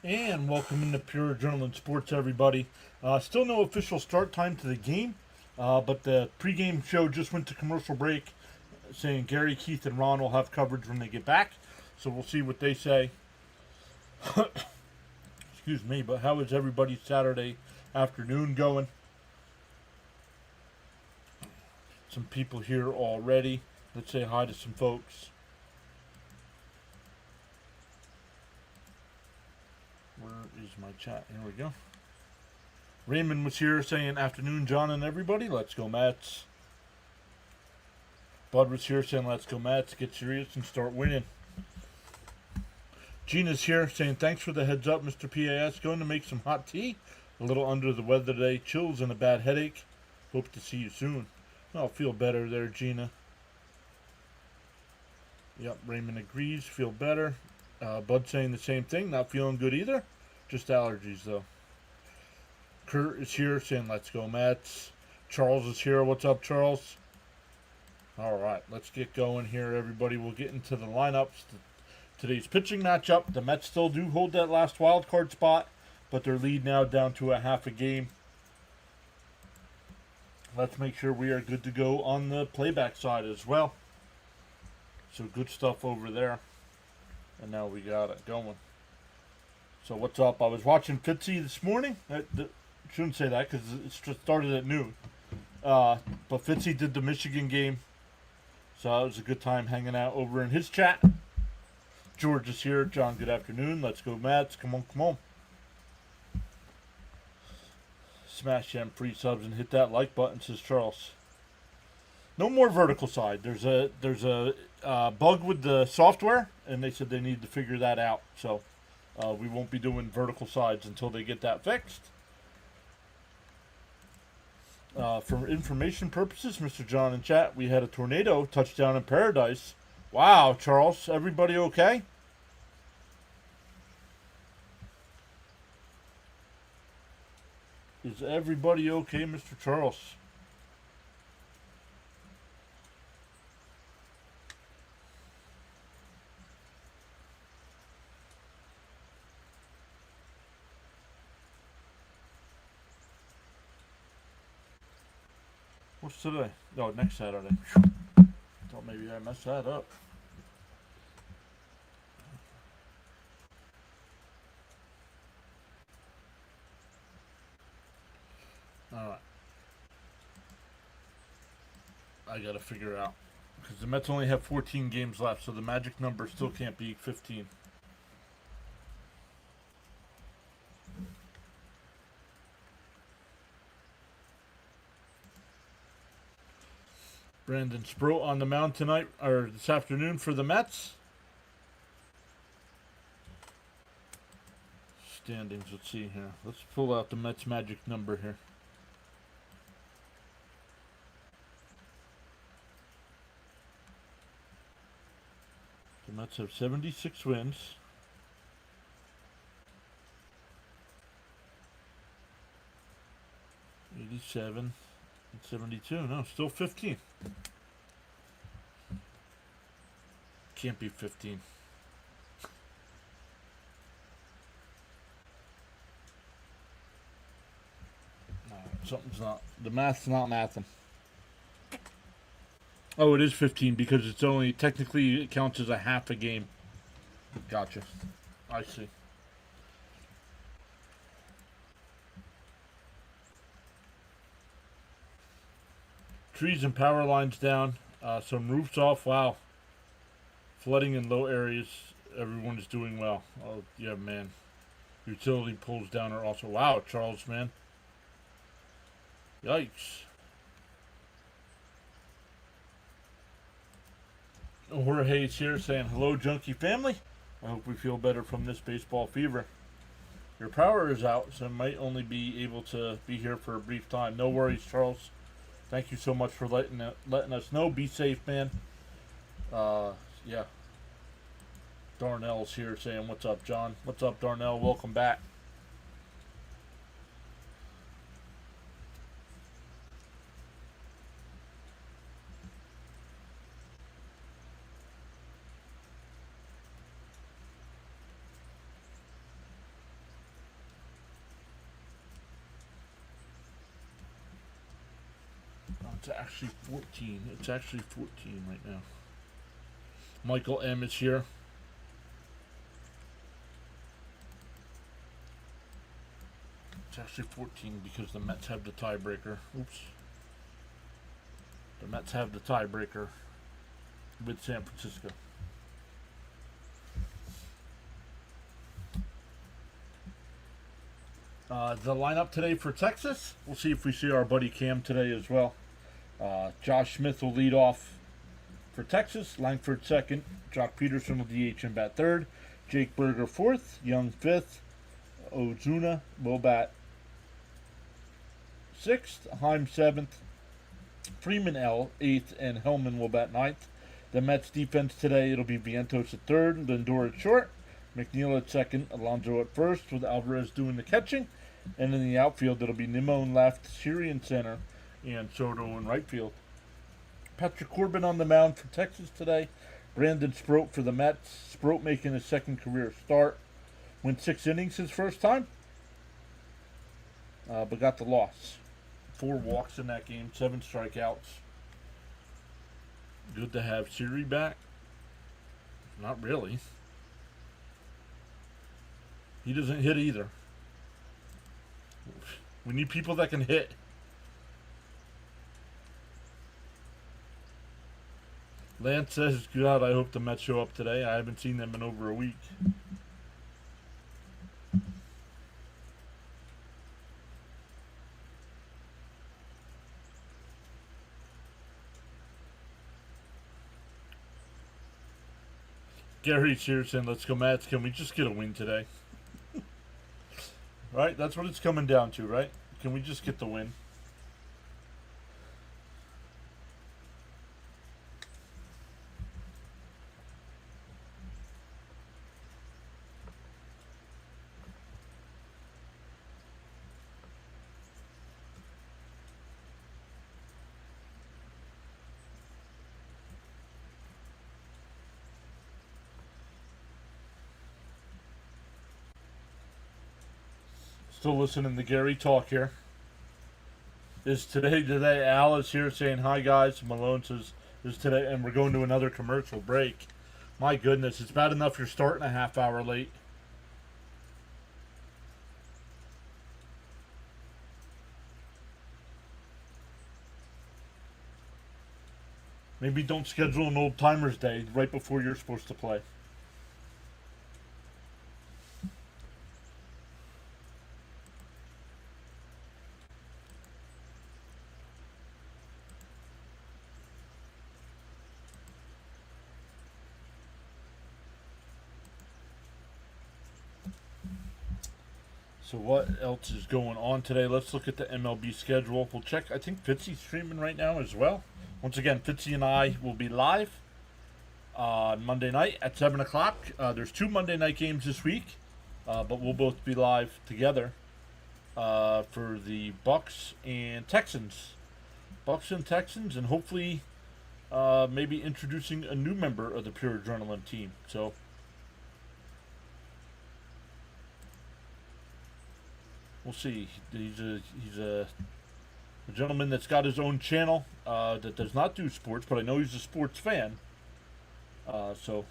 And welcome into PureAdrenaline Sports, everybody. Still no official start time to the game, but the pregame show just went to commercial break, saying Gary, Keith, and Ron will have coverage when they get back. So we'll see what they say. Excuse me, but how is everybody's Saturday afternoon going? Some people here already. Let's say hi to some folks. Where is my chat? Here we go. Raymond was here saying afternoon, John and everybody. Let's go, Mets. Bud was here saying let's go, Mets. Get serious and start winning. Gina's here saying thanks for the heads up, Mr. PAS. Going to make some hot tea. A little under the weather today. Chills and a bad headache. Hope to see you soon. I'll feel better there, Gina. Yep, Raymond agrees. Feel better. Bud saying the same thing. Not feeling good either. Just allergies, though. Kurt is here saying, let's go, Mets. Charles is here. What's up, Charles? All right, let's get going here, everybody. We'll get into the lineups. Today's pitching matchup. The Mets still do hold that last wild card spot, but their lead now down to a half a game. Let's make sure we are good to go on the playback side as well. So good stuff over there. And now we got it going. So what's up? I was watching Fitzy this morning. I shouldn't say that because it started at noon. But Fitzy did the Michigan game. So it was a good time hanging out over in his chat. George is here. John, good afternoon. Let's go, Mets. Come on, come on. Smash them free subs and hit that like button, says Charles. No more vertical side. There's a bug with the software, and they said they need to figure that out. So we won't be doing vertical sides until they get that fixed. For information purposes, Mr. John in chat, we had a tornado touchdown in Paradise. Wow, Charles, everybody okay? Is everybody okay, Mr. Charles? What's today? No, next Saturday. Thought maybe I messed that up. Alright. I gotta figure out. Because the Mets only have 14 games left, so the magic number still can't be 15. Brandon Sproat on the mound tonight, or this afternoon for the Mets. Standings, let's see here. Let's pull out the Mets magic number here. The Mets have 76 wins. '87 and 72. No, still 15. Can't be 15. No, something's not. The math's not mathing. Oh, it is 15 because it's only technically it counts as a half a game. Gotcha. I see. Trees and power lines down. Some roofs off. Wow. Flooding in low areas. Everyone is doing well. Oh, yeah, man. Utility poles down are also. Wow, Charles, man. Yikes. Jorge is here saying, hello, Junkie family. I hope we feel better from this baseball fever. Your power is out, so I might only be able to be here for a brief time. No worries, Charles. Thank you so much for letting us know. Be safe, man. Yeah. Darnell's here saying, what's up, John? What's up, Darnell? Welcome back. It's actually 14. It's actually 14 right now. Michael M is here. It's actually 14 because the Mets have the tiebreaker. Oops. The Mets have the tiebreaker with San Francisco. The lineup today for Texas. We'll see if we see our buddy Cam today as well. Josh Smith will lead off for Texas. Langford second. Jock Peterson will DH and bat third. Jake Berger fourth. Young fifth. Ozuna will bat sixth. Heim seventh. Freeman L eighth, and Hellman will bat ninth. The Mets defense today, it'll be Vientos at third, Lindor at short, McNeil at second, Alonso at first, with Alvarez doing the catching. And in the outfield, it'll be Nimmo in left, Siri in center, and Soto in right field. Patrick Corbin on the mound for Texas today. Brandon Sproat for the Mets. Sproat making his second career start. Went 6 innings his first time, but got the loss. 4 walks in that game, 7 strikeouts. Good to have Siri back. Not really. He doesn't hit either. We need people that can hit. Lance says, God, I hope the Mets show up today. I haven't seen them in over a week. Gary's here saying, let's go Mets. Can we just get a win today? Right? That's what it's coming down to, right? Can we just get the win? Still listening to Gary talk here. Is today? Al is here saying hi guys. Malone says is today, and we're going to another commercial break. My goodness, it's bad enough you're starting a half hour late. Maybe don't schedule an old timers day right before you're supposed to play. So what else is going on today? Let's look at the MLB schedule. We'll check. I think Fitzy's streaming right now as well. Once again, Fitzy and I will be live on Monday night at 7 o'clock. There's 2 Monday night games this week, but we'll both be live together for the Bucks and Texans. Bucks and Texans, and hopefully maybe introducing a new member of the PureAdrenaline team. So we'll see. He's a gentleman that's got his own channel that does not do sports, but I know he's a sports fan. So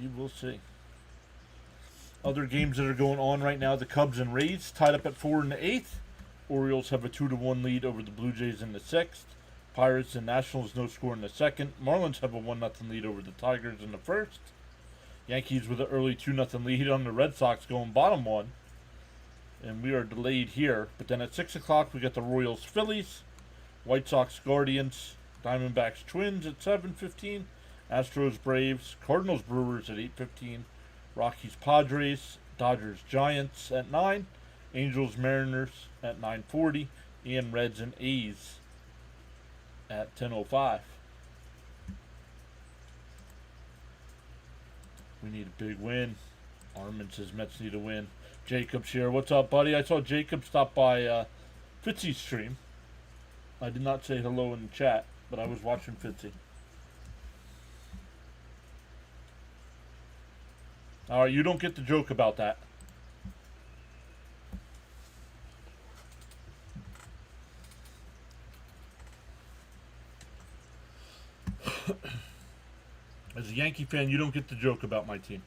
we will see. Other games that are going on right now: the Cubs and Rays tied up at 4 in the 8th. Orioles have a 2-1 lead over the Blue Jays in the 6th. Pirates and Nationals no score in the 2nd. Marlins have a 1-0 lead over the Tigers in the 1st. Yankees with an early 2-0 lead on the Red Sox going bottom 1. And we are delayed here. But then at 6 o'clock we got the Royals Phillies, White Sox Guardians, Diamondbacks Twins at 7:15, Astros Braves, Cardinals Brewers at 8:15, Rockies Padres, Dodgers Giants at 9, Angels Mariners at 9:40, and Reds and A's at 10:05. We need a big win. Armin says Mets need a win. Jacob's here. What's up, buddy? I saw Jacob stop by Fitzy's stream. I did not say hello in the chat, but I was watching Fitzy. Alright, you don't get the joke about that. As a Yankee fan, you don't get to joke about my team.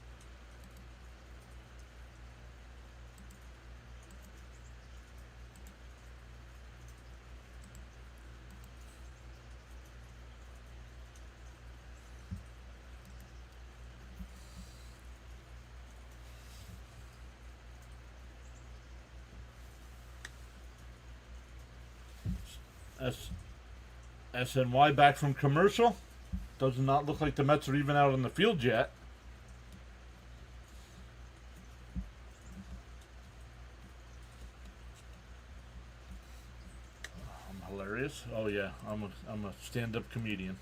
SNY back from commercial. Does not look like the Mets are even out on the field yet. I'm hilarious. Oh yeah, I'm a stand-up comedian.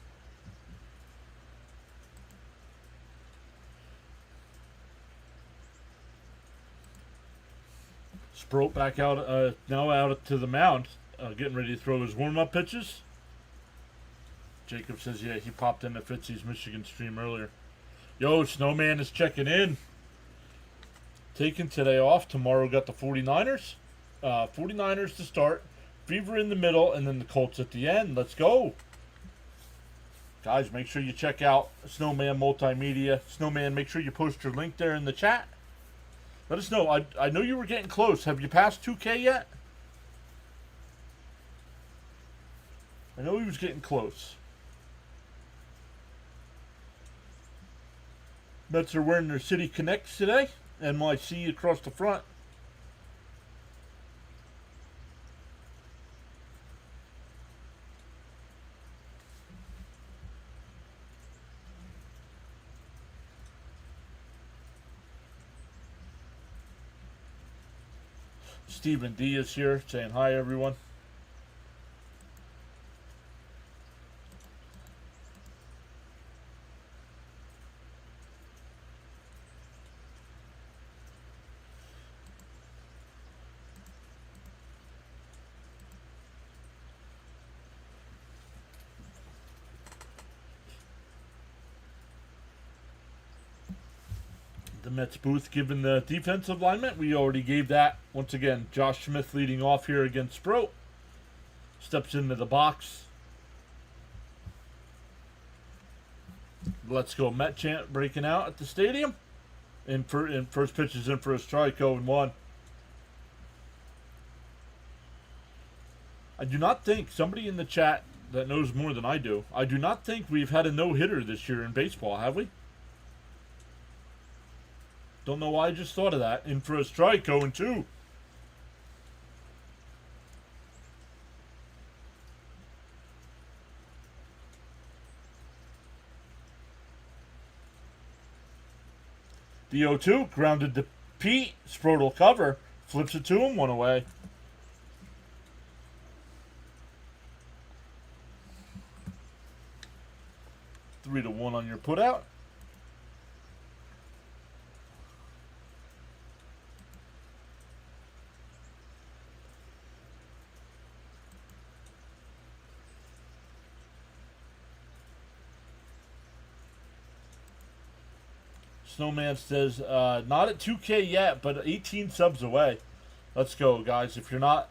Sproat back out, now out to the mound, getting ready to throw his warm-up pitches. Jacob says, yeah, he popped into Fitzy's Michigan stream earlier. Yo, Snowman is checking in. Taking today off. Tomorrow got the 49ers. 49ers to start. Fever in the middle, and then the Colts at the end. Let's go. Guys, make sure you check out Snowman Multimedia. Snowman, make sure you post your link there in the chat. Let us know. I know you were getting close. Have you passed 2K yet? I know he was getting close. Mets are wearing their City Connects today. NYC across the front. Stephen D is here saying hi, everyone. The Mets booth given the defensive lineman. We already gave that. Once again, Josh Smith leading off here against Sproat. Steps into the box. Let's go Met chant breaking out at the stadium. In first pitch is in for a strike, 0-1. I do not think, somebody in the chat that knows more than I do not think we've had a no-hitter this year in baseball, have we? Don't know why I just thought of that. In for a strike, 0-2. The 0-2 grounded to Pete. Sproat will cover. Flips it to him. One away. Three to 1 on your putout. Snowman says, not at 2K yet, but 18 subs away. Let's go, guys. If you're not...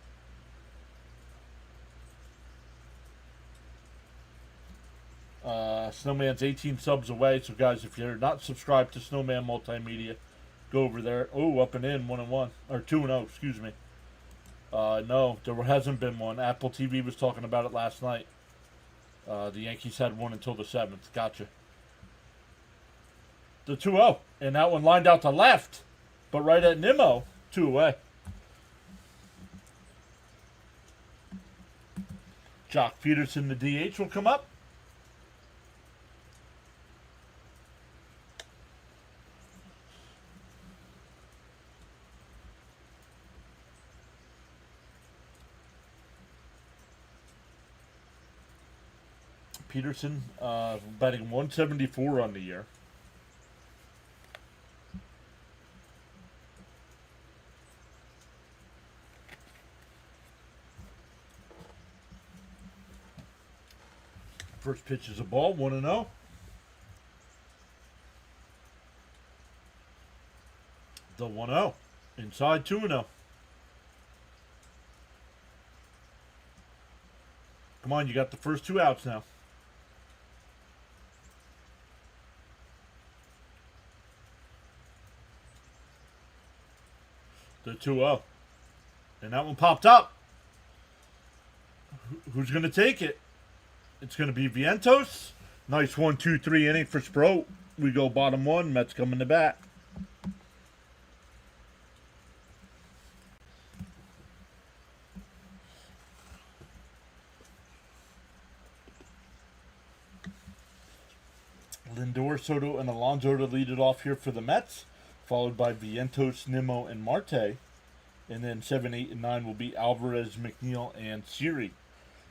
Snowman's 18 subs away. So, guys, if you're not subscribed to Snowman Multimedia, go over there. Oh, up and in, 1-1. Or 2-0, excuse me. No, there hasn't been one. Apple TV was talking about it last night. The Yankees had one until the 7th. Gotcha. The 2-0. And that one lined out to left. But right at Nimmo. 2 away. Jock Peterson, the DH, will come up. Peterson batting 174 on the year. First pitch is a ball, 1-0. The 1-0. Inside, 2-0. Come on, you got the first 2 outs now. The 2-0. And that one popped up. Who's going to take it? It's going to be Vientos. Nice 1-2-3 inning for Sprout. We go bottom one. Mets coming to bat. Lindor, Soto, and Alonso to lead it off here for the Mets, followed by Vientos, Nimmo, and Marte. And then 7, 8, and 9 will be Alvarez, McNeil, and Siri.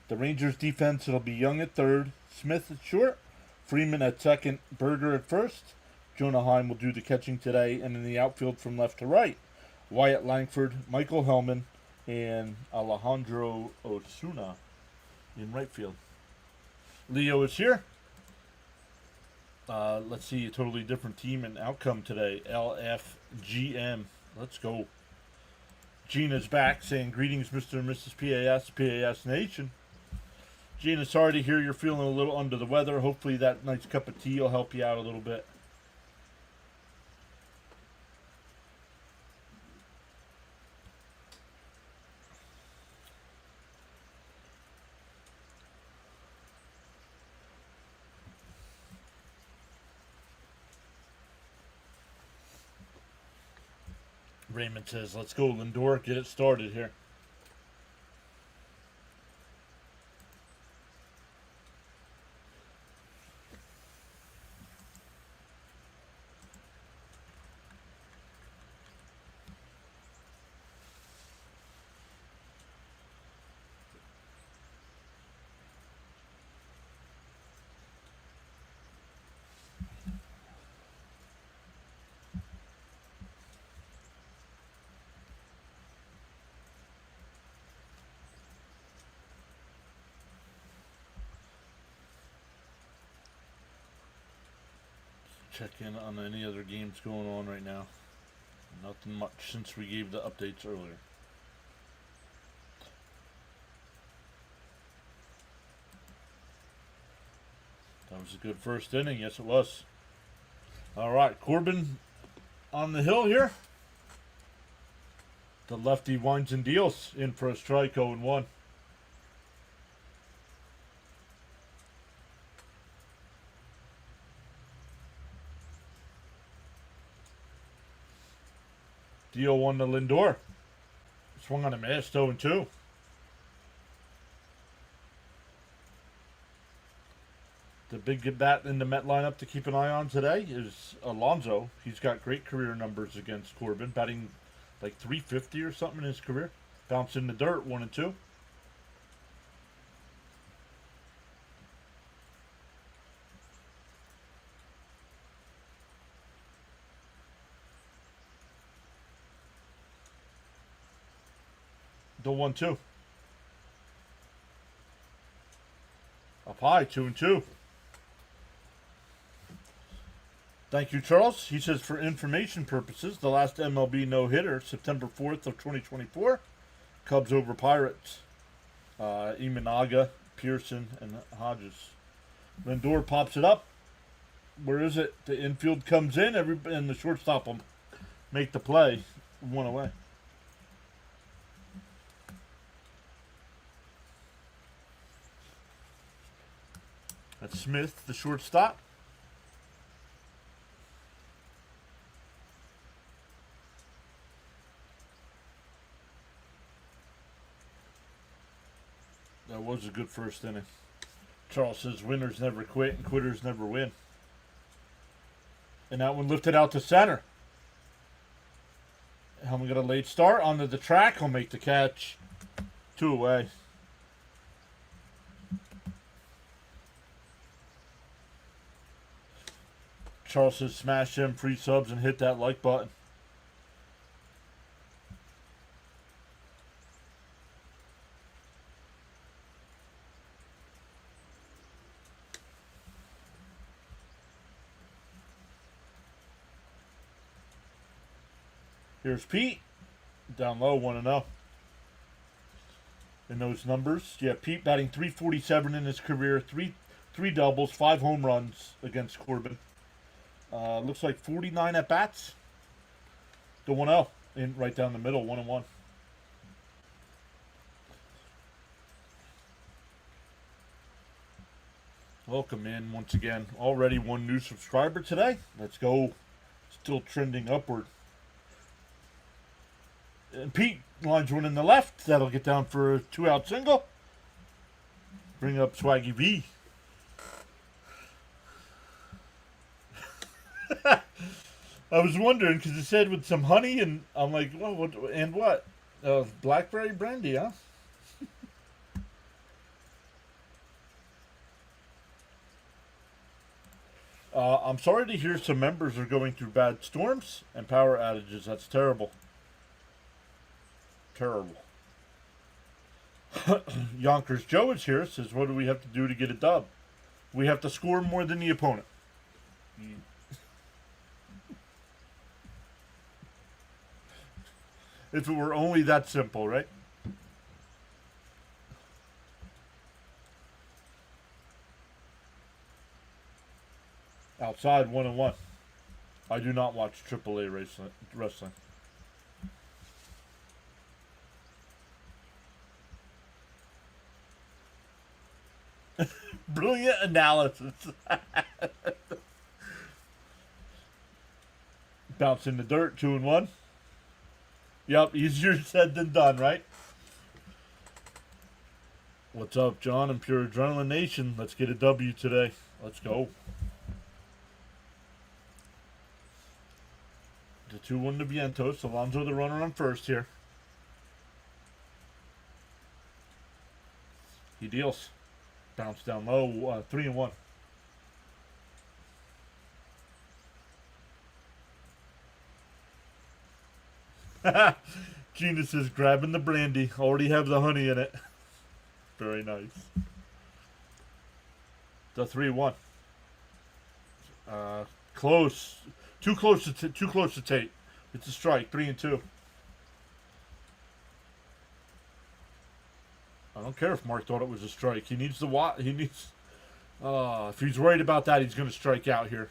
The Rangers defense, it'll be Young at third, Smith at short, Freeman at second, Berger at first. Jonah Heim will do the catching today, and in the outfield from left to right, Wyatt Langford, Michael Hellman, and Alejandro Osuna in right field. Leo is here. Let's see, a totally different team and outcome today. LFGM. Let's go. Gina's back saying, greetings, Mr. and Mrs. PAS Nation. Gina, sorry to hear you're feeling a little under the weather. Hopefully that nice cup of tea will help you out a little bit. Raymond says, let's go, Lindor. Get it started here. Check in on any other games going on right now. Nothing much since we gave the updates earlier. That was a good first inning. Yes, it was. All right, Corbin on the hill here. The lefty winds and deals in for a strike, 0-1. Deal 1 to Lindor. Swung on a miss, 0-2. The big bat in the Met lineup to keep an eye on today is Alonso. He's got great career numbers against Corbin, batting like 350 or something in his career. Bounce in the dirt, 1-2. The 1-2. Up high, 2-2. Thank you, Charles. He says, for information purposes, the last MLB no-hitter, September 4th of 2024, Cubs over Pirates. Imanaga, Pearson, and Hodges. Lindor pops it up. Where is it? The infield comes in, and the shortstop will make the play. 1 away. That's Smith, the shortstop. That was a good first inning. Charles says winners never quit and quitters never win. And that one lifted out to center. Helman got a late start. Onto the track. He'll make the catch. 2 away. Charles says smash them free subs and hit that like button. Here's Pete. Down low, 1-0. In those numbers, yeah, Pete batting 347 in his career, three doubles, 5 home runs against Corbin. Looks like 49 at bats. The 1-0. in right down the middle, 1-1. Welcome in once again. Already one new subscriber today. Let's go. Still trending upward. And Pete lines one in the left. That'll get down for a 2-out single. Bring up Swaggy V. I was wondering because it said with some honey, and I'm like, well, what? And what? Blackberry brandy, huh? I'm sorry to hear some members are going through bad storms and power outages. That's terrible. Terrible. Yonkers Joe is here. Says, what do we have to do to get a dub? We have to score more than the opponent. If it were only that simple, right? Outside, 1-1. I do not watch AAA wrestling. Brilliant analysis. Bounce in the dirt, 2-1. Yep, easier said than done, right? What's up, John and PureAdrenaline Nation? Let's get a W today. Let's go. The 2-1 to Vientos. Alonso the runner on first here. He deals. Bounce down low. 3-1. Gina says, grabbing the brandy. Already have the honey in it. Very nice. The 3-1. Close. Too close to Tate. It's a strike. 3-2. I don't care if Mark thought it was a strike. He needs the what? He needs. If he's worried about that, he's going to strike out here.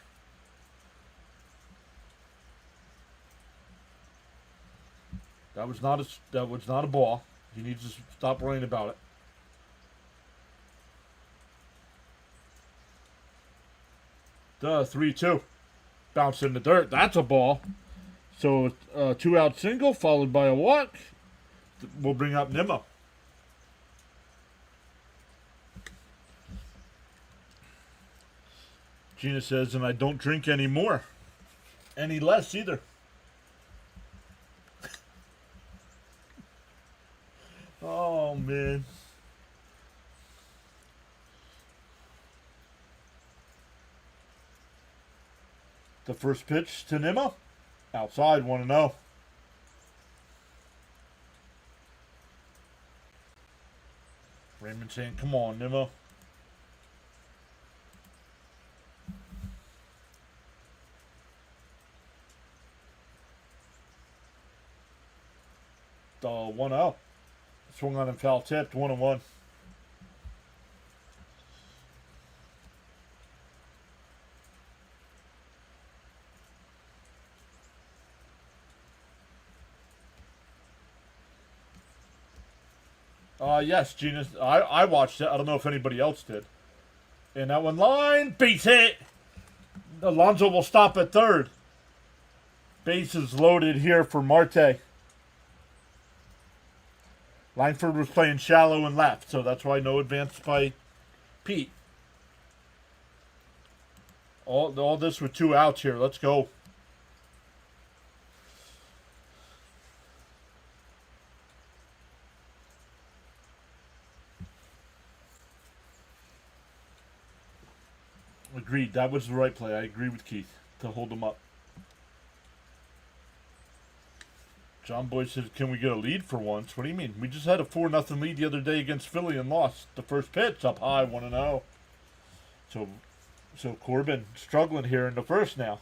That was not a ball. He needs to stop worrying about it. The 3-2. Bounce in the dirt. That's a ball. So 2-out single followed by a walk. We'll bring up Nimmo. Gina says, and I don't drink anymore. Any less either. Oh, man. The first pitch to Nimmo. Outside, 1-0. Raymond saying, come on, Nimmo. The 1-0. Swung on and foul tipped, 1-1. Yes, Gina. I watched it. I don't know if anybody else did. And that one line, base hit. Alonso will stop at third. Bases loaded here for Marte. Langford was playing shallow and left, so that's why no advance by Pete. All this with 2 outs here. Let's go. Agreed. That was the right play. I agree with Keith to hold them up. John Boy says, can we get a lead for once? What do you mean? We just had a 4-0 lead the other day against Philly and lost. The first pitch up high, 1-0. So Corbin struggling here in the first now.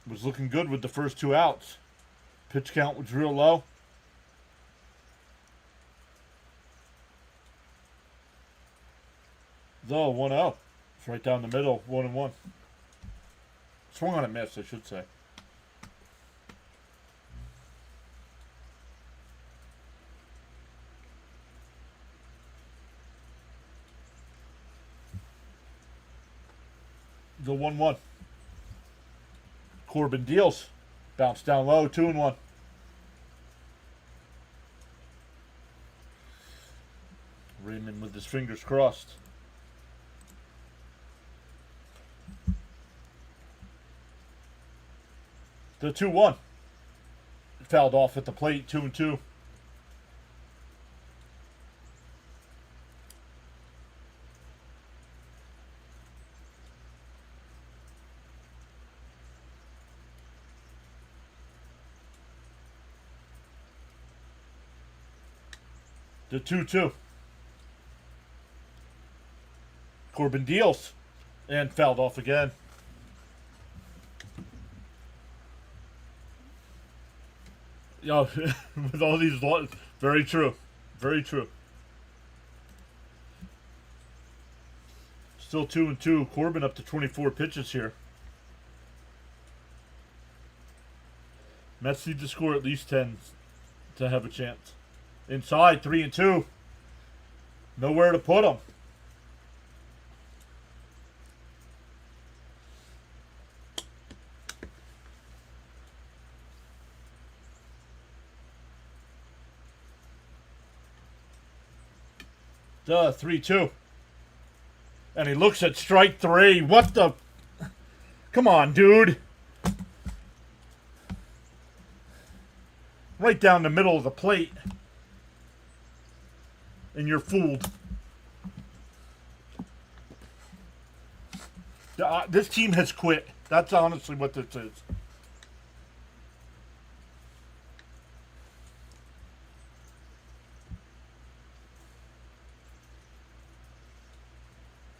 Was looking good with the first 2 outs. Pitch count was real low. Though 1-0. It's right down the middle, 1-1. Swung on a miss, I should say. The 1-1. Corbin deals. Bounce down low. 2-1. Raymond with his fingers crossed. The 2-1. Fouled off at the plate. 2-2. The 2-2. Corbin deals. And fouled off again. Yo, with all these laws. Very true. Very true. Still 2-2. Corbin up to 24 pitches here. Mets need to score at least 10 to have a chance. Inside, 3-2. Nowhere to put them. Duh, 3-2. And he looks at strike 3. What the? Come on, dude. Right down the middle of the plate. And you're fooled. This team has quit. That's honestly what this is.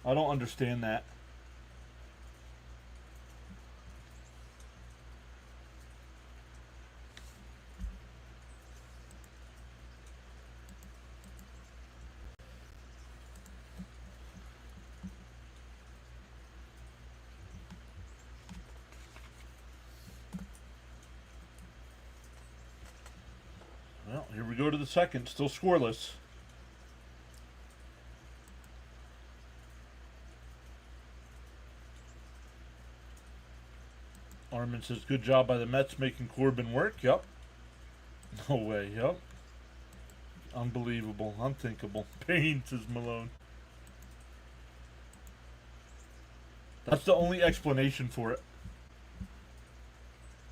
I don't understand that. Well, here we go to the second. Still scoreless. Armin says, good job by the Mets making Corbin work. Yep. No way. Yep. Unbelievable. Unthinkable. Pain, says Malone. That's the only explanation for it.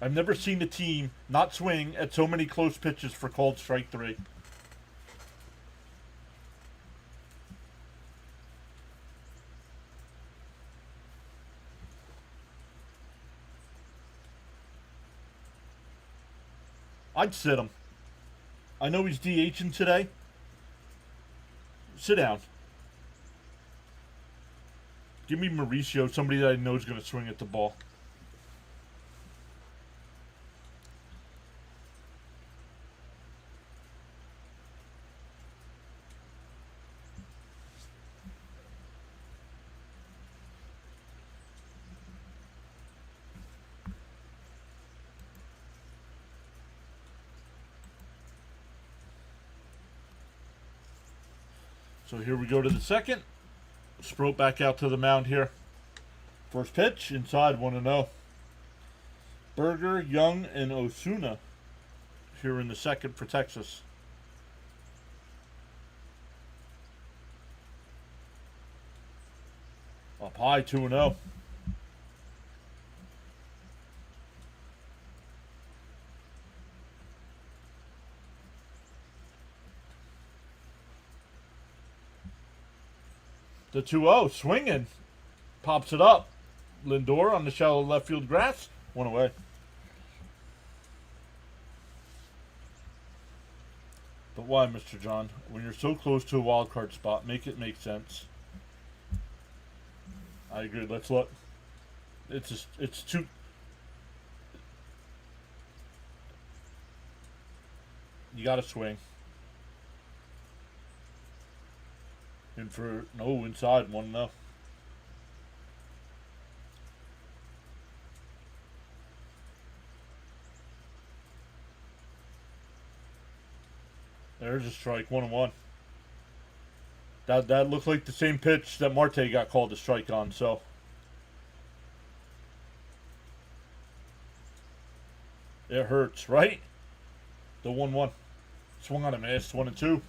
I've never seen a team not swing at so many close pitches for called strike 3. I'd sit him. I know he's DHing today. Sit down. Give me Mauricio, somebody that I know is going to swing at the ball. So here we go to the second. Sproat back out to the mound here. First pitch, inside, 1-0. Berger, Young, and Osuna here in the second for Texas. Up high, 2-0. The 2-0, swinging. Pops it up. Lindor on the shallow left field grass. 1 away. But why, Mr. John? When you're so close to a wild card spot, make it make sense. I agree. Let's look. It's too... You gotta swing. In for no inside 1-0. There's a strike, 1-1. That looked like the same pitch that Marte got called a strike on. So It hurts, right? The 1-1. Swung on a miss. 1-2.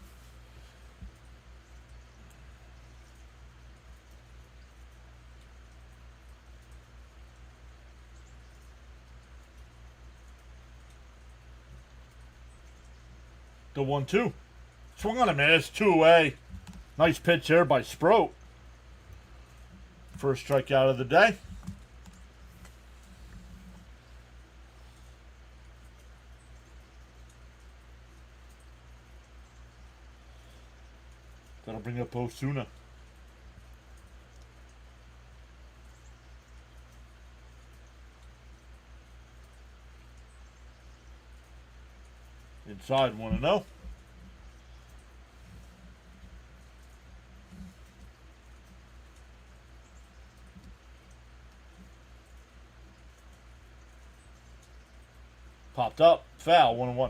The 1-2. Swung on a miss. 2 away. Nice pitch there by Sprout. First strikeout of the day. That'll bring up Osuna. Inside 1-0. Popped up. Foul. 1-1.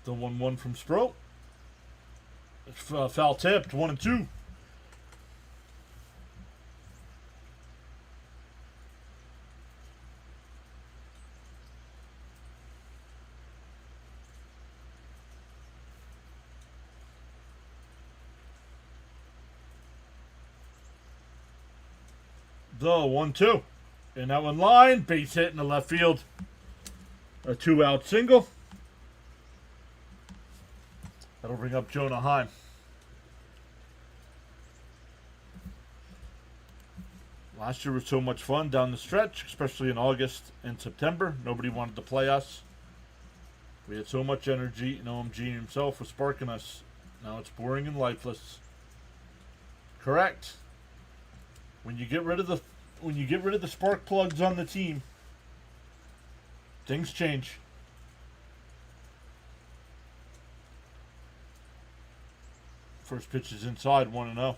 The 1-1 from Sprout. Foul tipped. 1-2. The 1-2. And that one line. Base hit in the left field. A 2-out single. That'll bring up Jonah Heim. Last year was so much fun down the stretch, especially in August and September. Nobody wanted to play us. We had so much energy, and OMG himself was sparking us. Now it's boring and lifeless. Correct. When you get rid of the spark plugs on the team, things change. First pitch is inside, 1-0.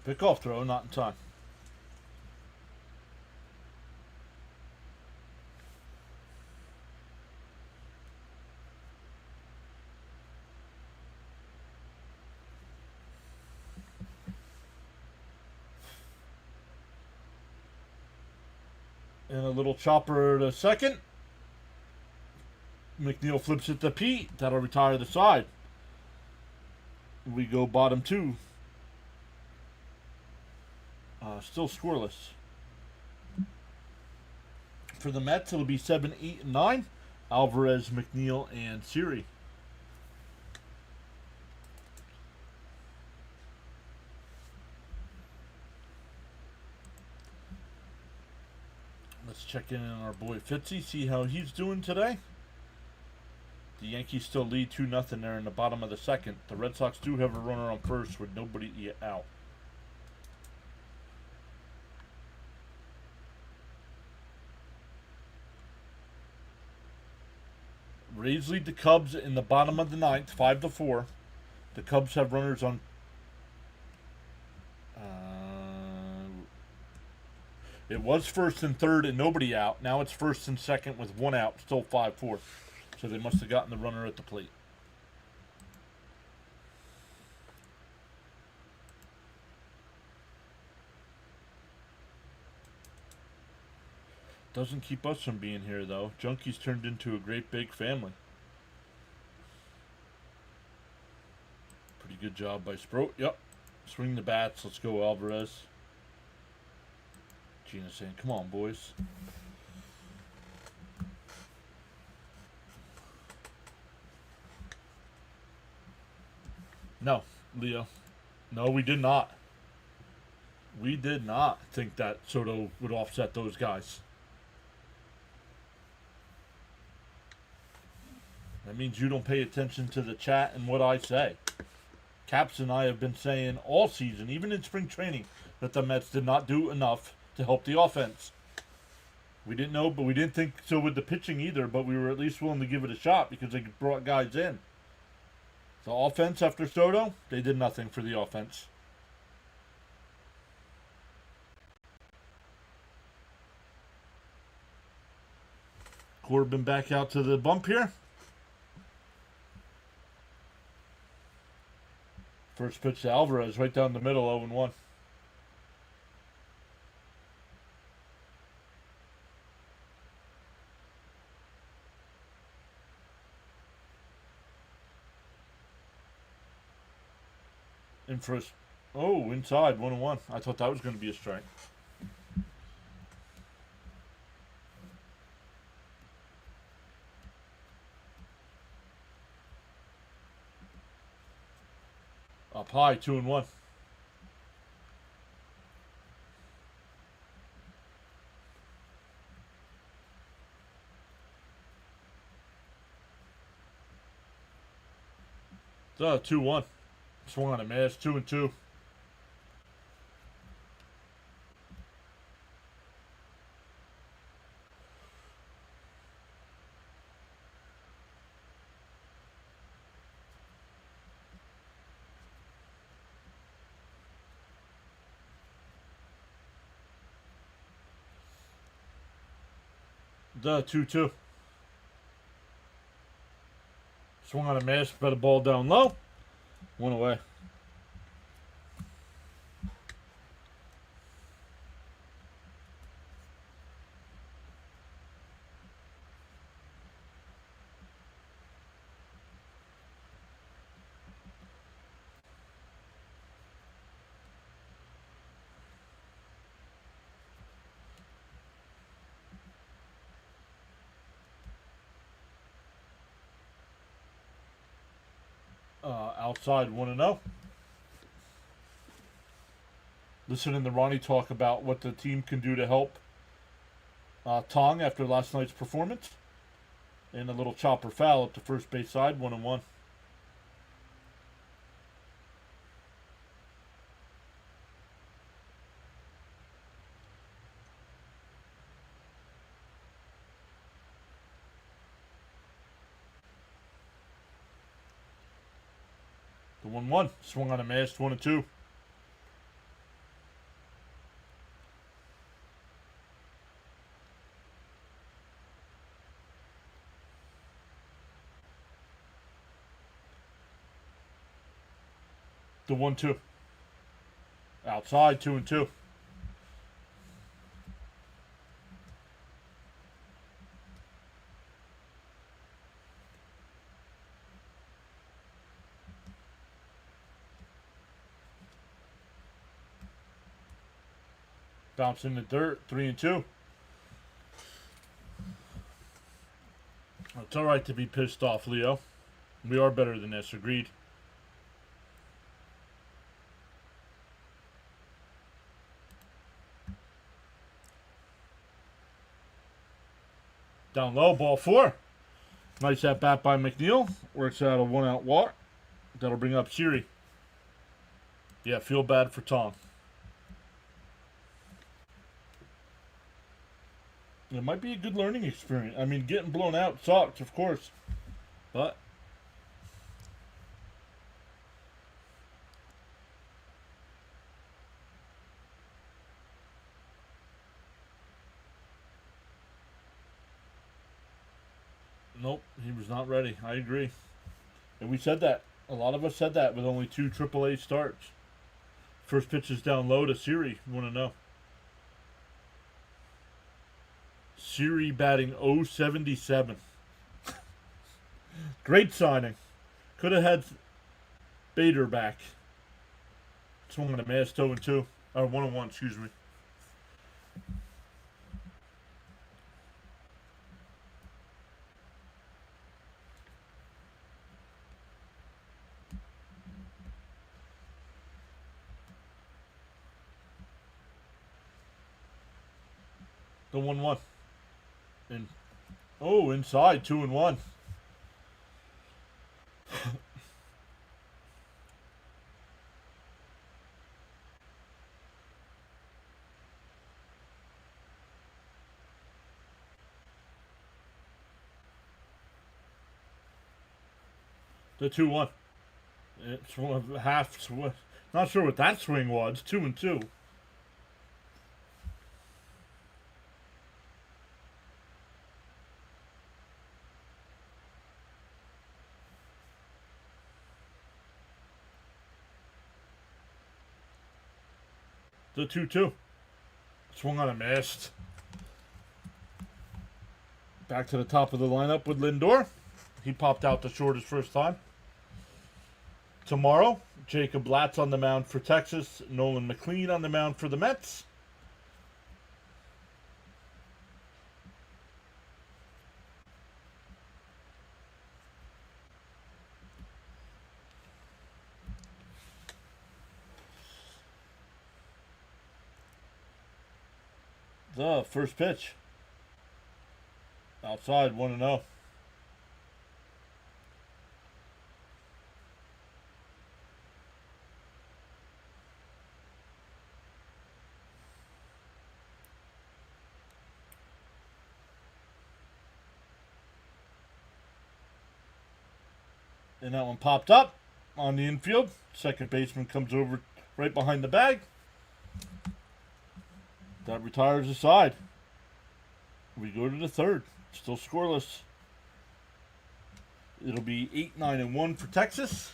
Pick-off throw, not in time. And a little chopper to second. McNeil flips it to Pete. That'll retire the side. We go bottom 2. Still scoreless. For the Mets, it'll be 7, 8, and 9. Alvarez, McNeil, and Siri. Let's check in on our boy Fitzy, see how he's doing today. The Yankees still lead 2-0 there in the bottom of the second. The Red Sox do have a runner on first with nobody yet out. Rays lead the Cubs in the bottom of the ninth, 5-4. The Cubs have runners on. It was first and third and nobody out. Now it's first and second with 1 out, still 5-4. So they must have gotten the runner at the plate. Doesn't keep us from being here, though. Junkies turned into a great big family. Pretty good job by Sprout. Yep. Swing the bats. Let's go, Alvarez. Gina's saying, come on, boys. No, Leo. No, we did not. We did not think that Soto would offset those guys. That means you don't pay attention to the chat and what I say. Caps and I have been saying all season, even in spring training, that the Mets did not do enough to help the offense. We didn't know, but we didn't think so with the pitching either. But we were at least willing to give it a shot because they brought guys in. The offense after Soto, they did nothing for the offense. Corbin back out to the bump here. First pitch to Alvarez, right down the middle, 0-1. In first. Oh, inside, 1-1. I thought that was going to be a strike. Up high, 2-1. It's 2-1. Swung on a miss, 2-2. The 2-2. Swung on a miss, bet a ball down low. One away. Outside 1-0. Listening to Ronnie talk about what the team can do to help Tong after last night's performance. And a little chopper foul at the first base side, 1-1. The 1-1. Swung on a miss, 1-2. The 1-2. Outside, 2-2. Bounce in the dirt, 3-2. It's alright to be pissed off, Leo. We are better than this, agreed. Down low, ball 4. Nice at bat by McNeil. Works out a 1-out walk. That'll bring up Siri. Yeah, feel bad for Tom. It might be a good learning experience. I mean, getting blown out sucks, of course. But nope, he was not ready. I agree. And we said that. A lot of us said that with only 2 AAA starts. First pitch is down low to Siri. Want to know? Siri batting 077. Great signing. Could have had Bader back. Swung on a miss, 0-2. Or 1-1, excuse me. The 1-1. And oh, inside, 2-1. The 2-1. It's one of half. Not sure what that swing was. 2-2. The 2-2. Swung on a missed. Back to the top of the lineup with Lindor. He popped out the short his first time. Tomorrow, Jacob Latz on the mound for Texas. Nolan McLean on the mound for the Mets. The first pitch. Outside, 1-0. And that one popped up on the infield. Second baseman comes over right behind the bag. That retires the side. We go to the third. Still scoreless. It'll be 8-9-1 for Texas.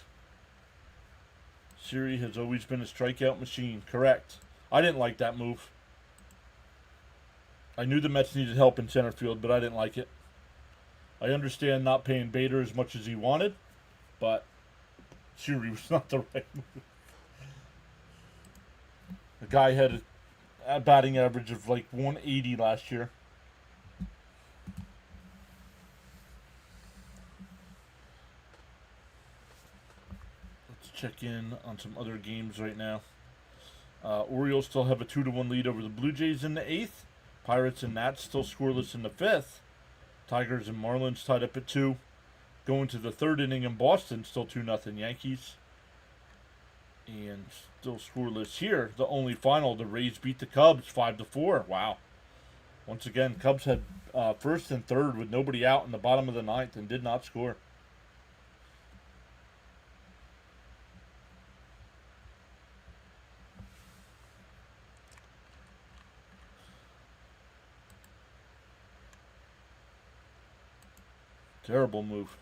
Siri has always been a strikeout machine. Correct. I didn't like that move. I knew the Mets needed help in center field, but I didn't like it. I understand not paying Bader as much as he wanted, but Siri was not the right move. The guy had a batting average of like 180 last year. Let's check in on some other games right now. Orioles still have a 2-1 lead over the Blue Jays in the 8th. Pirates and Nats still scoreless in the 5th. Tigers and Marlins tied up at 2. Going to the 3rd inning in Boston, still 2-0 Yankees. And still scoreless here. The only final, the Rays beat the Cubs 5-4. Wow. Once again, Cubs had first and third with nobody out in the bottom of the 9th and did not score. Terrible move.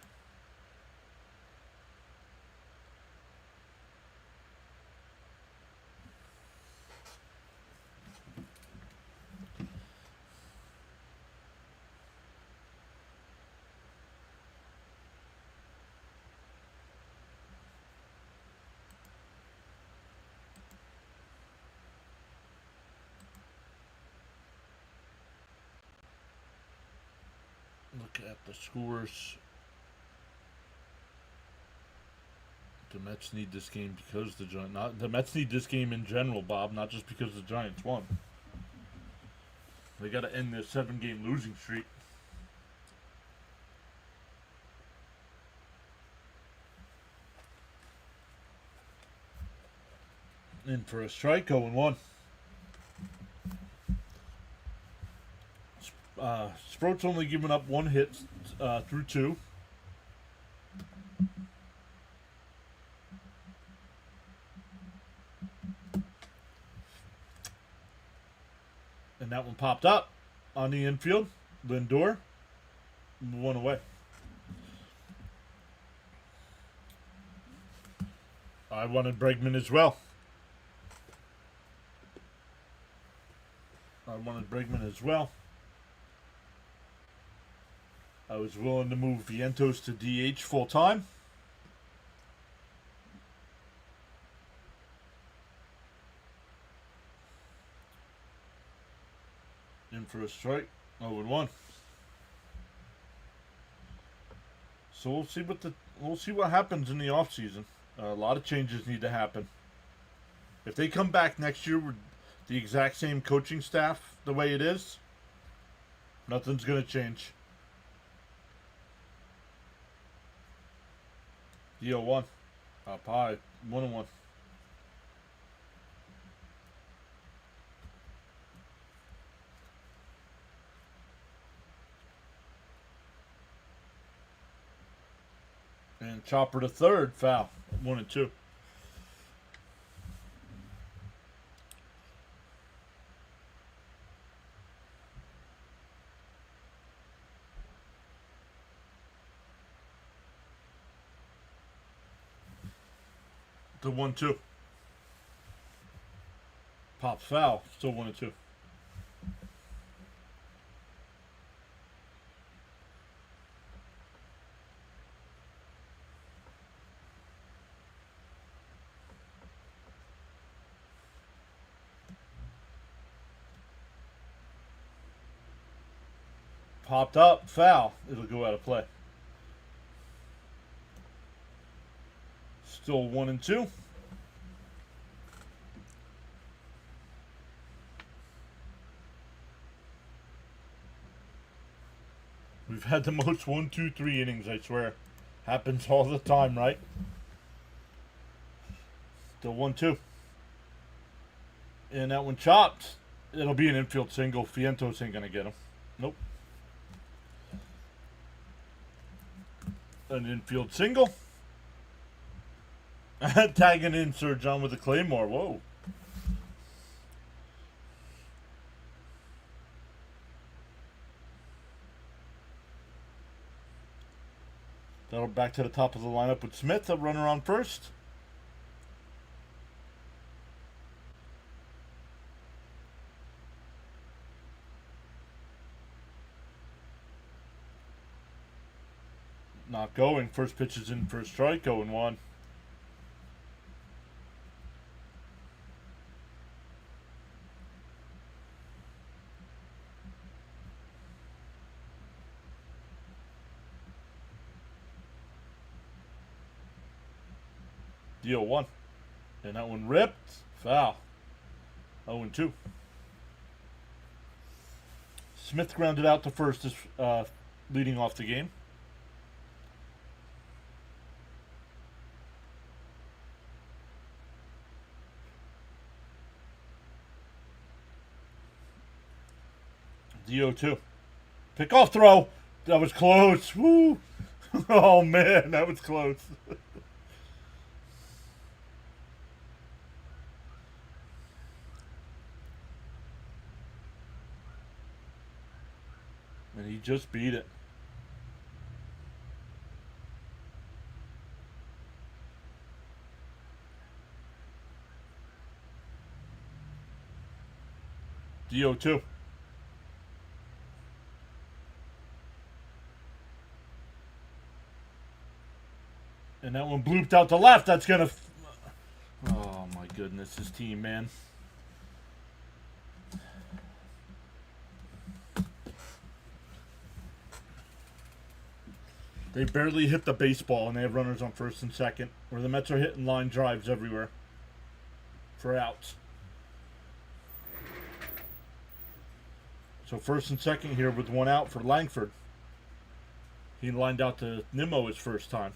Look at the scores. The Mets need this game because the Giants. Not the Mets need this game in general, Bob. Not just because the Giants won. They got to end this 7-game losing streak. In for a strike, 0-1. Sproat's only given up 1 hit through 2. And that one popped up on the infield. Lindor, 1 away. I wanted Bregman as well. I was willing to move Vientos to DH full time. In for a strike, 0-1. So we'll see what happens in the offseason. A lot of changes need to happen. If they come back next year with the exact same coaching staff the way it is, nothing's going to change. The 0-1. Up high. 1-1. And Chopper to third, foul. 1-2. To 1-2. Pop foul. Still 1-2. Popped up, foul. It'll go out of play. Still 1-2. We've had the most 1, 2, 3 innings, I swear. Happens all the time, right? Still 1-2. And that one chopped. It'll be an infield single. Vientos ain't going to get him. Nope. An infield single. Tagging in Sir John with a Claymore. Whoa. That'll back to the top of the lineup with Smith, a runner on first. Not going. First pitch is in for a strike, 0-1. Deal 1. And that one ripped. Foul. 0-2. Smith grounded out to first, leading off the game. DO2. Pickoff throw. That was close. Woo. Oh, man. That was close. And he just beat it. DO2. And that one blooped out to left. That's going to... Oh, my goodness. His team, man. They barely hit the baseball, and they have runners on first and second, where the Mets are hitting line drives everywhere for outs. So first and second here with one out for Langford. He lined out to Nimmo his first time.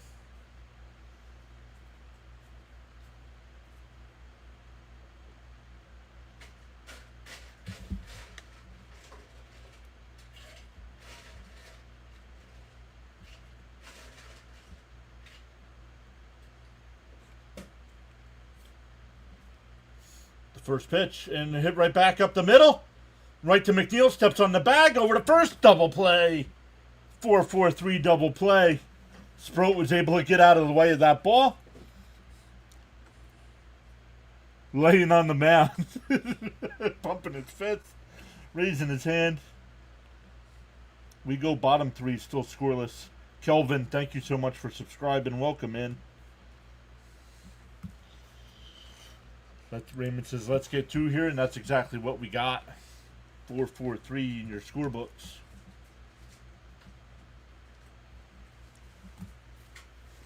First pitch, and hit right back up the middle. Right to McNeil, steps on the bag, over to first, double play. 4-4-3 double play. Sproat was able to get out of the way of that ball. Laying on the mound. Pumping his fist. Raising his hand. We go bottom three, still scoreless. Kelvin, thank you so much for subscribing. Welcome in. Raymond says, let's get 2 here, and that's exactly what we got. 4-4-3 in your scorebooks.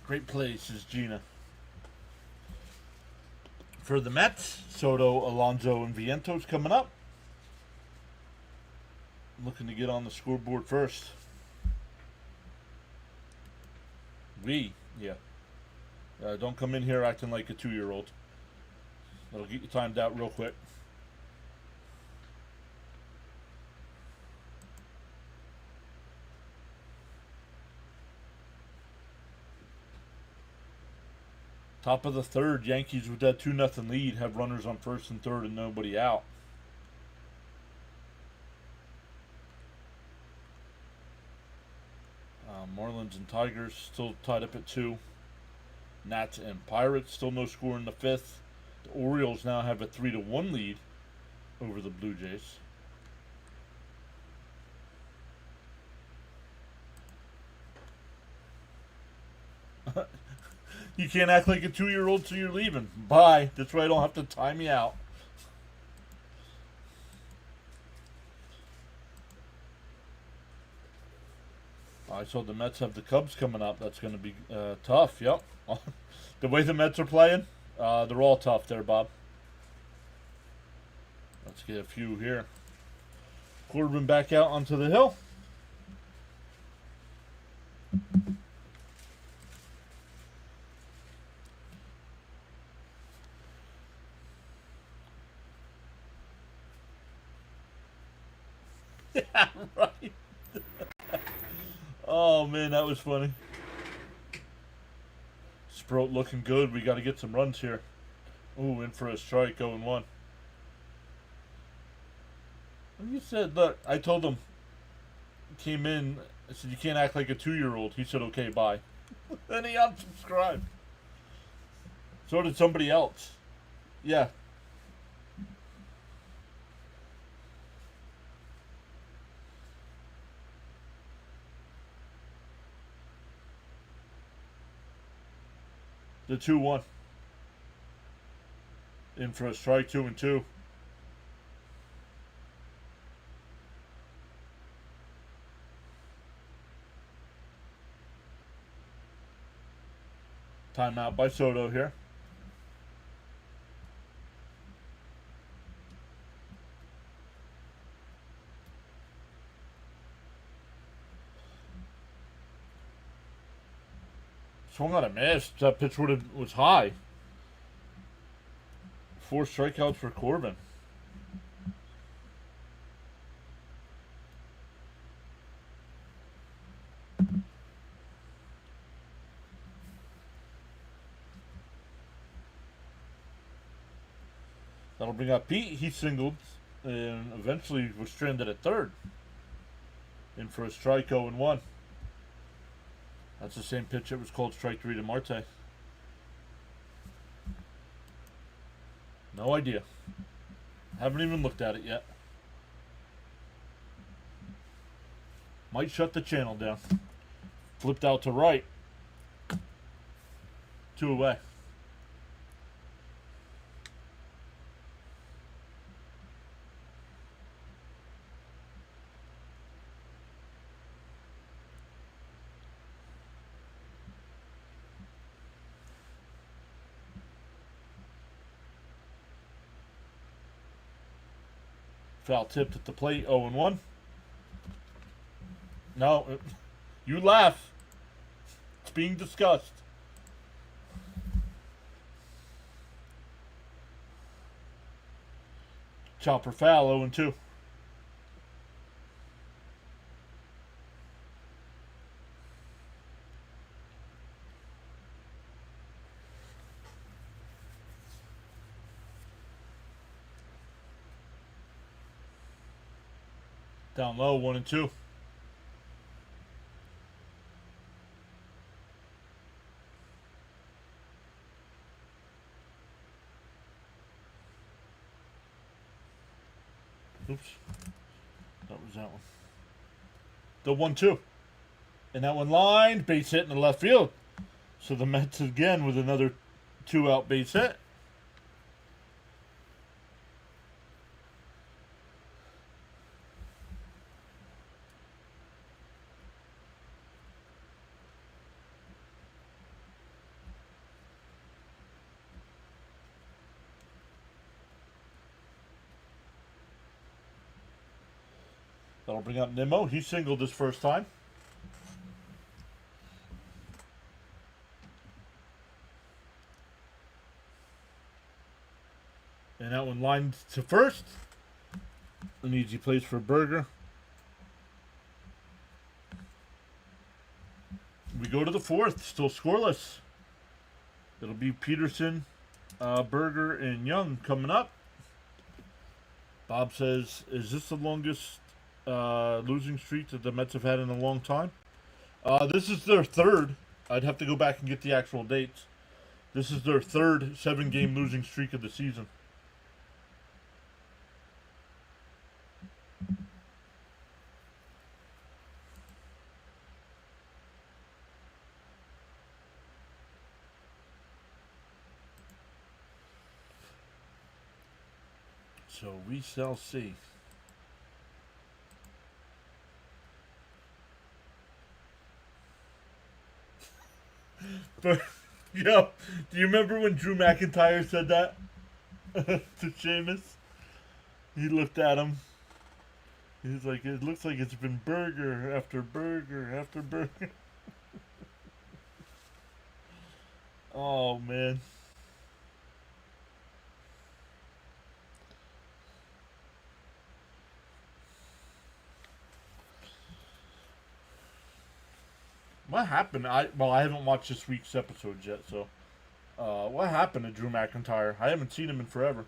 Great play, says Gina. For the Mets, Soto, Alonso, and Vientos coming up. Looking to get on the scoreboard first. Yeah. Don't come in here acting like a 2-year-old. That'll get you timed out real quick. Top of the third, Yankees with that 2-0 lead have runners on first and third and nobody out. Marlins and Tigers still tied up at 2. Nats and Pirates still no score in the 5th. The Orioles now have a 3-1 lead over the Blue Jays. You can't act like a 2-year-old so you're leaving. Bye. That's why I don't have to time me out. I saw the Mets have the Cubs coming up. That's going to be tough. Yep. The way the Mets are playing, they're all tough there, Bob. Let's get a few here. Corbin back out onto the hill. Yeah, right. Oh, man, that was funny. Sprout looking good. We got to get some runs here. Ooh, in for a strike, 0-1. You said, look, I told him, came in, I said, you can't act like a 2-year-old. He said, okay, bye. Then he unsubscribed. So did somebody else. Yeah. The 2-1. In for a strike, 2-2. Timeout by Soto here. Swung on a miss. That pitch was high. 4 strikeouts for Corbin. That'll bring up Pete. He singled and eventually was stranded at third. In for a strike, 0-1. That's the same pitch that was called strike 3 to Marte. No idea. Haven't even looked at it yet. Might shut the channel down. Flipped out to right. 2 away. Foul tipped at the plate, 0-1. No, you laugh. It's being discussed. Chopper foul, 0-2. Down low, 1-2. Oops. That was that one. The 1-2. And that one lined, base hit in the left field. So the Mets again with another 2-out base hit. That'll bring up Nimmo. He singled his first time. And that one lined to first. An easy place for Berger. We go to the 4th, still scoreless. It'll be Peterson, Berger, and Young coming up. Bob says, is this the longest losing streak that the Mets have had in a long time? This is their third. I'd have to go back and get the actual dates. This is their third 7-game losing streak of the season. So we shall see. But, yo, do you remember when Drew McIntyre said that to Sheamus? He looked at him. He's like, it looks like it's been burger after burger after burger. Oh, man. What happened? I haven't watched this week's episode yet, so what happened to Drew McIntyre? I haven't seen him in forever.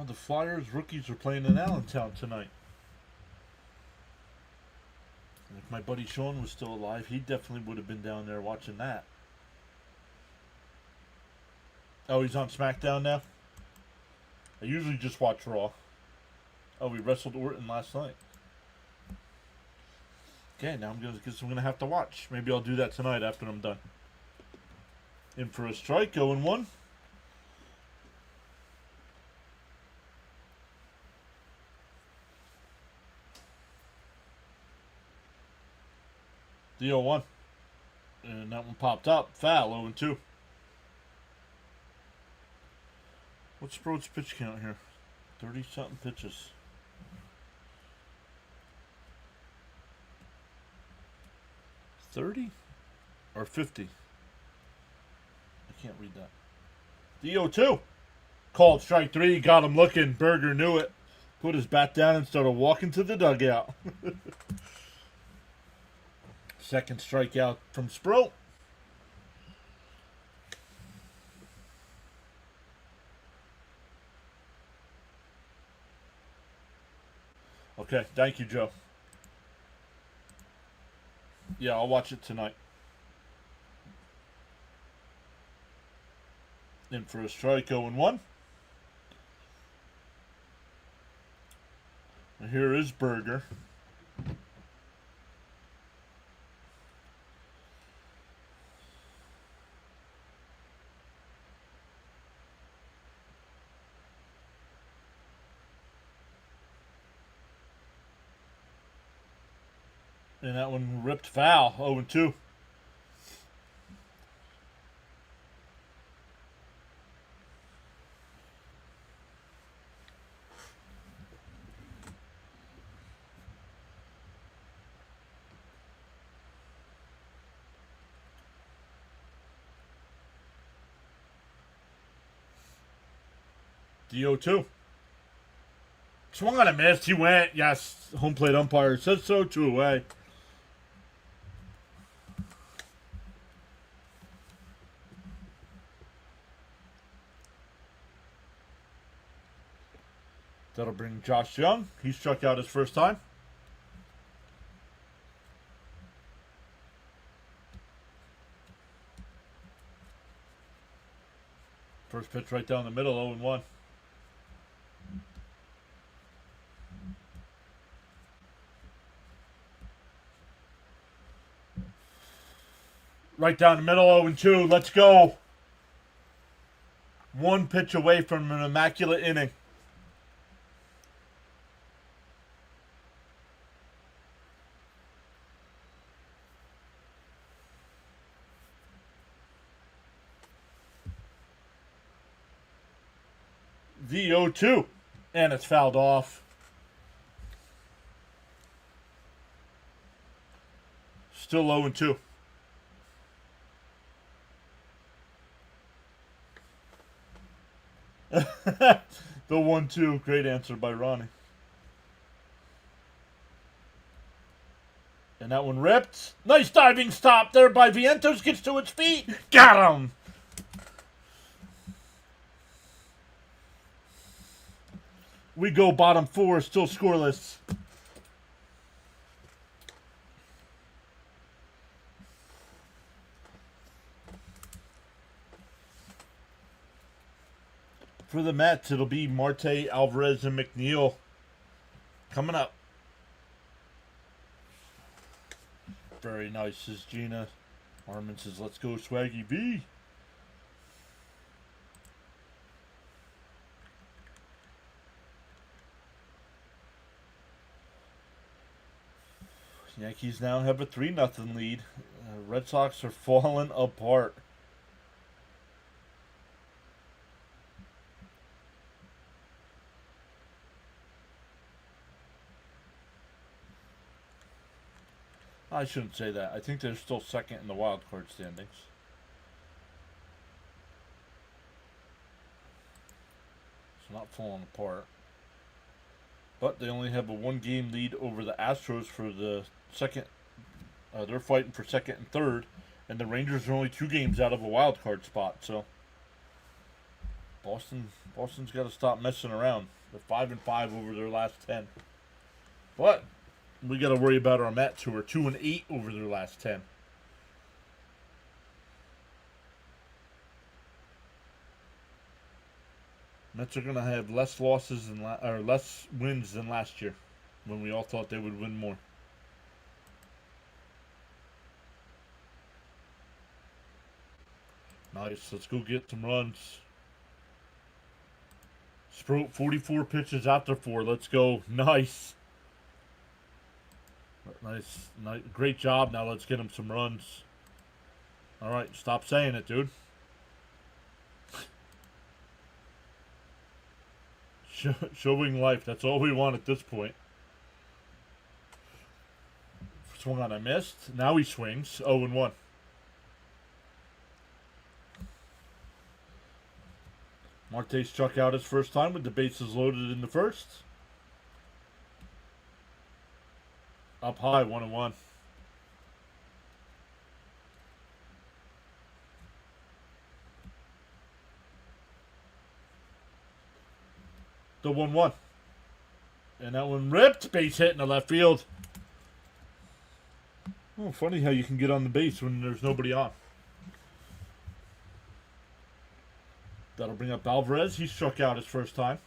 Oh, the Flyers rookies are playing in Allentown tonight. And if my buddy Sean was still alive, he definitely would have been down there watching that. Oh, he's on SmackDown now? I usually just watch Raw. Oh, we wrestled Orton last night. Okay, now I'm gonna have to watch. Maybe I'll do that tonight after I'm done. In for a strike, 0-1. The 0-1. And that one popped up. Foul, 0-2. What's Sproat's pitch count here? 30-something pitches. 30 or 50? I can't read that. The 0-2. Called strike 3. Got him looking. Berger knew it. Put his bat down and started walking to the dugout. Second strikeout from Sproat. Okay, thank you, Joe. Yeah, I'll watch it tonight. In for a strike, 0-1. And here is Berger. And that one ripped foul, 0-2. The 0-2. Swung on a miss. He went. Yes. Home plate umpire says so. 2 away. That'll bring Josh Young. He struck out his first time. First pitch right down the middle, 0-1. Right down the middle, 0-2. Let's go. One pitch away from an immaculate inning. The 0-2. And it's fouled off. Still 0-2. The 1-2. Great answer by Ronnie. And that one ripped. Nice diving stop there by Vientos. Gets to its feet. Got him. We go bottom 4. Still scoreless. For the Mets, it'll be Marte, Alvarez, and McNeil coming up. Very nice, says Gina. Armin says, let's go, Swaggy B. Yankees now have a 3-0 lead. Red Sox are falling apart. I shouldn't say that. I think they're still second in the wild card standings. It's not falling apart. But they only have a 1-game lead over the Astros for the second. They're fighting for second and third. And the Rangers are only 2 games out of a wild card spot. So Boston's got to stop messing around. They're 5-5 over their last 10. But we got to worry about our Mets, who are 2-8 over their last 10. Mets are going to have less losses than less wins than last year, when we all thought they would win more. Nice. Let's go get some runs. Sproat, 44 pitches after 4. Let's go. Nice. Nice. Great job. Now let's get him some runs. All right. Stop saying it, dude. Showing life. That's all we want at this point. Swung on, I missed. Now he swings. 0-1. Marte struck out his first time with the bases loaded in the first. Up high, 1-1. The 1-1. And that one ripped. Base hit in the left field. Oh, funny how you can get on the base when there's nobody on. That'll bring up Alvarez. He struck out his first time.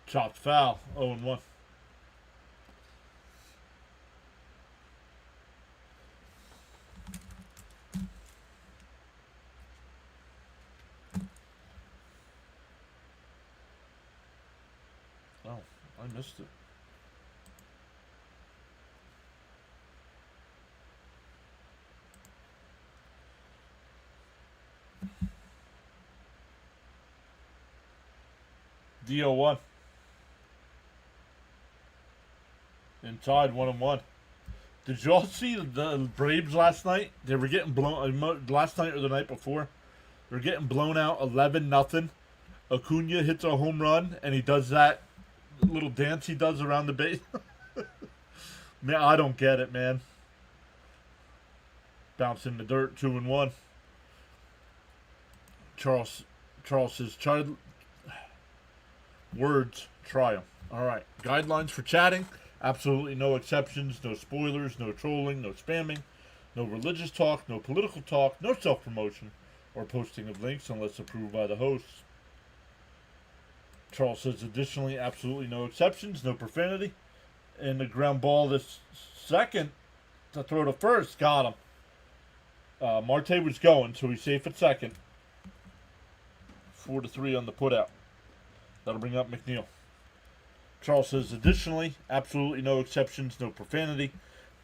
Chopped foul. 0-1. Oh, I missed it. DO1. And tied 1-1. Did y'all see the Braves last night? They were getting blown last night or the night before. They were getting blown out 11-0. Acuna hits a home run, and he does that little dance he does around the base. Man, I don't get it, man. Bounce in the dirt, 2-1. Charles says, words, try them. All right. Guidelines for chatting. Absolutely no exceptions, no spoilers, no trolling, no spamming, no religious talk, no political talk, no self-promotion, or posting of links unless approved by the hosts. Charles says, additionally, absolutely no exceptions, no profanity. And the ground ball this second to throw to first, got him. Marte was going, so he's safe at second. 4-3 on the putout. That'll bring up McNeil. Charles says, additionally, absolutely no exceptions, no profanity.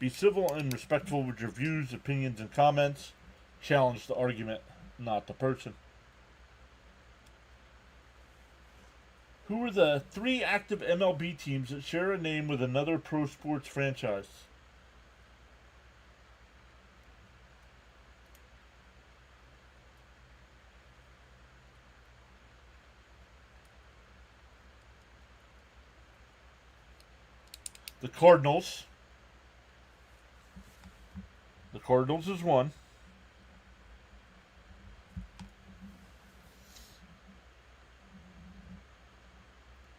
Be civil and respectful with your views, opinions, and comments. Challenge the argument, not the person. Who are the 3 active MLB teams that share a name with another pro sports franchise? The Cardinals. The Cardinals is one.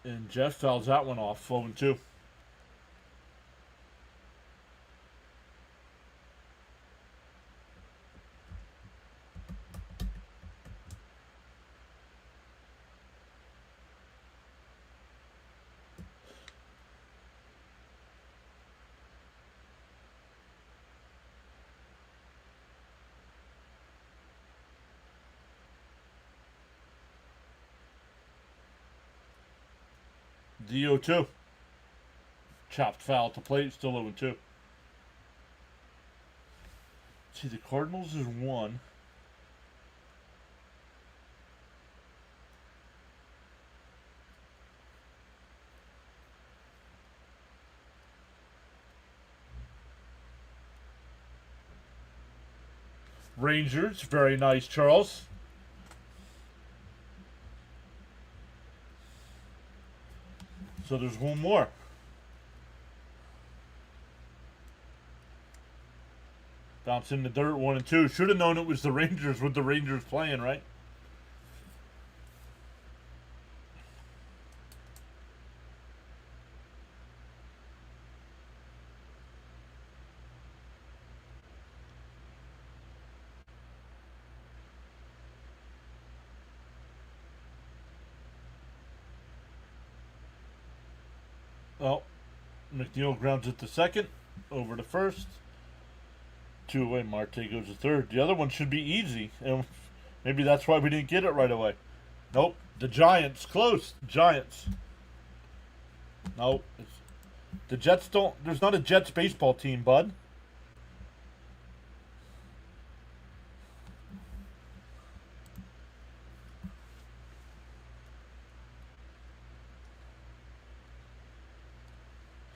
And Jeff fouls that one off, 4-2. The 0-2. Chopped foul at the plate, still 0-2. See, the Cardinals is 1. Rangers, very nice, Charles. So there's one more. Bounce in the dirt, 1-2. Should have known it was the Rangers with the Rangers playing, right? Oh, McNeil grounds it to second, over to first. 2 away, Marte goes to third. The other one should be easy, and maybe that's why we didn't get it right away. Nope, the Giants, close. Giants. Nope, the Jets don't. There's not a Jets baseball team, bud.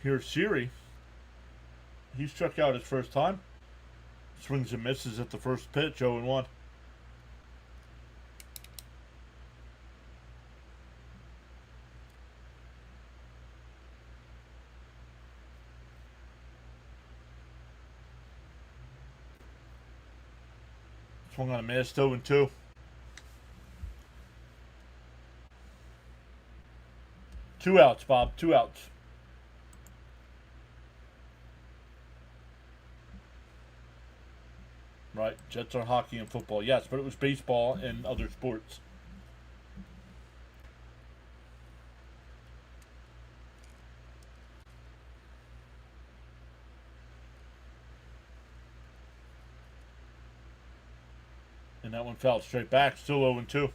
Here's Siri. He struck out his first time. Swings and misses at the first pitch, 0-1. Swung on a miss, 0-2. Two outs, Bob. 2 outs. Right, Jets are hockey and football. Yes, but it was baseball and other sports. And that one fouled straight back, still 0-2.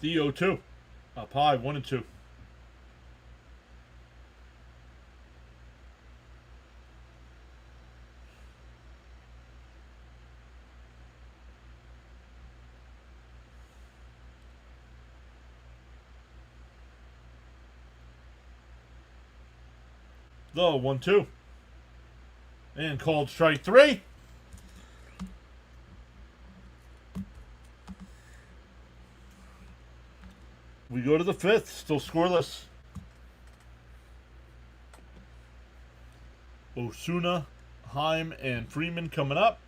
The 0-2. Up high, 1-2. The 1-2. And called strike 3. We go to the 5th, still scoreless. Osuna, Heim, and Freeman coming up.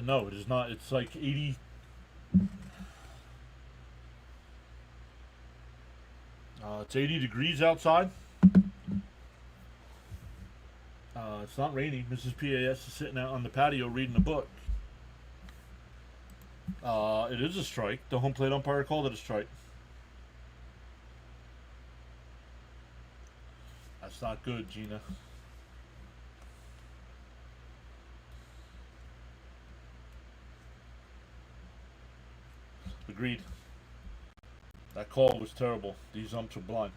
No, it is not. It's like 80. It's 80 degrees outside. It's not raining. Mrs. PAS is sitting out on the patio reading a book. It is a strike. The home plate umpire called it a strike. That's not good, Gina. Agreed. That call was terrible. These umps are blind.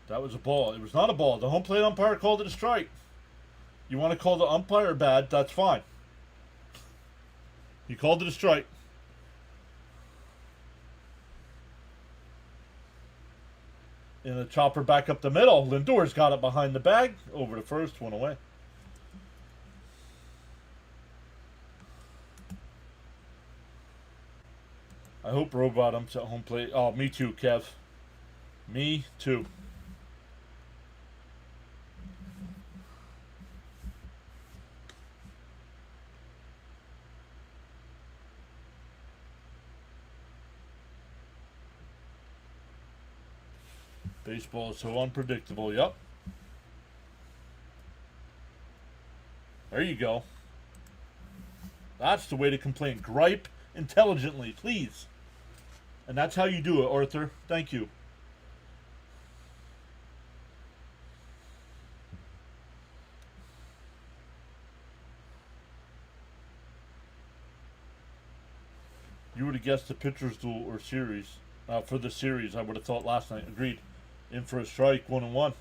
That was a ball. It was not a ball. The home plate umpire called it a strike. You want to call the umpire bad, that's fine. He called it a strike. And a chopper back up the middle. Lindor's got it behind the bag. Over the first, one away. I hope Robot umps at home plate. Oh, me too, Kev. Me too. Baseball is so unpredictable. Yep. There you go. That's the way to complain. Gripe intelligently, please. And that's how you do it, Arthur. Thank you. You would have guessed the pitcher's duel or series. For the series, I would have thought last night. Agreed. In for a strike, 1-1.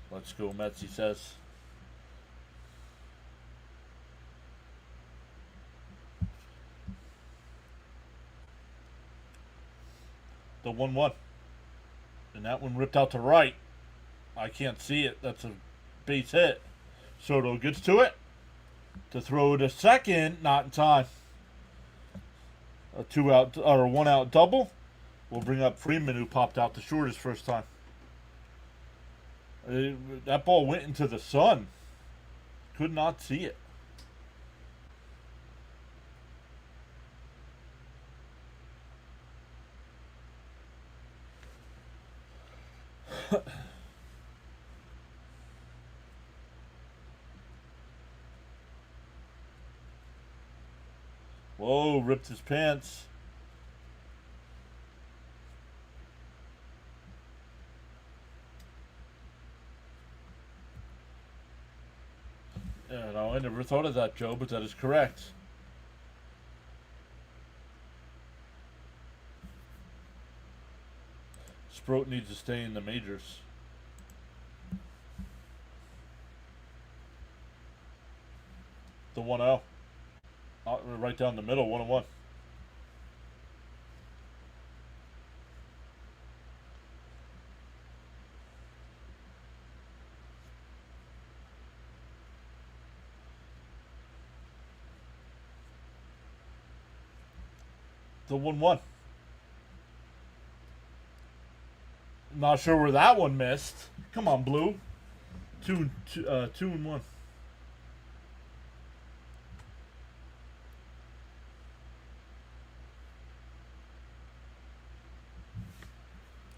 Let's go, Mets, he says. The 1-1. And that one ripped out to right. I can't see it. That's a base hit. Soto gets to it. To throw to second, not in time. A 2-out or a 1-out double. We'll bring up Freeman, who popped out the short his first time. That ball went into the sun. Could not see it. Whoa, ripped his pants. Yeah, no, I never thought of that, Joe, but that is correct. Sproat needs to stay in the majors. The 1-0. Right down the middle, 1-1. The 1-1. Not sure where that one missed. Come on, Blue. 2-1.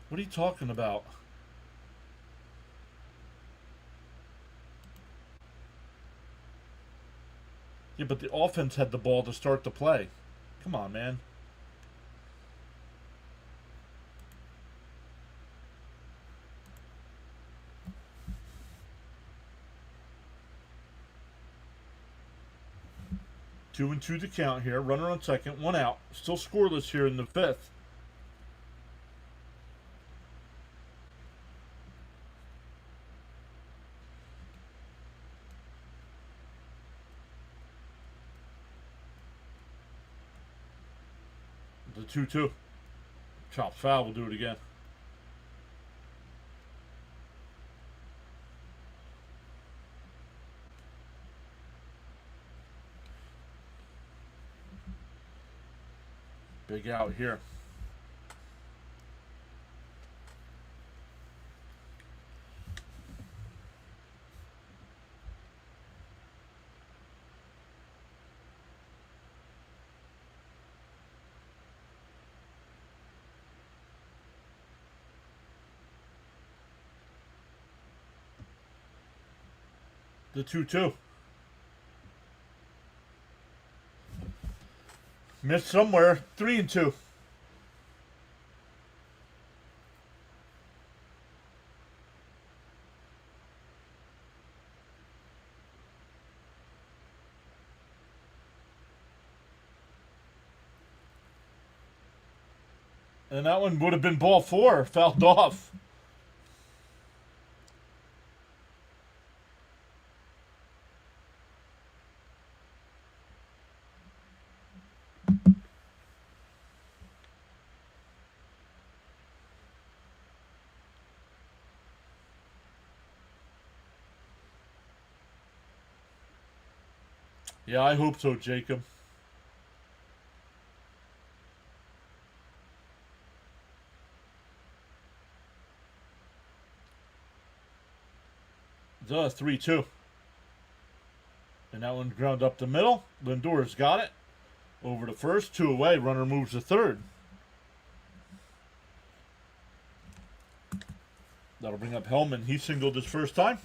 What are you talking about? Yeah, but the offense had the ball to start the play. Come on, man. Two and two to count here. Runner on second, 1 out. Still scoreless here in the fifth. The 2-2. Chops foul. We'll do it again. Big out here. The 2-2. Missed somewhere. 3-2. And that one would have been ball 4. Fouled off. Yeah, I hope so, Jacob. The 3-2. And that one ground up the middle. Lindor's got it. Over to first. 2 away. Runner moves to third. That'll bring up Hellman. He singled his first time.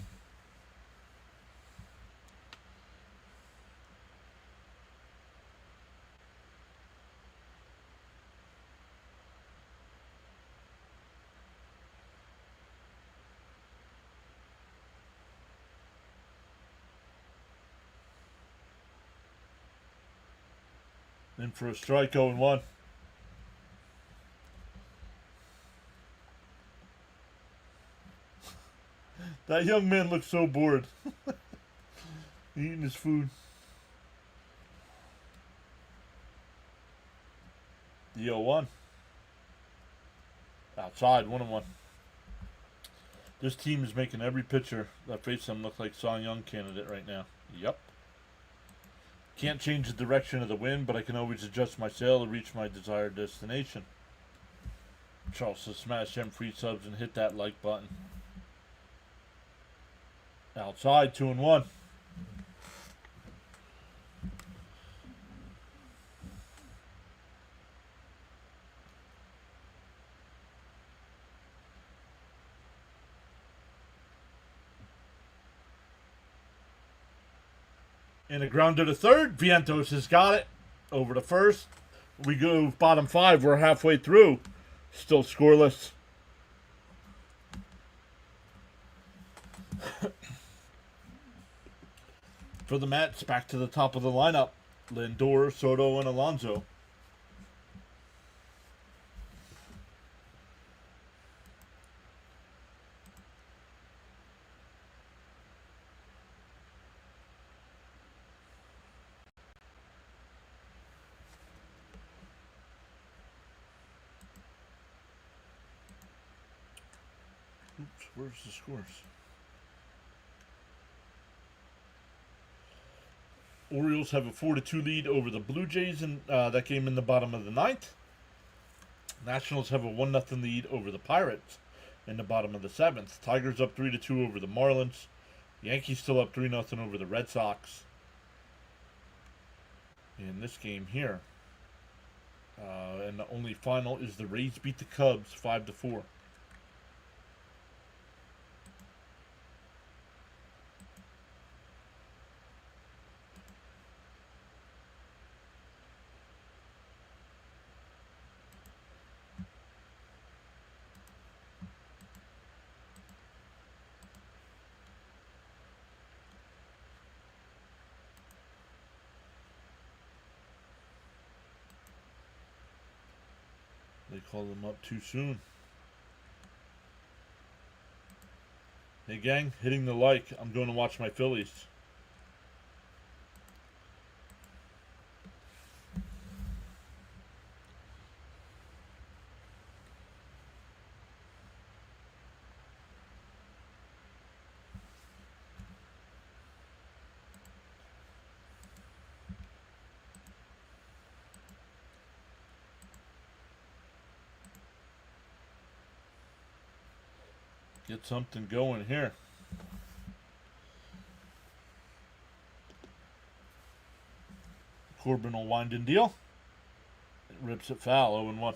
In for a strike, 0-1. That young man looks so bored. Eating his food. The 0-1. Outside, 1-1. This team is making every pitcher that faces them look like Cy Young candidate right now. Yep. Can't change the direction of the wind, but I can always adjust my sail to reach my desired destination. Charles to smash them free subs and hit that like button. Outside, 2-1. And a grounder to third. Vientos has got it. Over to first. We go bottom 5. We're halfway through. Still scoreless. For the Mets, back to the top of the lineup. Lindor, Soto, and Alonso. Oops, where's the scores? Orioles have a 4-2 lead over the Blue Jays in that game in the bottom of the 9th. Nationals have a 1-0 lead over the Pirates in the bottom of the 7th. Tigers up 3-2 over the Marlins. Yankees still up 3-0 over the Red Sox. In this game here. And the only final is the Rays beat the Cubs 5-4. They called them up too soon. Hey gang, hitting the like. I'm going to watch my Phillies. get something going here. Corbin will wind and deal. It rips it foul, 0-1.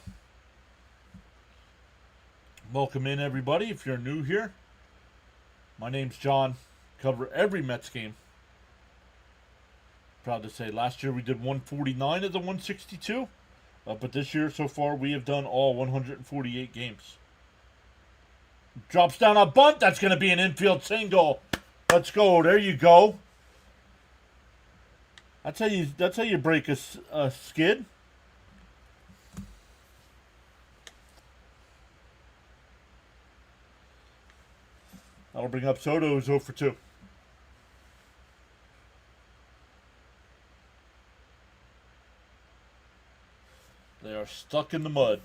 Welcome in, everybody. If you're new here, my name's John. Cover every Mets game. Proud to say last year we did 149 of the 162. But this year so far we have done all 148 games. Drops down a bunt. That's going to be an infield single. Let's go. There you go. That's how you break a skid. That'll bring up Soto's 0 for 2. They are stuck in the mud.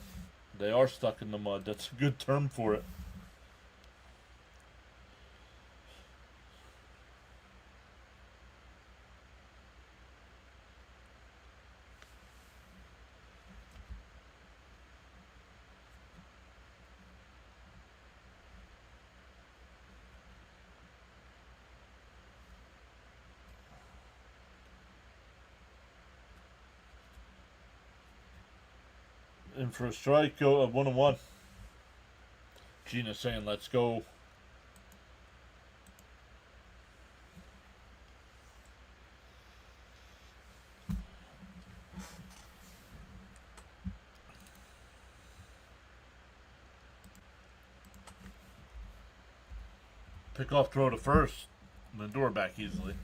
They are stuck in the mud. That's a good term for it. And for a strike, go 1-1. Gina's saying, let's go. Pick off throw to first. Lindor back easily.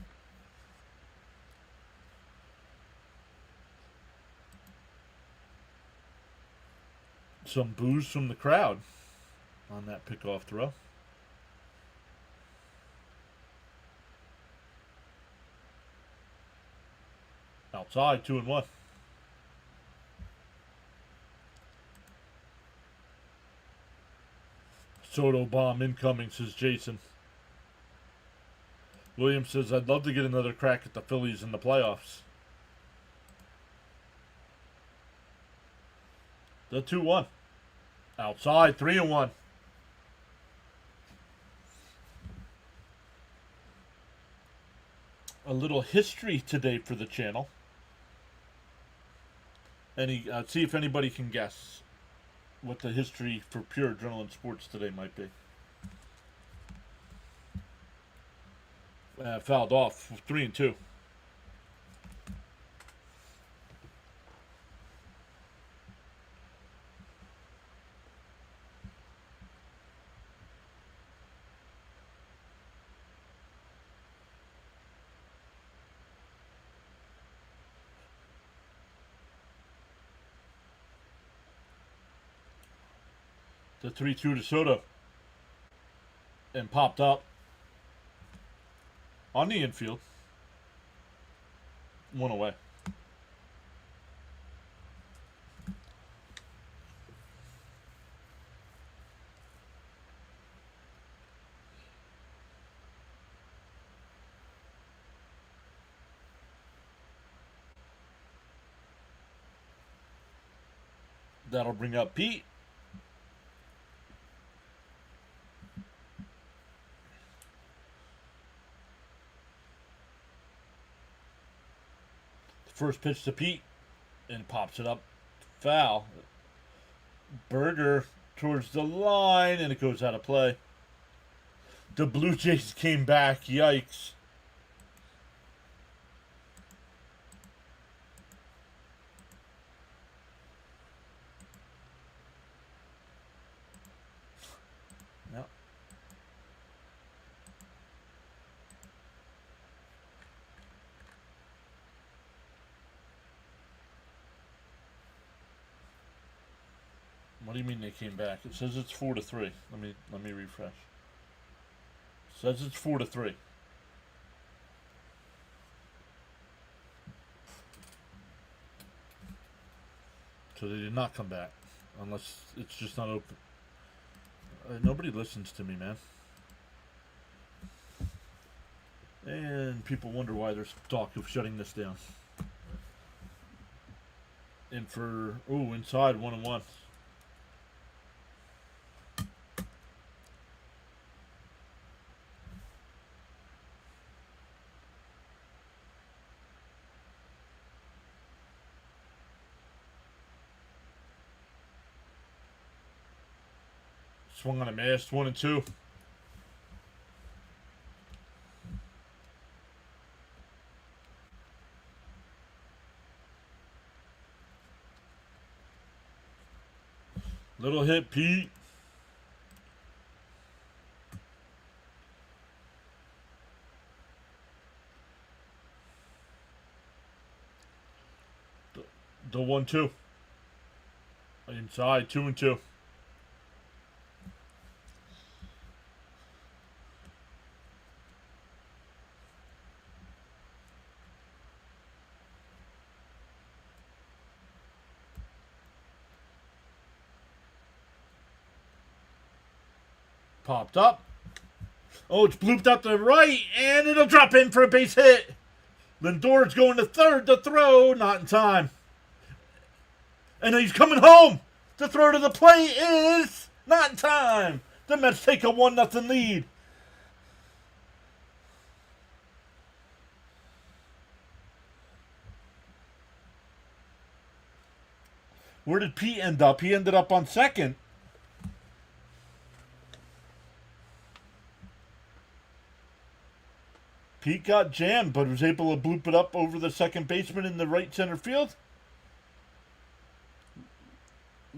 Some boos from the crowd on that pickoff throw. Outside, 2-1. Soto bomb incoming, says Jason. Williams says, I'd love to get another crack at the Phillies in the playoffs. The 2-1. Outside, 3-1. A little history today for the channel. See if anybody can guess what the history for Pure Adrenaline Sports today might be. Fouled off, 3-2. The 3-2 to Soto. And popped up on the infield. 1 away. That'll bring up Pete. First pitch to Pete, and pops it up. Foul. Berger towards the line, and it goes out of play. The Blue Jays came back. Yikes. No. What do you mean they came back? It says it's 4-3. Let me refresh. It says it's 4-3. So they did not come back, unless it's just not open. Nobody listens to me, man. And people wonder why there's talk of shutting this down. And for inside 1-1. Swung on a miss. 1-2. Little hit, Pete. The 1-2. Inside. 2-2. Popped up. Oh, it's blooped up to the right, and it'll drop in for a base hit. Lindor's going to third to throw, not in time. And he's coming home. The throw to the plate is not in time. The Mets take a 1-0 lead. Where did Pete end up? He ended up on second. Pete got jammed, but was able to bloop it up over the second baseman in the right center field.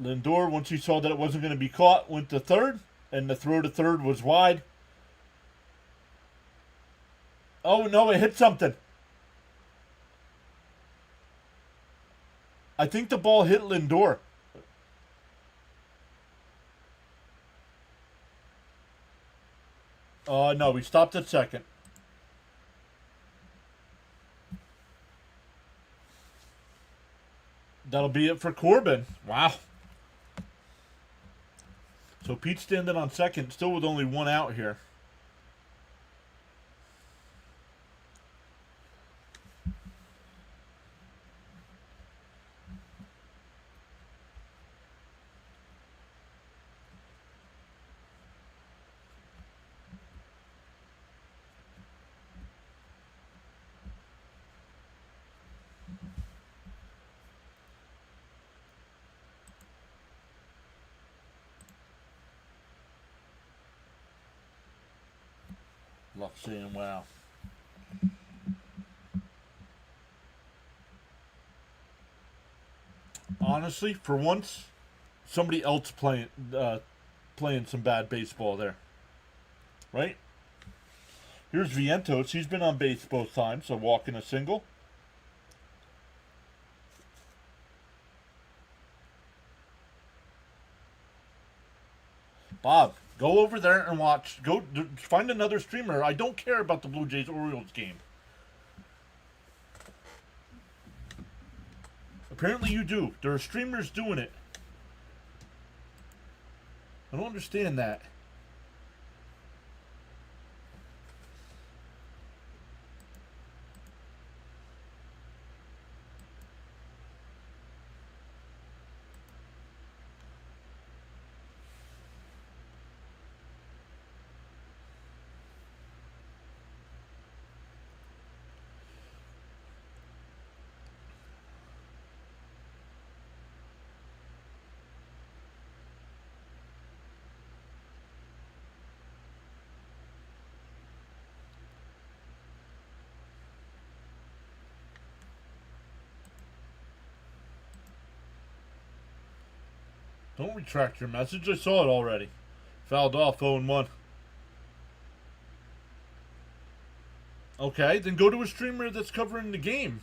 Lindor, once he saw that it wasn't going to be caught, went to third, and the throw to third was wide. Oh, no, it hit something. I think the ball hit Lindor. No, he stopped at second. That'll be it for Corbin. Wow. So Pete's standing on second, still with only one out here. Love seeing wow. Honestly, for once, somebody else playing some bad baseball there. Right? Here's Vientos. He's been on base both times, so walking a single. Bob, go over there and watch. Go find another streamer. I don't care about the Blue Jays Orioles game. Apparently you do. There are streamers doing it. I don't understand that. Don't retract your message. I saw it already. Fouled off 0-1. Okay, then go to a streamer that's covering the game.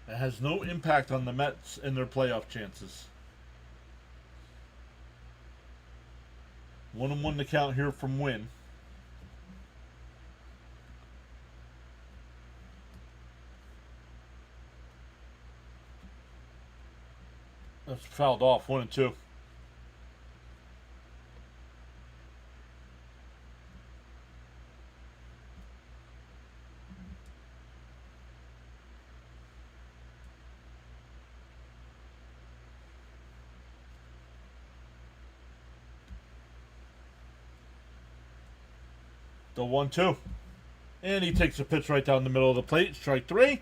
It has no impact on the Mets and their playoff chances. 1-1 to count here from Win. That's fouled off. 1-2. The 1-2. And he takes a pitch right down the middle of the plate. Strike 3.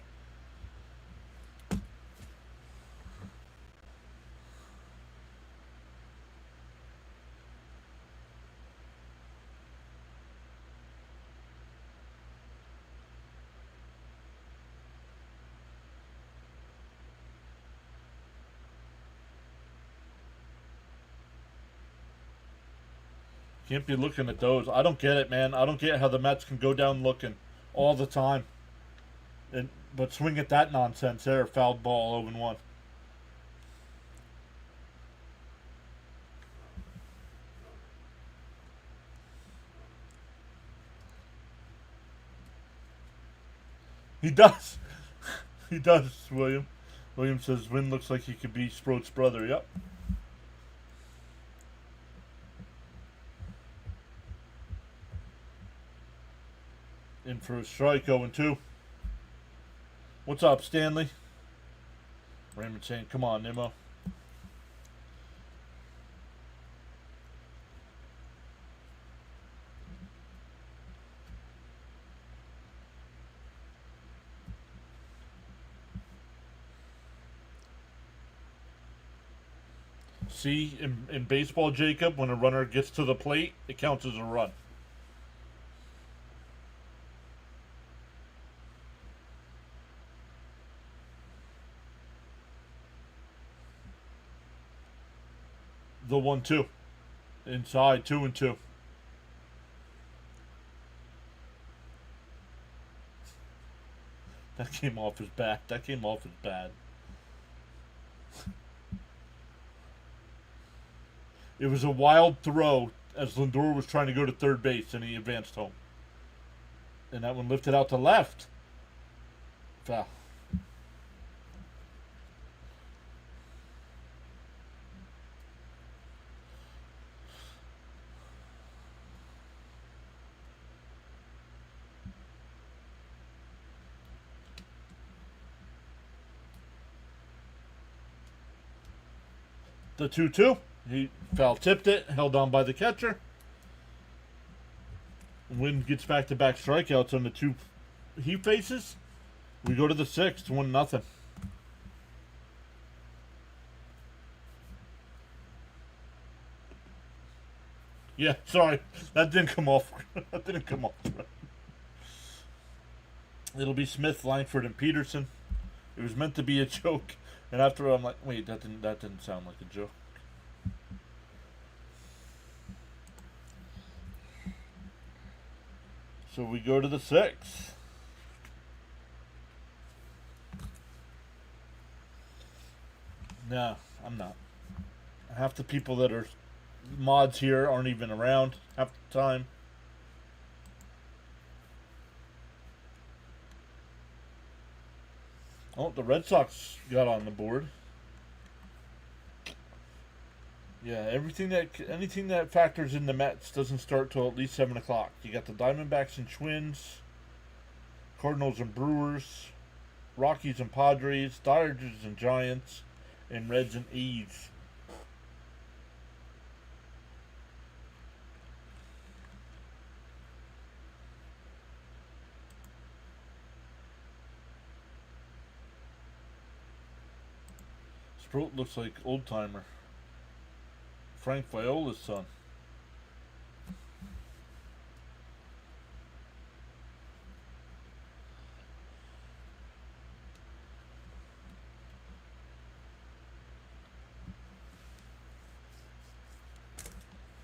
Can't be looking at those. I don't get it, man. I don't get how the Mets can go down looking all the time. But swing at that nonsense there. Fouled ball 0-1. He does. He does, William. William says Wynn looks like he could be Sproat's brother. Yep. In for a strike, 0-2. What's up, Stanley? Raymond saying, come on, Nimmo. See, in baseball, Jacob, when a runner gets to the plate, it counts as a run. The 1-2. Inside, 2-2. That came off his bat. That came off his bad. It was a wild throw as Lindor was trying to go to third base and he advanced home. And that one lifted out to left. Foul. The 2-2. He foul tipped it, held on by the catcher. Wynn gets back-to-back strikeouts on the two he faces. We go to the 6th, 1-0. Yeah, sorry. That didn't come off. That didn't come off. It'll be Smith, Langford, and Peterson. It was meant to be a joke. And after I'm like, wait, that didn't sound like a joke. So we go to the 6th. No, I'm not. Half the people that are mods here aren't even around half the time. Oh, the Red Sox got on the board. Yeah, anything that factors in the Mets doesn't start till at least 7 o'clock. You got the Diamondbacks and Twins, Cardinals and Brewers, Rockies and Padres, Dodgers and Giants, and Reds and A's. Sproat looks like old timer. Frank Viola's son.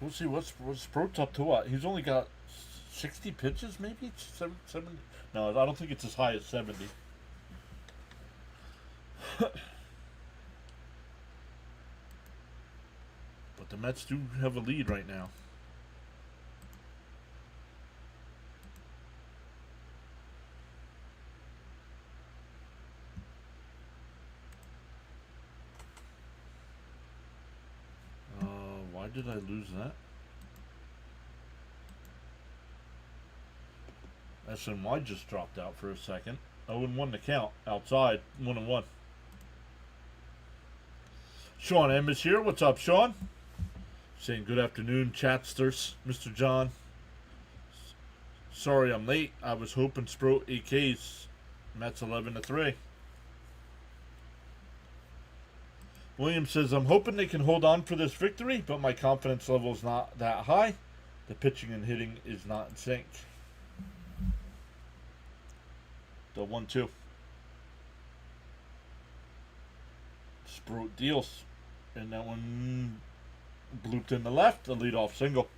We'll see what's Sproat's up to. What? He's only got 60 pitches, maybe 70. No, I don't think it's as high as 70. But the Mets do have a lead right now. Why did I lose that? SNY just dropped out for a second. 0-1 to count. Outside. 1-1. Sean M is here. What's up, Sean? Saying good afternoon, chatsters, Mr. John. Sorry I'm late. I was hoping Sprout 8Ks. Mets 11-3. Williams says, I'm hoping they can hold on for this victory, but my confidence level is not that high. The pitching and hitting is not in sync. The 1-2. Sprout deals. And that one blooped in the left, a leadoff single.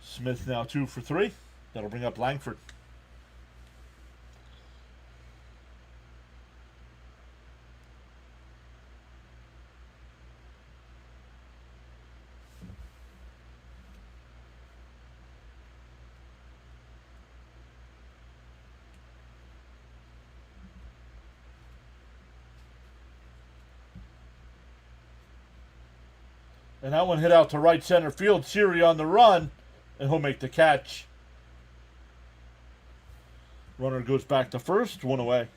Smith now 2 for 3. That'll bring up Langford. And that one hit out to right center field. Siri on the run, and he'll make the catch. Runner goes back to first, 1 away.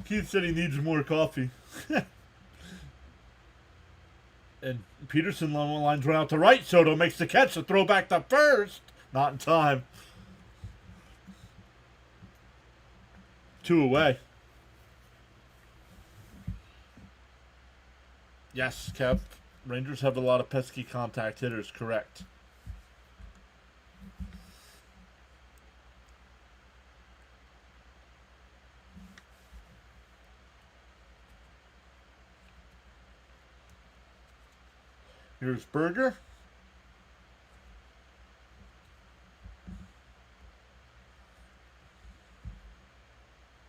Keith said he needs more coffee. And Peterson lines one out to right. Soto makes the catch. The throw back to first. Not in time. 2 away. Yes, Kev. Rangers have a lot of pesky contact hitters, correct. Here's Berger.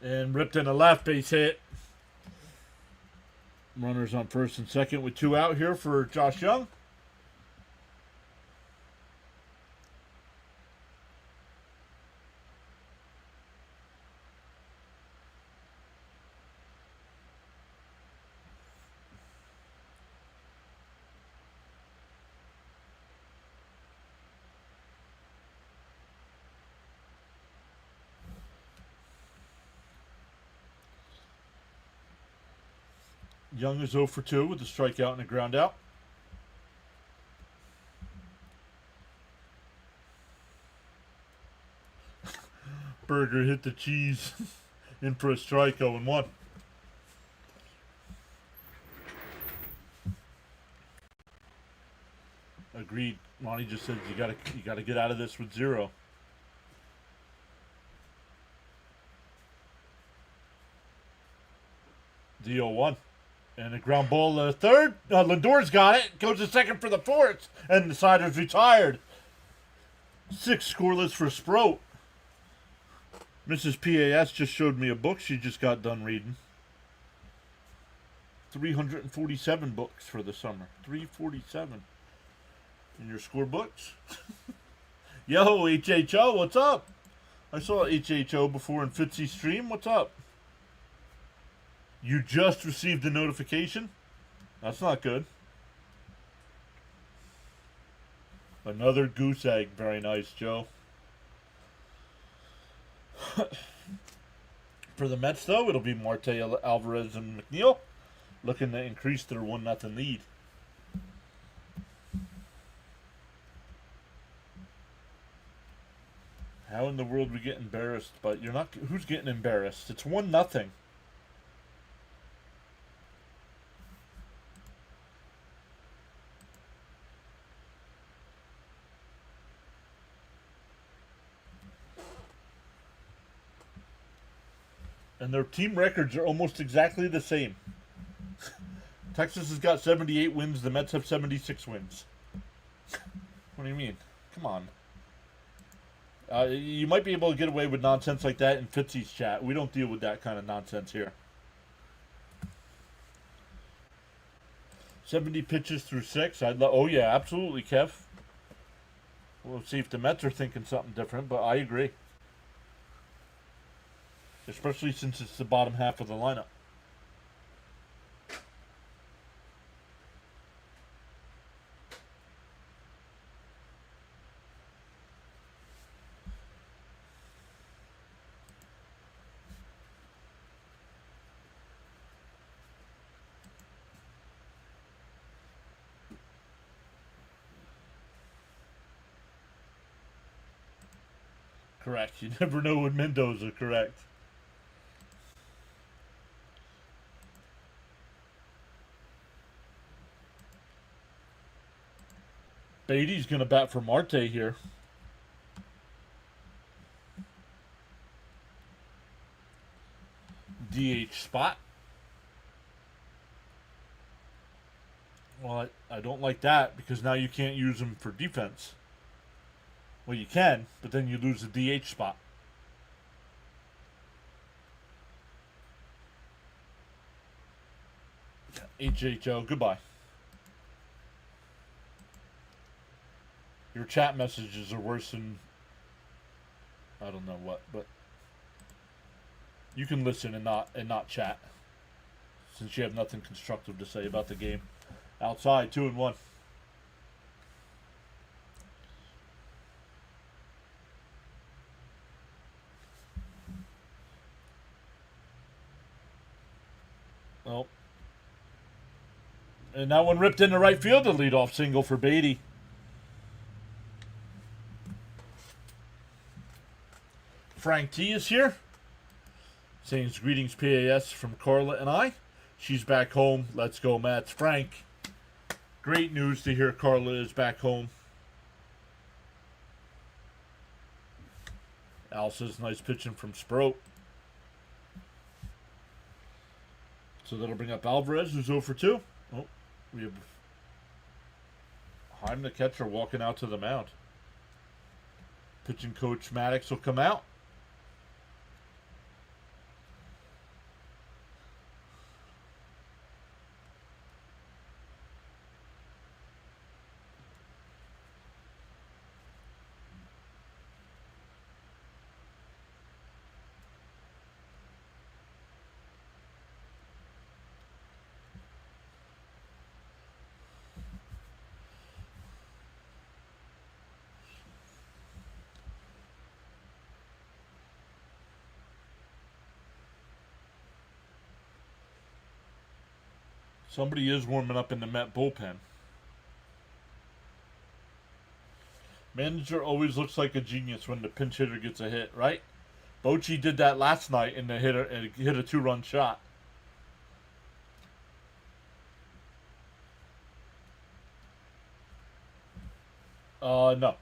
And ripped in a left base hit. Runners on first and second with 2 out here for Josh Young. Young is 0 for 2 with a strikeout and a ground out. Berger hit the cheese in for a strike, 0-1. Agreed. Ronnie just said you gotta get out of this with 0. The 0-1. And a ground ball to third. Lindor's got it. Goes to second for the fourth. And the Siders retired. 6 scoreless for Sprout. Mrs. PAS just showed me a book she just got done reading. 347 books for the summer. 347. In your score books? Yo, HHO, what's up? I saw HHO before in Fitzy's stream. What's up? You just received a notification? That's not good. Another goose egg. Very nice, Joe. For the Mets, though, it'll be Marte, Alvarez, and McNeil looking to increase their 1-0 lead. How in the world we get embarrassed? But you're not. Who's getting embarrassed? It's 1-0. And their team records are almost exactly the same. Texas has got 78 wins. The Mets have 76 wins. What do you mean? Come on. You might be able to get away with nonsense like that in Fitzy's chat. We don't deal with that kind of nonsense here. 70 pitches through 6. Oh, yeah, absolutely, Kev. We'll see if the Mets are thinking something different, but I agree. especially since it's the bottom half of the lineup. Correct. You never know with Mendoza, correct. Beatty's going to bat for Marte here. DH spot. Well, I don't like that because now you can't use him for defense. Well, you can, but then you lose the DH spot. HHO, goodbye. Your chat messages are worse than I don't know what, but you can listen and not chat since you have nothing constructive to say about the game. Outside, 2-1. Oh. And that one ripped into right field, the leadoff single for Beatty. Frank T is here. Saying his greetings PAS from Carla and I. She's back home. Let's go, Mats. Frank. Great news to hear Carla is back home. Al says nice pitching from Sproat. So that'll bring up Alvarez, who's 0 for 2. Oh, we have Heim, the catcher, walking out to the mound. Pitching coach Maddox will come out. Somebody is warming up in the Met bullpen. Manager always looks like a genius when the pinch hitter gets a hit, right? Bochy did that last night and hit a 2-run shot. No.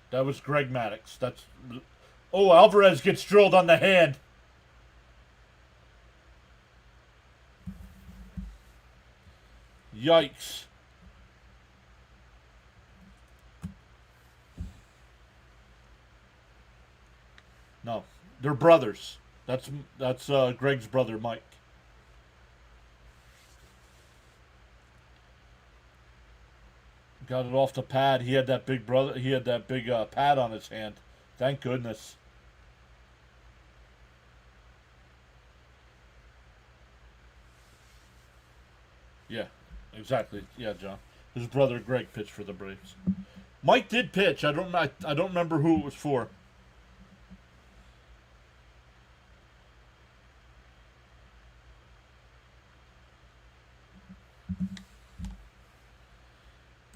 That was Greg Maddox. Oh, Alvarez gets drilled on the hand. Yikes. No, they're brothers. That's Greg's brother, Mike. Got it off the pad. He had that big pad on his hand. Thank goodness. Yeah, exactly. Yeah, John. His brother Greg pitched for the Braves. Mike did pitch. I don't remember who it was for.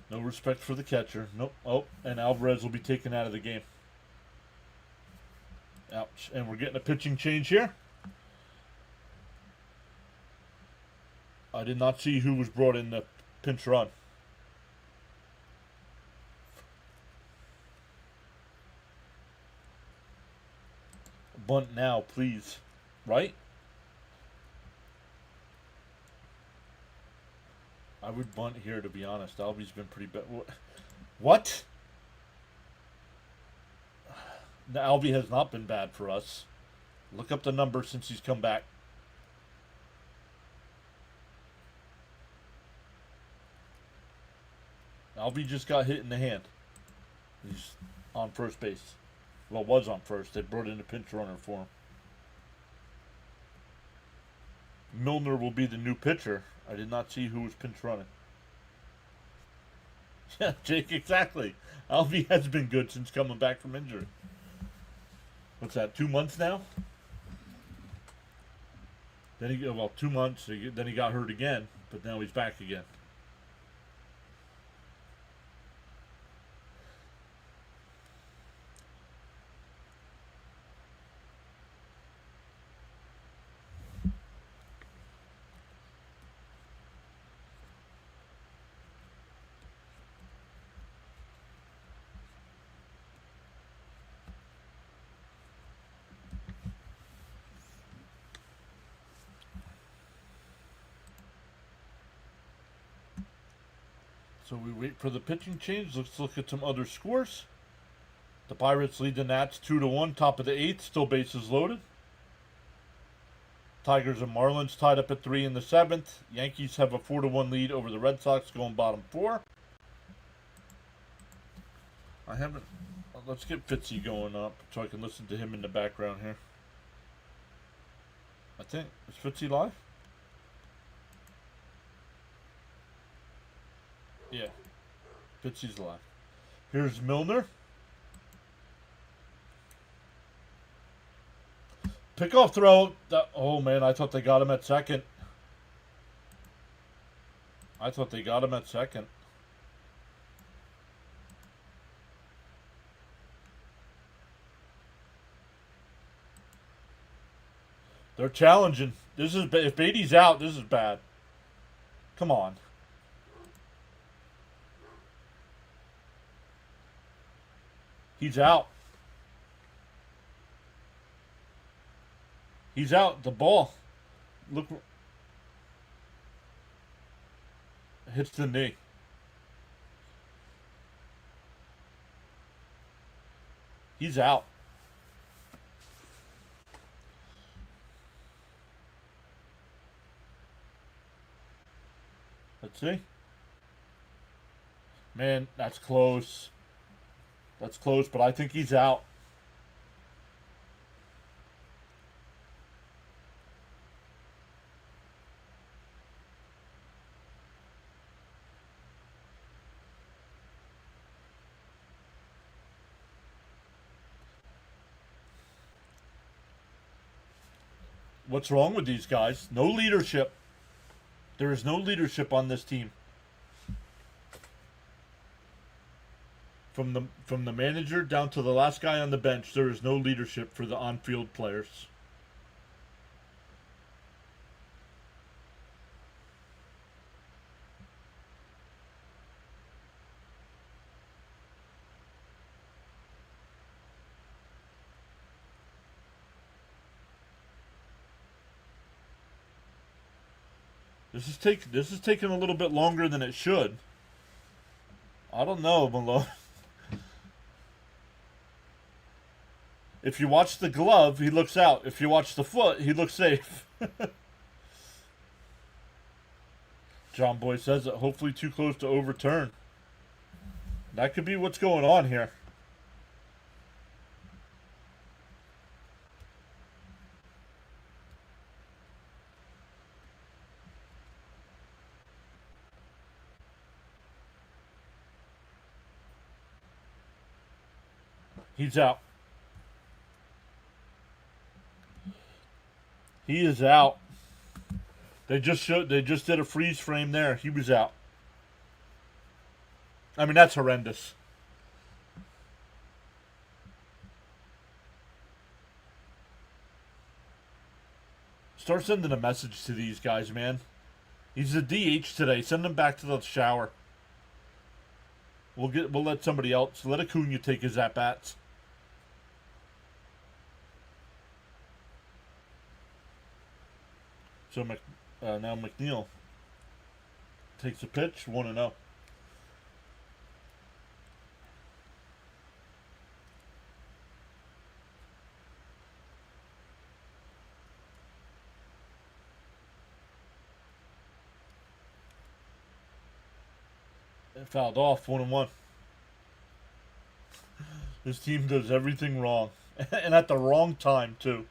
No respect for the catcher. Nope. Oh, and Alvarez will be taken out of the game. Ouch. And we're getting a pitching change here. I did not see who was brought in the pinch run. Bunt now, please. Right? I would bunt here, to be honest. Albie's been pretty bad. What? Albie has not been bad for us. Look up the number since he's come back. Albie just got hit in the hand. He's on first base Well, was on first. They brought in a pinch runner for him. Milner will be the new pitcher. I did not see who was pinch running. Yeah, Jake, exactly. Alvey has been good since coming back from injury. What's that, 2 months now? Then 2 months, then he got hurt again, but now he's back again. So we wait for the pitching change. Let's look at some other scores. The Pirates lead the Nats 2-1, top of the 8th, still bases loaded. Tigers and Marlins tied up at 3 in the 7th. Yankees have a 4-1 lead over the Red Sox, going bottom 4. Let's get Fitzy going up so I can listen to him in the background here. I think, is Fitzy live? Yeah, Fitzy's live. Here's Milner. Pickoff throw. Oh, man, I thought they got him at second. They're challenging. If Beatty's out, this is bad. Come on. He's out. He's out. The ball. Look. Hits the knee. He's out. Let's see. Man, that's close. That's close, but I think he's out. What's wrong with these guys? No leadership. There is no leadership on this team. From the manager down to the last guy on the bench, there is no leadership for the on-field players. This is taking a little bit longer than it should. I don't know, Malone. If you watch the glove, he looks out. If you watch the foot, he looks safe. John Boy says that hopefully too close to overturn. That could be what's going on here. He's out. He is out. They just did a freeze frame there. He was out. I mean, that's horrendous. Start sending a message to these guys, man. He's a DH today. Send him back to the shower. We'll let somebody else. Let Acuna take his at bats. So now McNeil takes a pitch, 1-0. It fouled off, 1-1. This team does everything wrong. And at the wrong time, too.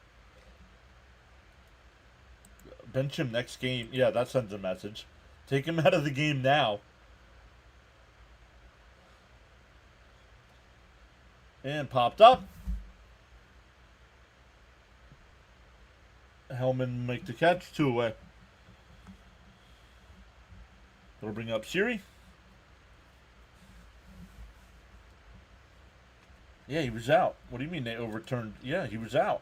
Bench him next game. Yeah, that sends a message. Take him out of the game now. And popped up. Hellman make the catch. 2 away. That'll bring up Siri. Yeah, he was out. What do you mean they overturned? Yeah, he was out.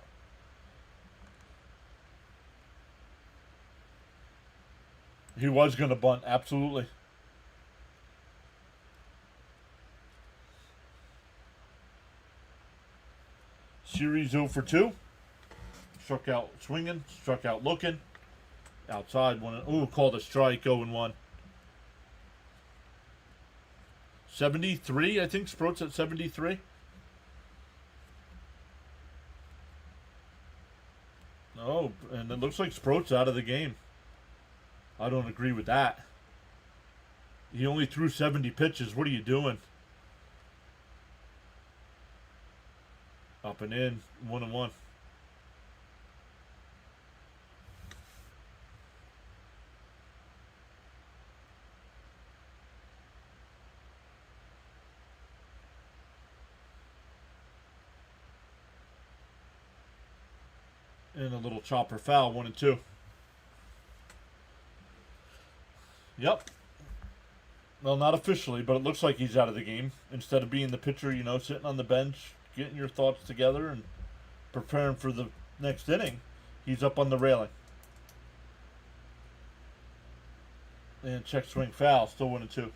He was going to bunt, absolutely. Series 0 for 2. Struck out swinging, struck out looking. Outside one. Ooh, called a strike. 0-1. 73, I think. Sproat's at 73. Oh, and it looks like Sproat's out of the game. I don't agree with that. He only threw 70 pitches. What are you doing? Up and in. 1-1. And a little chopper foul. 1-2. Yep. Well, not officially, but it looks like he's out of the game. Instead of being the pitcher, you know, sitting on the bench, getting your thoughts together and preparing for the next inning, he's up on the railing. And check swing foul. Still 1-2.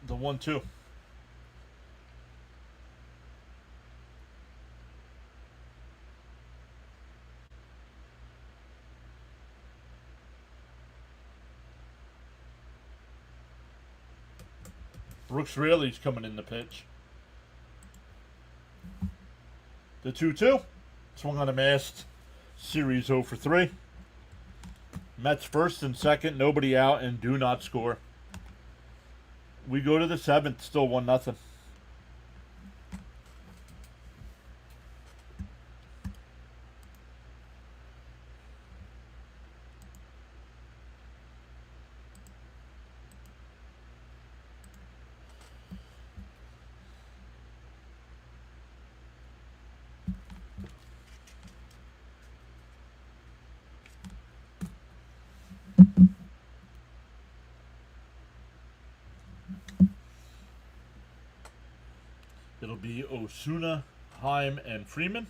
The 1-2. Brooks Raley's coming in the pitch. The 2-2. Swung on a mast. Series 0 for 3. Mets first and second. Nobody out and do not score. We go to the 7th. Still 1-0. It'll be Osuna, Heim, and Freeman.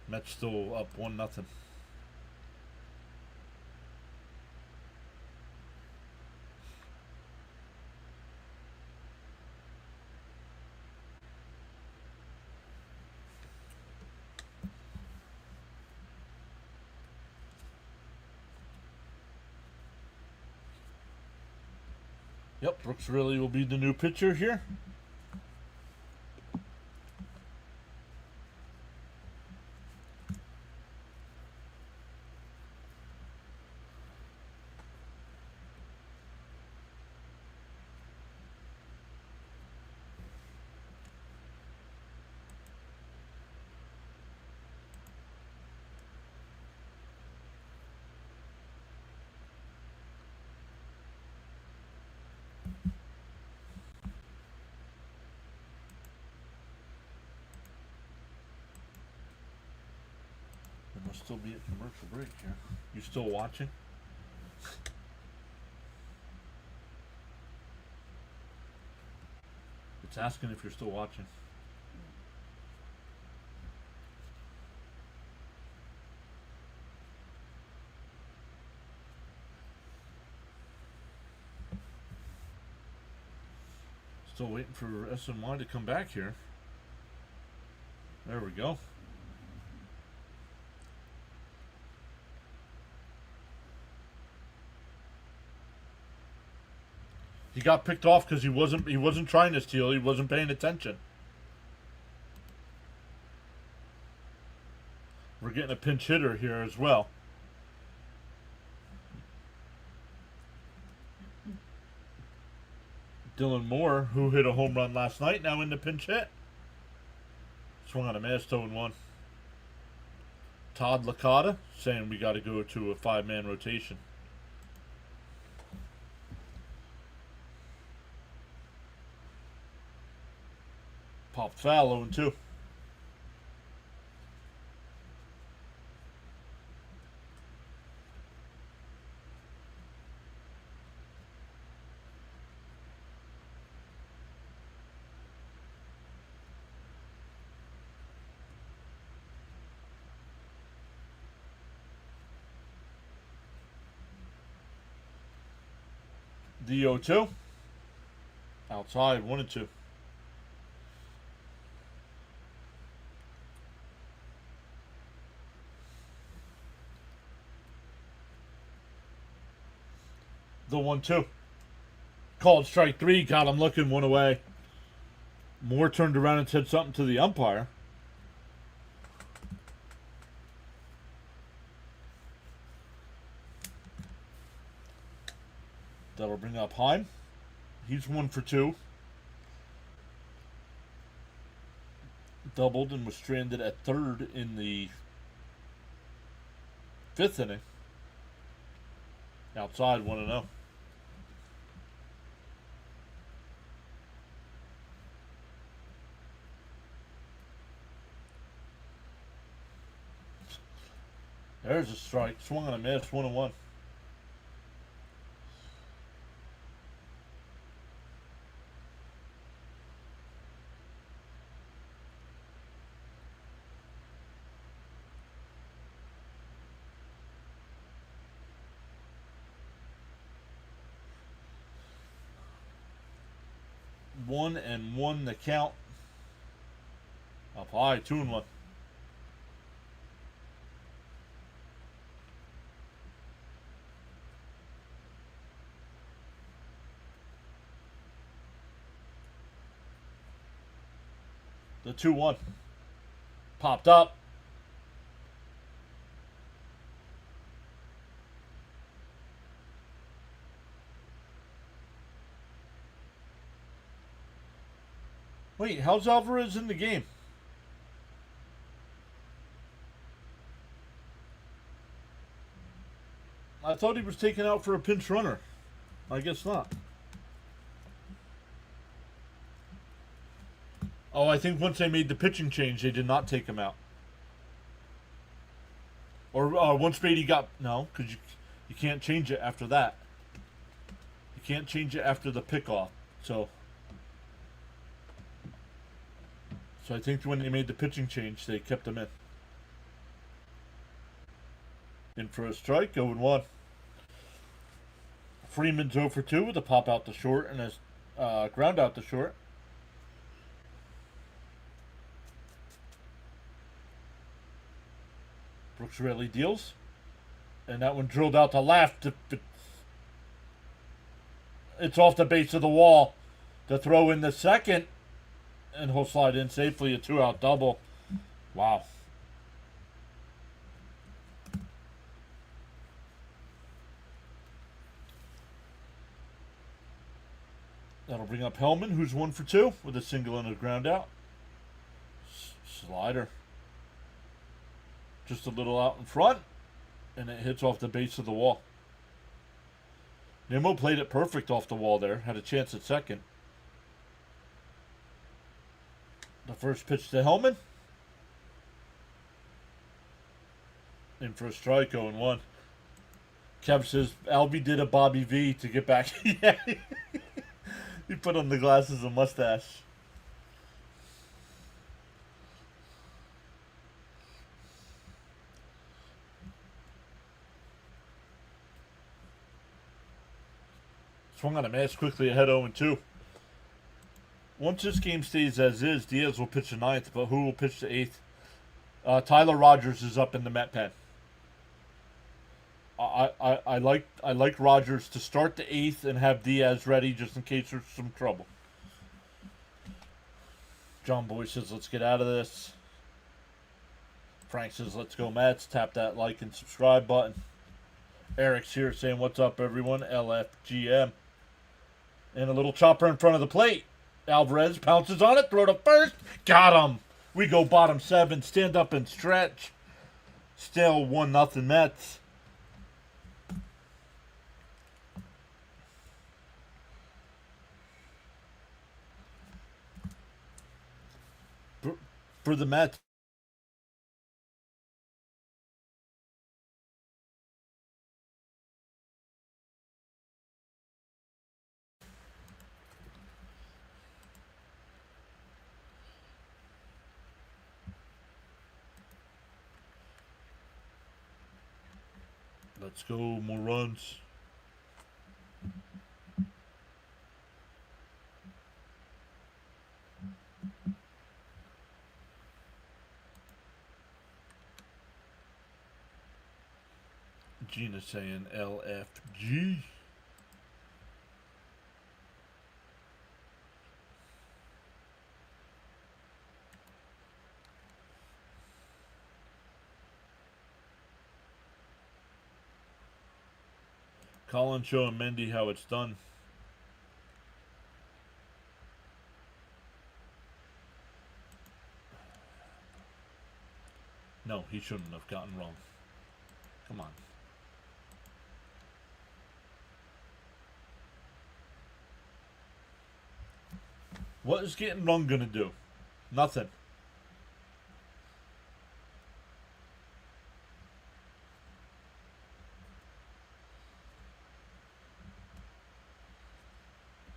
Mets still up 1-0. Yep, Brooks Raley will be the new pitcher here. Must still be at commercial break here. You still watching? It's asking if you're still watching. Still waiting for SNY to come back here. There we go. He got picked off because he wasn't trying to steal. He wasn't paying attention. We're getting a pinch hitter here as well. Dylan Moore, who hit a home run last night, now in the pinch hit. Swung on a miss, 0-1. Todd Licata saying we got to go to a 5-man rotation. Popped foul, 0-2. The 0-2. Outside, 1-2. The 1-2. Called strike 3, got him looking, 1 away. Moore turned around and said something to the umpire. That'll bring up Heim. He's 1 for 2. Doubled and was stranded at third in the 5th inning. Outside, 1-0. There's a strike. Swung on a miss, 1-1. One and one the count. Up high, 2-1. The 2-1. Popped up. Wait, how's Alvarez in the game? I thought he was taken out for a pinch runner. I guess not. Oh, I think once they made the pitching change, they did not take him out. Or once Beatty got... No, because you can't change it after that. You can't change it after the pickoff. So I think when they made the pitching change, they kept him in. In for a strike, 0-1. Freeman's 0 for 2 with a pop out to short and a ground out to short. Brooks Raley deals. And that one drilled out to left. It's off the base of the wall. To throw in the second. And he'll slide in safely, a 2-out double. Wow. That'll bring up Hellman, who's 1 for 2 with a single and a ground out. Slider. Just a little out in front. And it hits off the base of the wall. Nimmo played it perfect off the wall there. Had a chance at second. The first pitch to Hellman. In for a strike, 0-1. Kev says, Albie did a Bobby V to get back. Yeah. He put on the glasses and mustache. Swung on a miss quickly ahead, 0-2. Once this game stays as is, Diaz will pitch the 9th, but who will pitch the 8th? Tyler Rogers is up in the Met pen. I like Rogers to start the 8th and have Diaz ready just in case there's some trouble. John Boy says, let's get out of this. Frank says, let's go, Mets. Tap that like and subscribe button. Eric's here saying, what's up, everyone? LFGM. And a little chopper in front of the plate. Alvarez pounces on it. Throw to first. Got him. We go bottom 7. Stand up and stretch. Still 1-0 Mets. For the Mets. Let's go, more runs. Gina saying LFG. Colin showing Mendy how it's done. No, he shouldn't have gotten wrong. Come on. What is getting wrong gonna do? Nothing.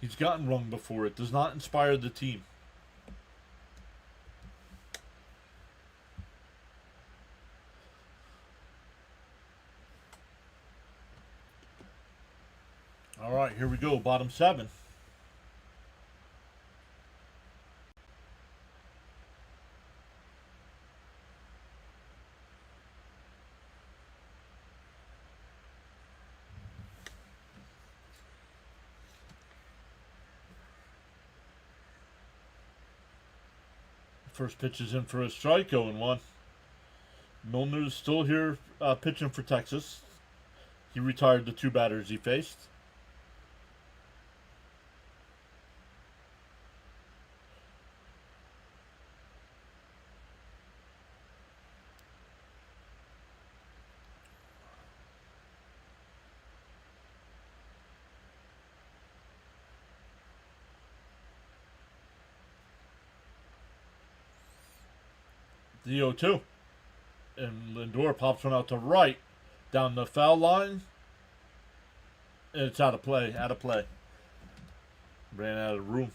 He's gotten wrong before. It does not inspire the team. All right, here we go. Bottom 7. First pitch is in for a strike, 0-1. Milner's still here pitching for Texas. He retired the 2 batters he faced. The 0-2. And Lindor pops one out to right. Down the foul line. And it's out of play. Out of play. Ran out of room.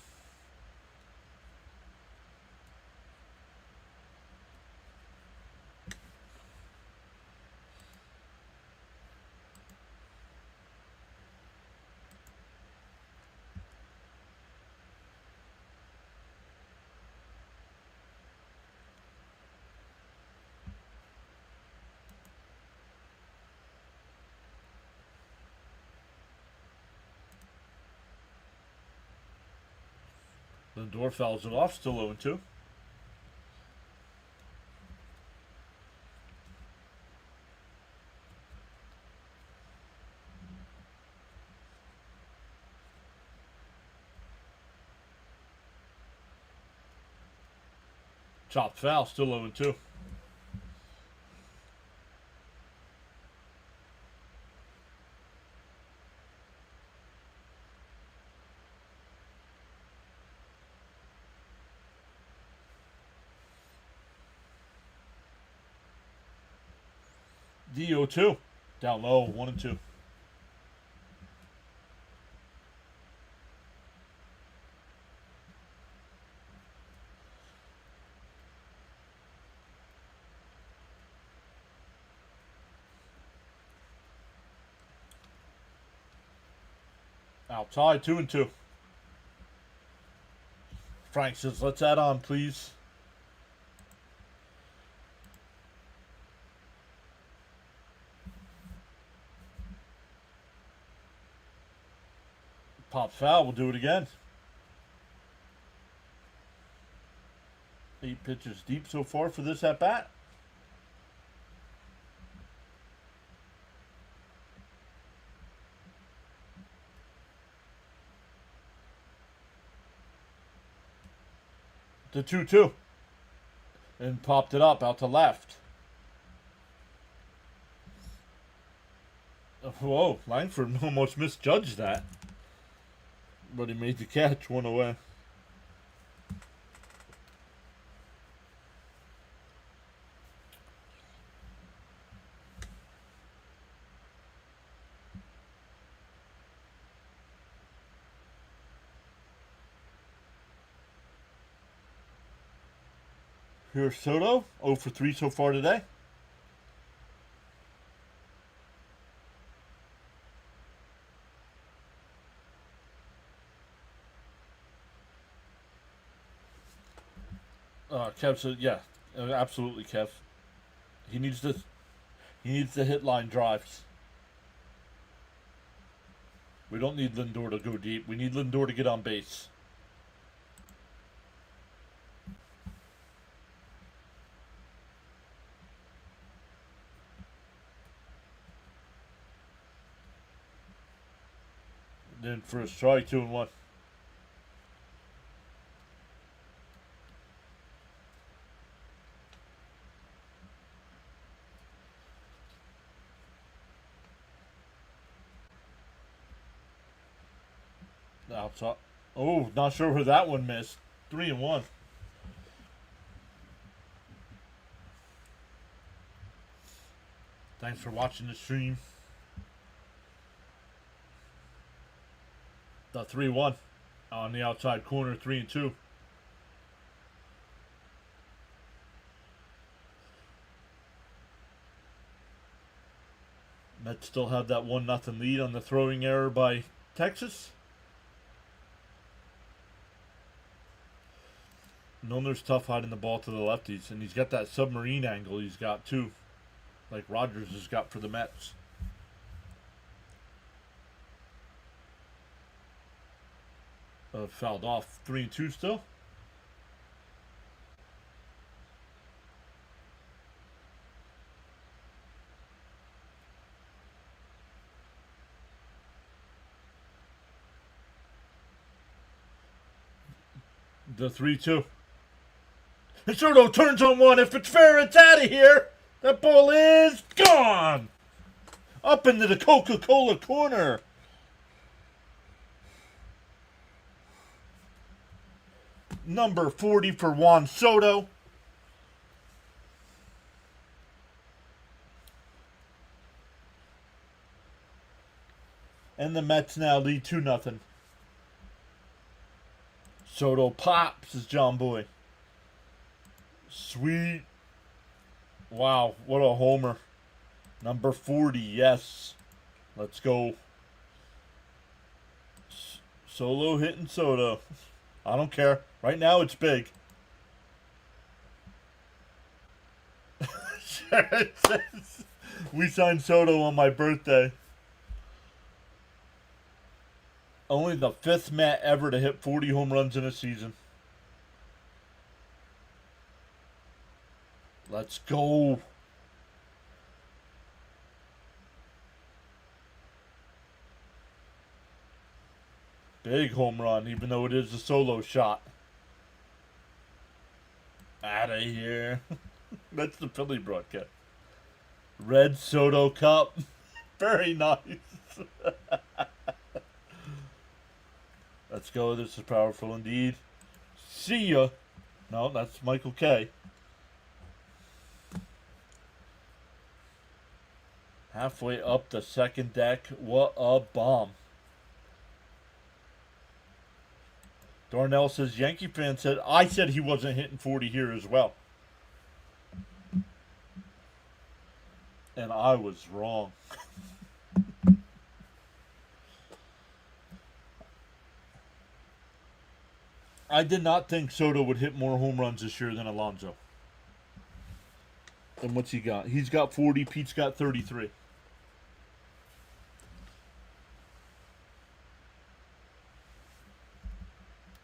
Lindor fouls it off, still 0-2. Chopped foul, still 0-2. The 0-2. Down low, 1-2. Outside, 2-2. Frank says, let's add on, please. Pop foul, we'll do it again. 8 pitches deep so far for this at bat. the 2-2 and popped it up out to left. Whoa, Langford almost misjudged that. But he made the catch, one away. Here's Soto, 0 for 3 so far today. Kev said, yeah, absolutely, Kev. He needs to hit line drives. We don't need Lindor to go deep. We need Lindor to get on base. Then for a strike, 2-1. Outside. Oh, not sure where that one missed. 3-1. Thanks for watching the stream. The 3-1 on the outside corner, 3-2. Mets still have that 1-0 lead on the throwing error by Texas. Milner's tough hiding the ball to the lefties, and he's got that submarine angle he's got too, like Rogers has got for the Mets. Fouled off, 3-2 still. The 3-2. And Soto turns on one. If it's fair, it's out of here. That ball is gone. Up into the Coca-Cola corner. Number 40 for Juan Soto. And the Mets now lead 2-0. Soto pops, as John Boy. Sweet. Wow, what a homer. Number 40, yes. Let's go. Solo hitting Soto. I don't care. Right now it's big. It says, we signed Soto on my birthday. Only the 5th Met ever to hit 40 home runs in a season. Let's go. Big home run, even though it is a solo shot. Out of here. That's the Philly broadcast. Red Soto Cup. Very nice. Let's go. This is powerful indeed. See ya. No, that's Michael K. Halfway up the second deck. What a bomb. Darnell says, Yankee fan said, I said he wasn't hitting 40 here as well. And I was wrong. I did not think Soto would hit more home runs this year than Alonso. And what's he got? He's got 40. Pete's got 33.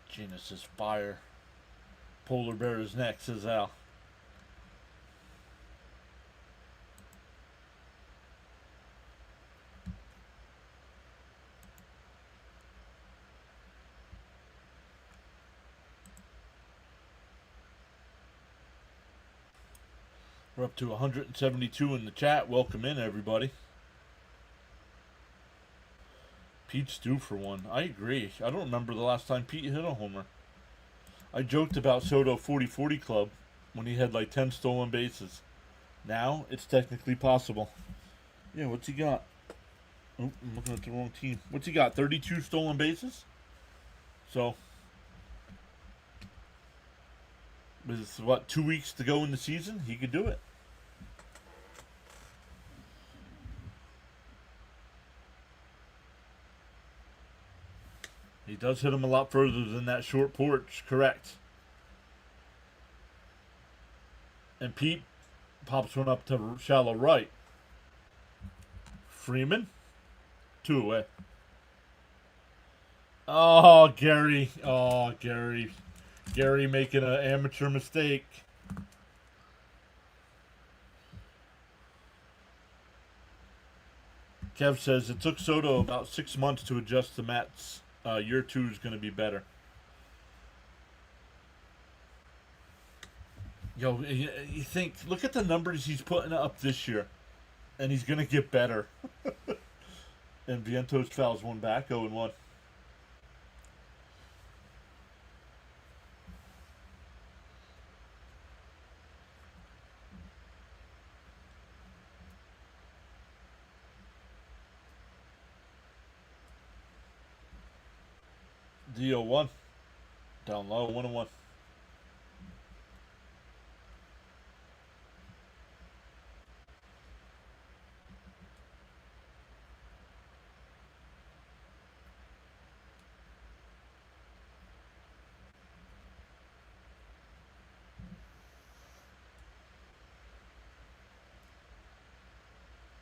Genus is fire. Polar bear is next, says Al. We're up to 172 in the chat. Welcome in, everybody. Pete's due for one. I agree. I don't remember the last time Pete hit a homer. I joked about Soto 40-40 Club when he had like 10 stolen bases. Now, it's technically possible. Yeah, what's he got? Oh, I'm looking at the wrong team. What's he got? 32 stolen bases? So, with what, 2 weeks to go in the season? He could do it. He does hit him a lot further than that short porch, correct. And Pete pops one up to shallow right. Freeman, 2 away. Oh, Gary. Oh, Gary. Gary making an amateur mistake. Kev says it took Soto about 6 months to adjust to Mets. Year 2 is going to be better. Yo, you think, look at the numbers he's putting up this year. And he's going to get better. And Vientos fouls one back, 0-1. D-0-1. Down low, 1-1.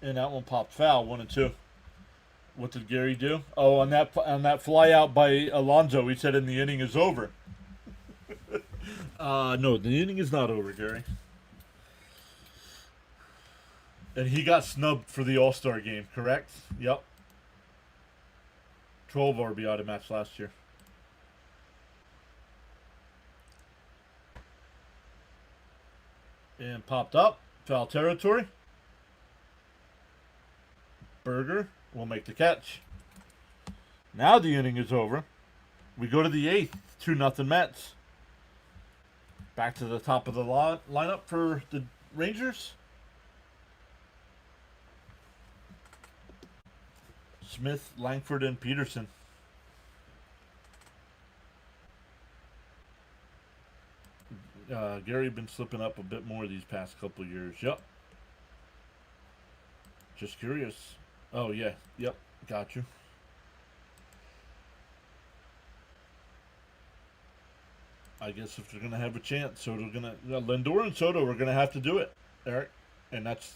And that one popped foul, 1-2. What did Gary do? Oh, on that fly out by Alonso, he said, "In the inning is over." No, the inning is not over, Gary. And he got snubbed for the All-Star game, correct? Yep. 12 RBI to match last year. And popped up, foul territory. Berger will make the catch. Now the inning is over. We go to the 8th, 2-0 Mets. Back to the top of the lineup for the Rangers. Smith, Langford, and Peterson. Gary been slipping up a bit more these past couple years. Yep. Just curious. Oh, yeah. Yep. Got you. I guess if they're going to have a chance, Lindor and Soto are going to have to do it, Eric. And that's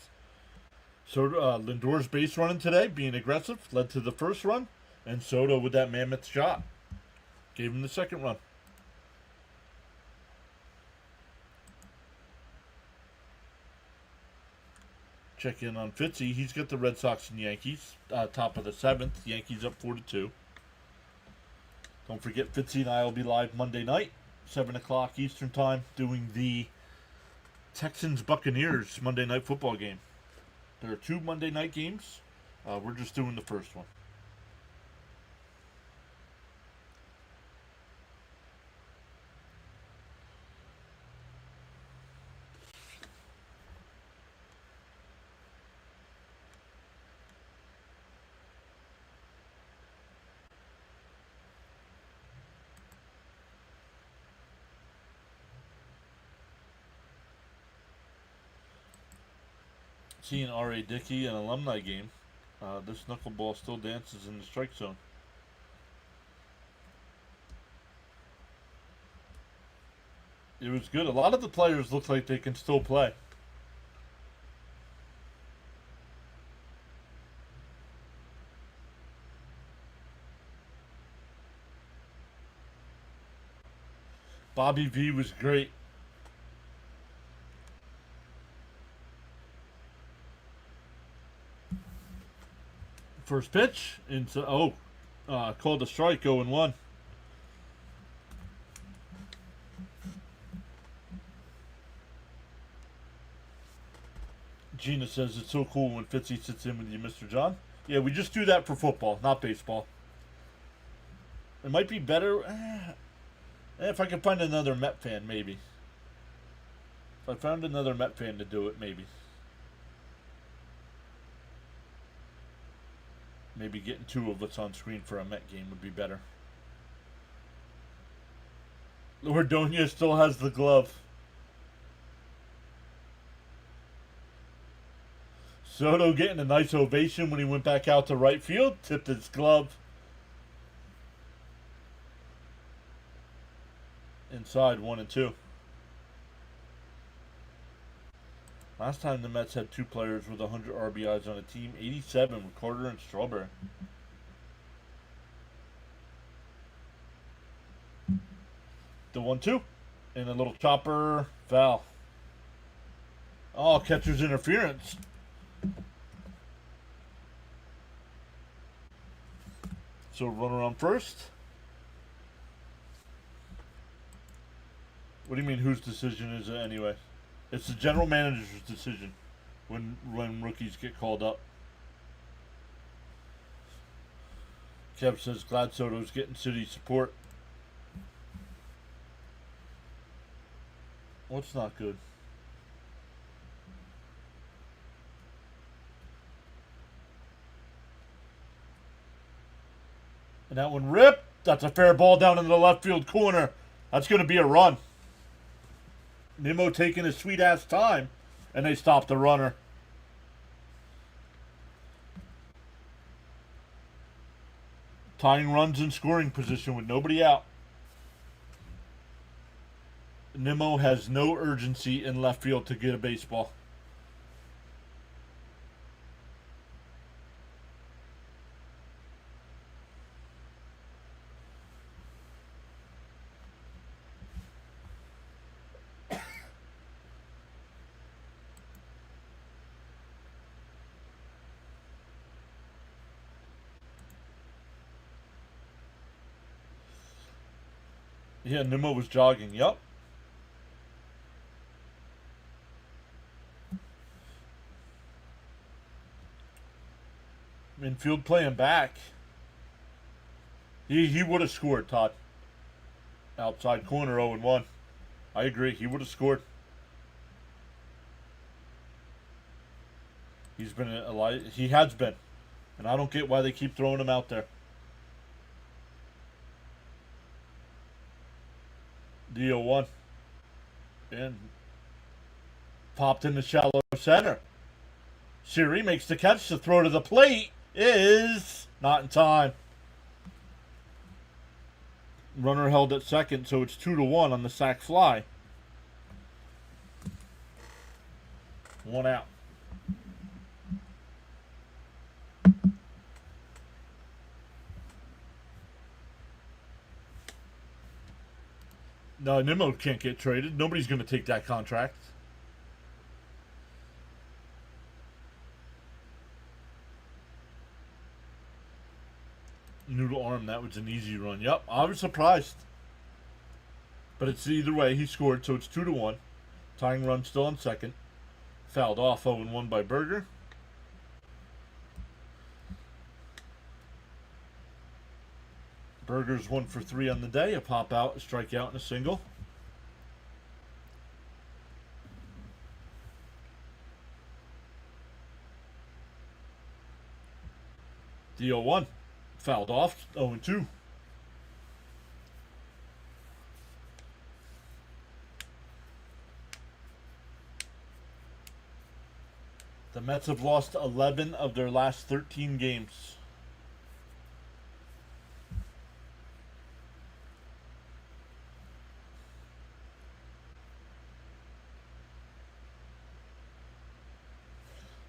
Lindor's base running today, being aggressive, led to the first run. And Soto with that mammoth shot gave him the second run. Check in on Fitzy. He's got the Red Sox and Yankees. Top of the 7th. Yankees up 4-2. Don't forget, Fitzy and I will be live Monday night, 7 o'clock Eastern Time, doing the Texans-Buccaneers Monday Night Football game. There are 2 Monday night games. We're just doing the first one. Seeing R.A. Dickey, an alumni game. This knuckleball still dances in the strike zone. It was good. A lot of the players look like they can still play. Bobby V was great. First pitch into called a strike, 0-1. Gina says it's so cool when Fitzy sits in with you, Mr. John. Yeah, we just do that for football, not baseball. It might be better if I could find another Met fan, maybe. If I found another Met fan to do it, maybe. Maybe getting two of us on screen for a Met game would be better. Lordonia still has the glove. Soto getting a nice ovation when he went back out to right field. Tipped his glove. Inside 1-2. Last time the Mets had two players with 100 RBIs on a team, 87 with Carter and Strawberry. The 1-2. And a little chopper. Foul. Oh, catcher's interference. So runner on first. What do you mean whose decision is it anyway? It's the general manager's decision when rookies get called up. Kev says glad Soto's getting city support. What's not good? And that one ripped. That's a fair ball down in the left field corner. That's going to be a run. Nimmo taking his sweet ass time, and they stop the runner. Tying runs in scoring position with nobody out. Nimmo has no urgency in left field to get a baseball. Yeah, Nimmo was jogging. Yup. Infield playing back. He would have scored, Todd. Outside corner 0-1. I agree. He would have scored. He has been. And I don't get why they keep throwing him out there. The 0-1. And popped in the shallow center. Siri makes the catch. The throw to the plate is not in time. Runner held at second, so it's 2-1 on the sac fly. One out. No, Nimmo can't get traded. Nobody's going to take that contract. Noodle arm, that was an easy run. Yep, I was surprised. But it's either way, he scored, so it's 2-1. Tying run still on second. Fouled off 0-1 by Berger. Berger's 1 for 3 on the day. A pop out, a strikeout, and a single. The 0-1. Fouled off, 0-2. The Mets have lost 11 of their last 13 games.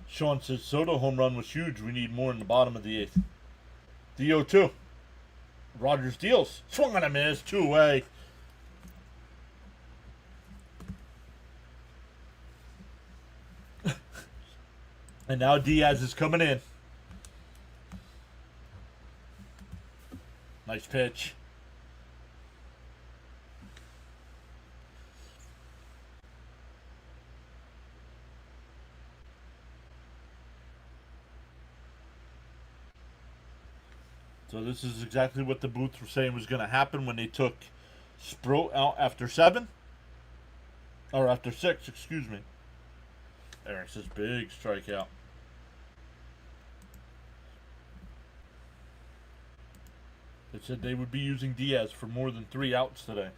Sean says Soto home run was huge. We need more in the bottom of the 8th. The 0-2. Rogers deals. Swung on a miss. 2 away. And now Diaz is coming in. Nice pitch. So this is exactly what the booth were saying was going to happen when they took Sproat out after 7. Or after 6, excuse me. There's this big strikeout. They said they would be using Diaz for more than 3 outs today.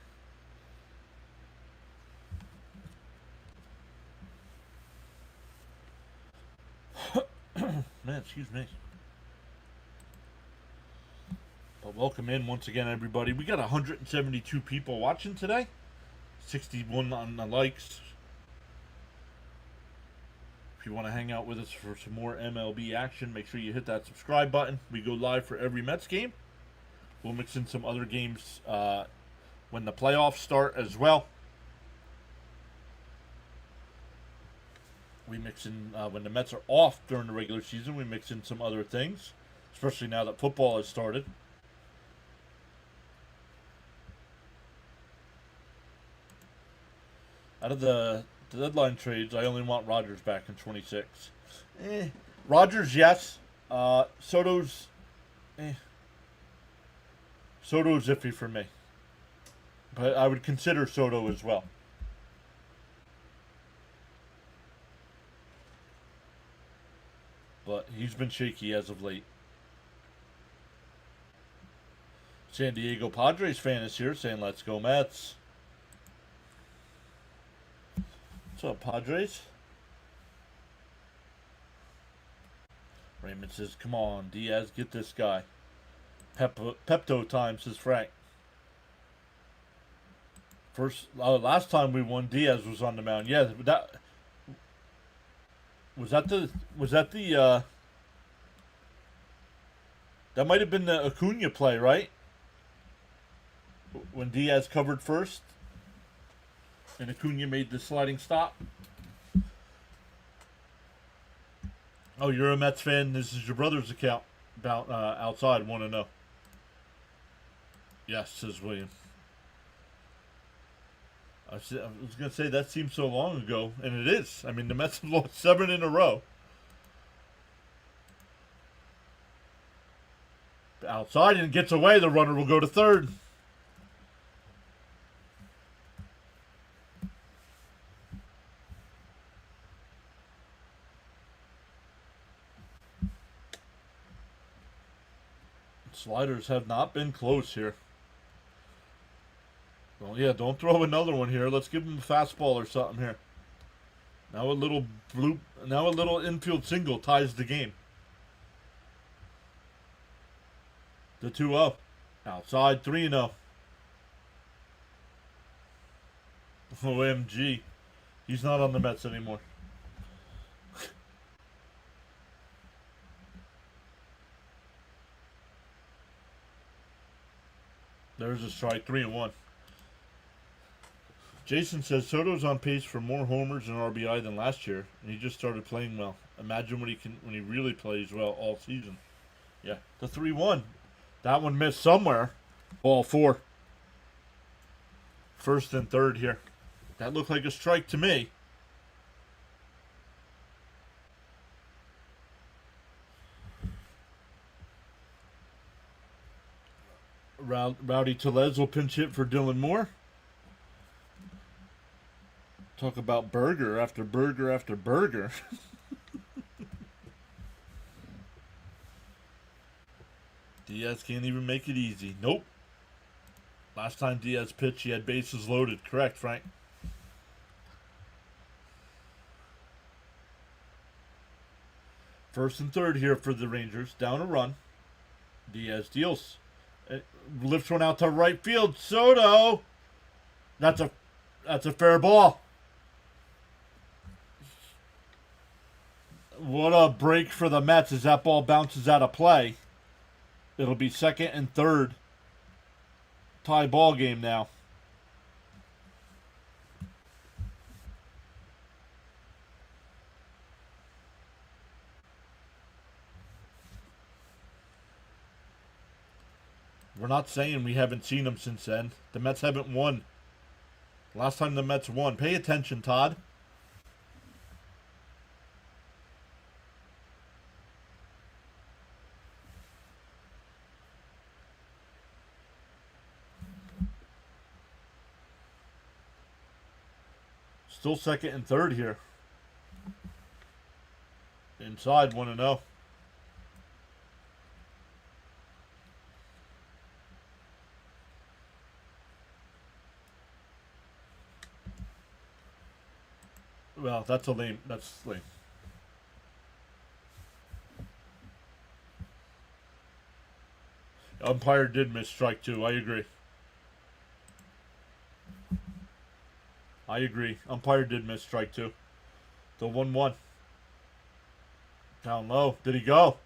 Man, excuse me. But welcome in once again, everybody. We got 172 people watching today. 61 on the likes. If you want to hang out with us for some more MLB action, make sure you hit that subscribe button. We go live for every Mets game. We'll mix in some other games when the playoffs start as well. We mix in, when the Mets are off during the regular season, we mix in some other things, especially now that football has started. Out of the deadline trades, I only want Rodgers back in 26. Rodgers, yes. Soto's iffy for me. But I would consider Soto as well. But he's been shaky as of late. San Diego Padres fan is here saying, let's go Mets. What's up, Padres? Raymond says, come on, Diaz, get this guy. Pepto time, says Frank. Last time we won, Diaz was on the mound. Yeah, that might have been the Acuna play, right? When Diaz covered first and Acuna made the sliding stop. Oh, you're a Mets fan. This is your brother's account about outside. Want to know? Yes, says William. I was going to say that seems so long ago, and it is. I mean, the Mets have lost 7 in a row. Outside and gets away, the runner will go to third. Sliders have not been close here. Well, yeah, don't throw another one here. Let's give him a fastball or something here. Now a little infield single ties the game. The 2-0. Outside 3-0. OMG. He's not on the Mets anymore. There's a strike, 3-1. Jason says Soto's on pace for more homers and RBI than last year, and he just started playing well. Imagine when he really plays well all season. Yeah, the 3-1. That one missed somewhere. Ball 4. First and third here. That looked like a strike to me. Rowdy Tellez will pinch hit for Dylan Moore. Talk about burger after burger after burger. Diaz can't even make it easy. Nope. Last time Diaz pitched, he had bases loaded. Correct, Frank. First and third here for the Rangers. Down a run. Diaz deals. Lifts one out to right field. Soto. That's a fair ball. What a break for the Mets as that ball bounces out of play. It'll be second and third. Tie ball game now. We're not saying we haven't seen them since then. The Mets haven't won. Last time the Mets won. Pay attention, Todd. Still second and third here. Inside 1-0. Well, that's a lame. That's lame. Umpire did miss strike two. I agree. I agree. Umpire did miss strike two. The 1-1. Down low. Did he go?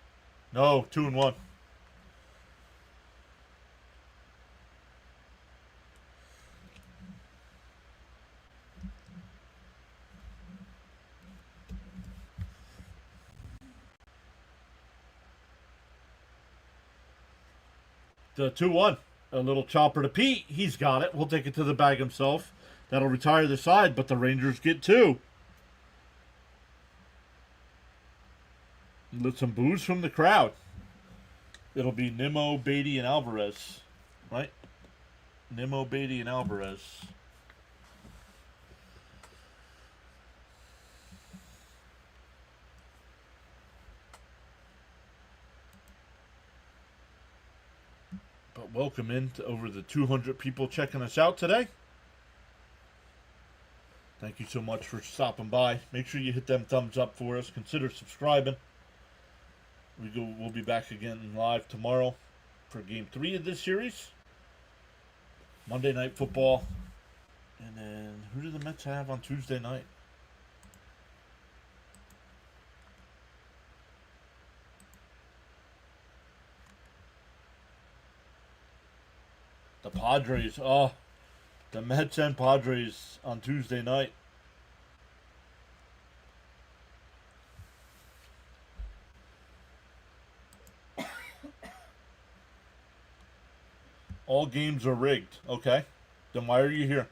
No. 2-1. The 2-1. A little chopper to Pete. He's got it. We'll take it to the bag himself. That'll retire the side, but the Rangers get two. With some boos from the crowd. It'll be Nimmo, Beatty, and Alvarez. Right? Nimmo, Beatty, and Alvarez. But welcome in to over the 200 people checking us out today. Thank you so much for stopping by. Make sure you hit them thumbs up for us. Consider subscribing. We'll be back again live tomorrow for Game 3 of this series. Monday Night Football. And then, who do the Mets have on Tuesday night? The Padres. Oh, the Mets and Padres on Tuesday night. All games are rigged. Okay. Then why are you here?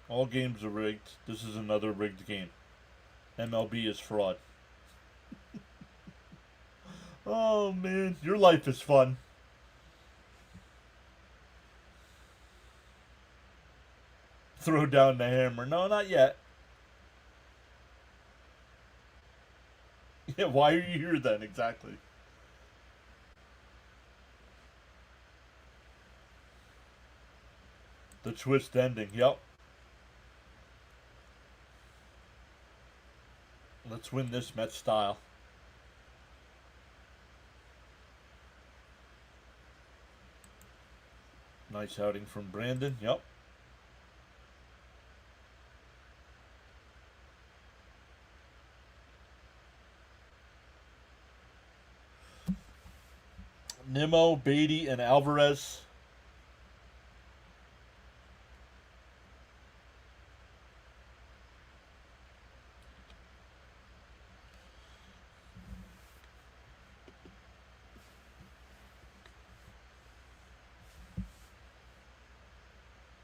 All games are rigged. This is another rigged game. MLB is fraud. Oh, man. Your life is fun. Throw down the hammer. No, not yet. Yeah, why are you here then, exactly? The twist ending, yep. Let's win this Met style. Nice outing from Brandon, yep. Nimmo, Beatty, and Alvarez.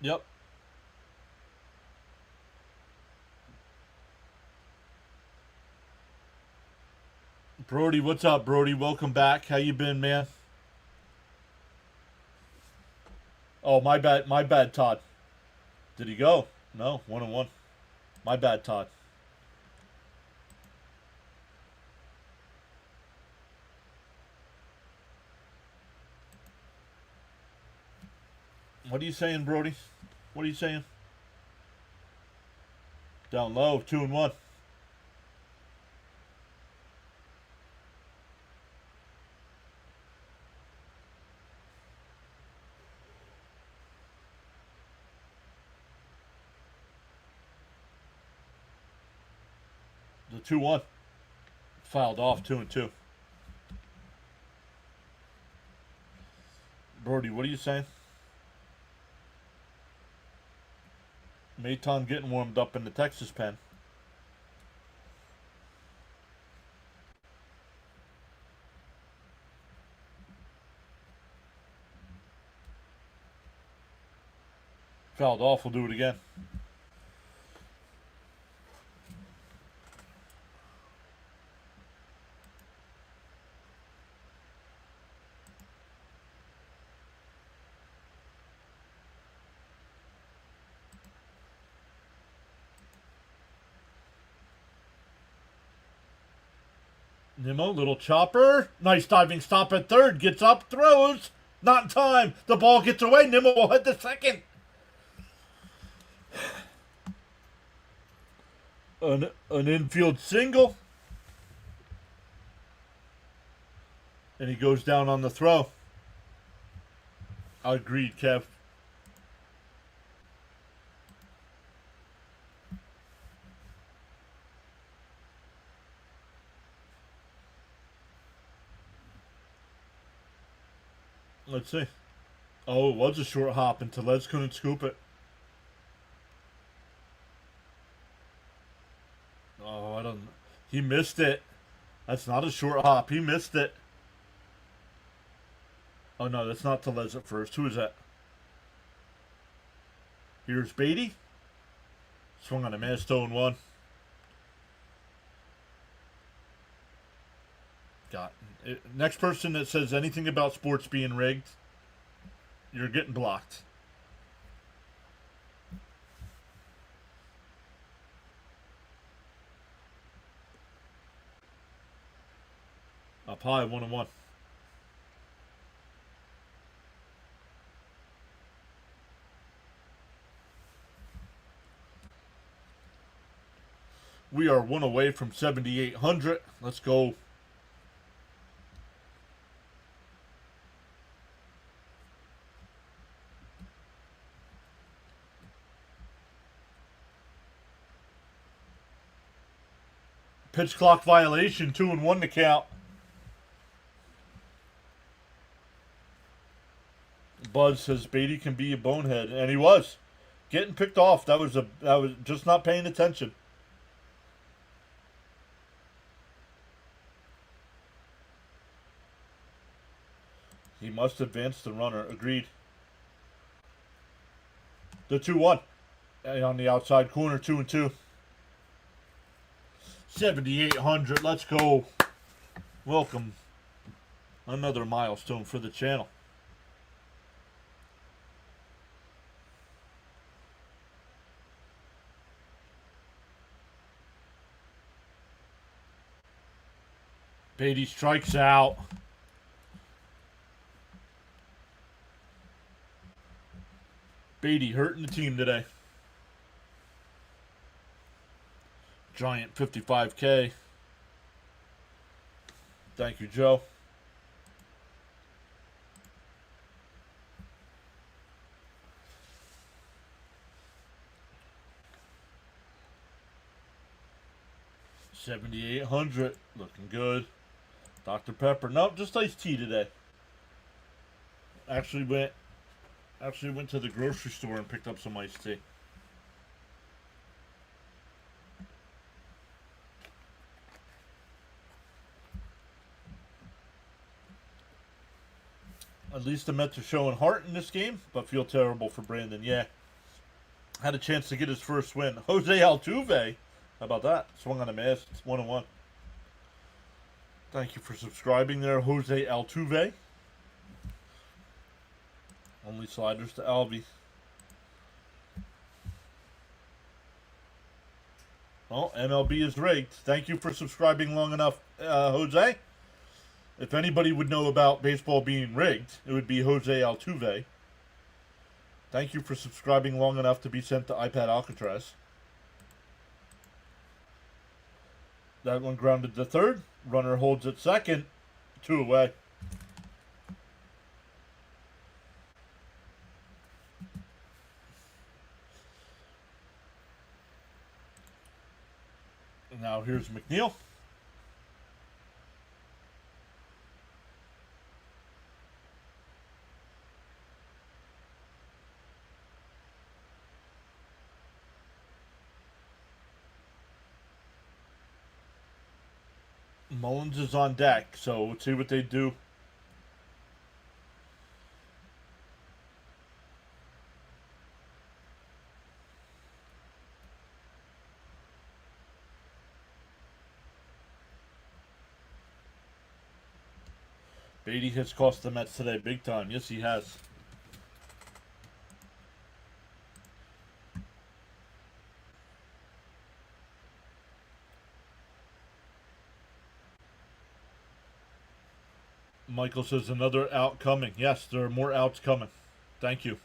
Yep. Brody, what's up, Brody? Welcome back. How you been, man? Oh, my bad, Todd. Did he go? No, 1-1. My bad, Todd. What are you saying, Brody? What are you saying? Down low, 2-1. The 2-1. Filed off 2-2. Brody, what are you saying? Mayton getting warmed up in the Texas pen. Fouled off, we'll do it again. Nimmo, little chopper. Nice diving stop at third. Gets up, throws. Not in time. The ball gets away. Nimmo will hit the second. An infield single. And he goes down on the throw. Agreed, Kev. Let's see. Oh, it was a short hop, and Tellez couldn't scoop it. Oh, I don't. He missed it. That's not a short hop. He missed it. Oh no, that's not Tellez at first. Who is that? Here's Beatty. Swung on a miss, 0-1. Got it. Next person that says anything about sports being rigged, you're getting blocked. Up high, 1-1. We are one away from 7,800. Let's go. Pitch clock violation, 2-1 to count. Buzz says Beatty can be a bonehead, and he was getting picked off. That was just not paying attention. He must advance the runner. Agreed. The 2-1 on the outside corner, 2-2. 7,800. Let's go. Welcome. Another milestone for the channel. Beatty strikes out. Beatty hurting the team today. Giant 55K. Thank you, Joe. $7,800. Looking good. Dr. Pepper. Nope, just iced tea today. Actually went to the grocery store and picked up some iced tea. At least the Mets are showing heart in this game, but feel terrible for Brandon. Yeah. Had a chance to get his first win. Jose Altuve. How about that? Swung on a miss. It's 1-1. Thank you for subscribing there, Jose Altuve. Only sliders to Alvy. Oh, MLB is rigged. Thank you for subscribing long enough, Jose. If anybody would know about baseball being rigged, it would be Jose Altuve. Thank you for subscribing long enough to be sent to iPad Alcatraz. That one grounded to third. Runner holds at second. 2 away. Now here's McNeil. Mullins is on deck, so let's see what they do. Beatty has cost the Mets today big time. Yes, he has. Michael says another out coming. Yes, there are more outs coming. Thank you.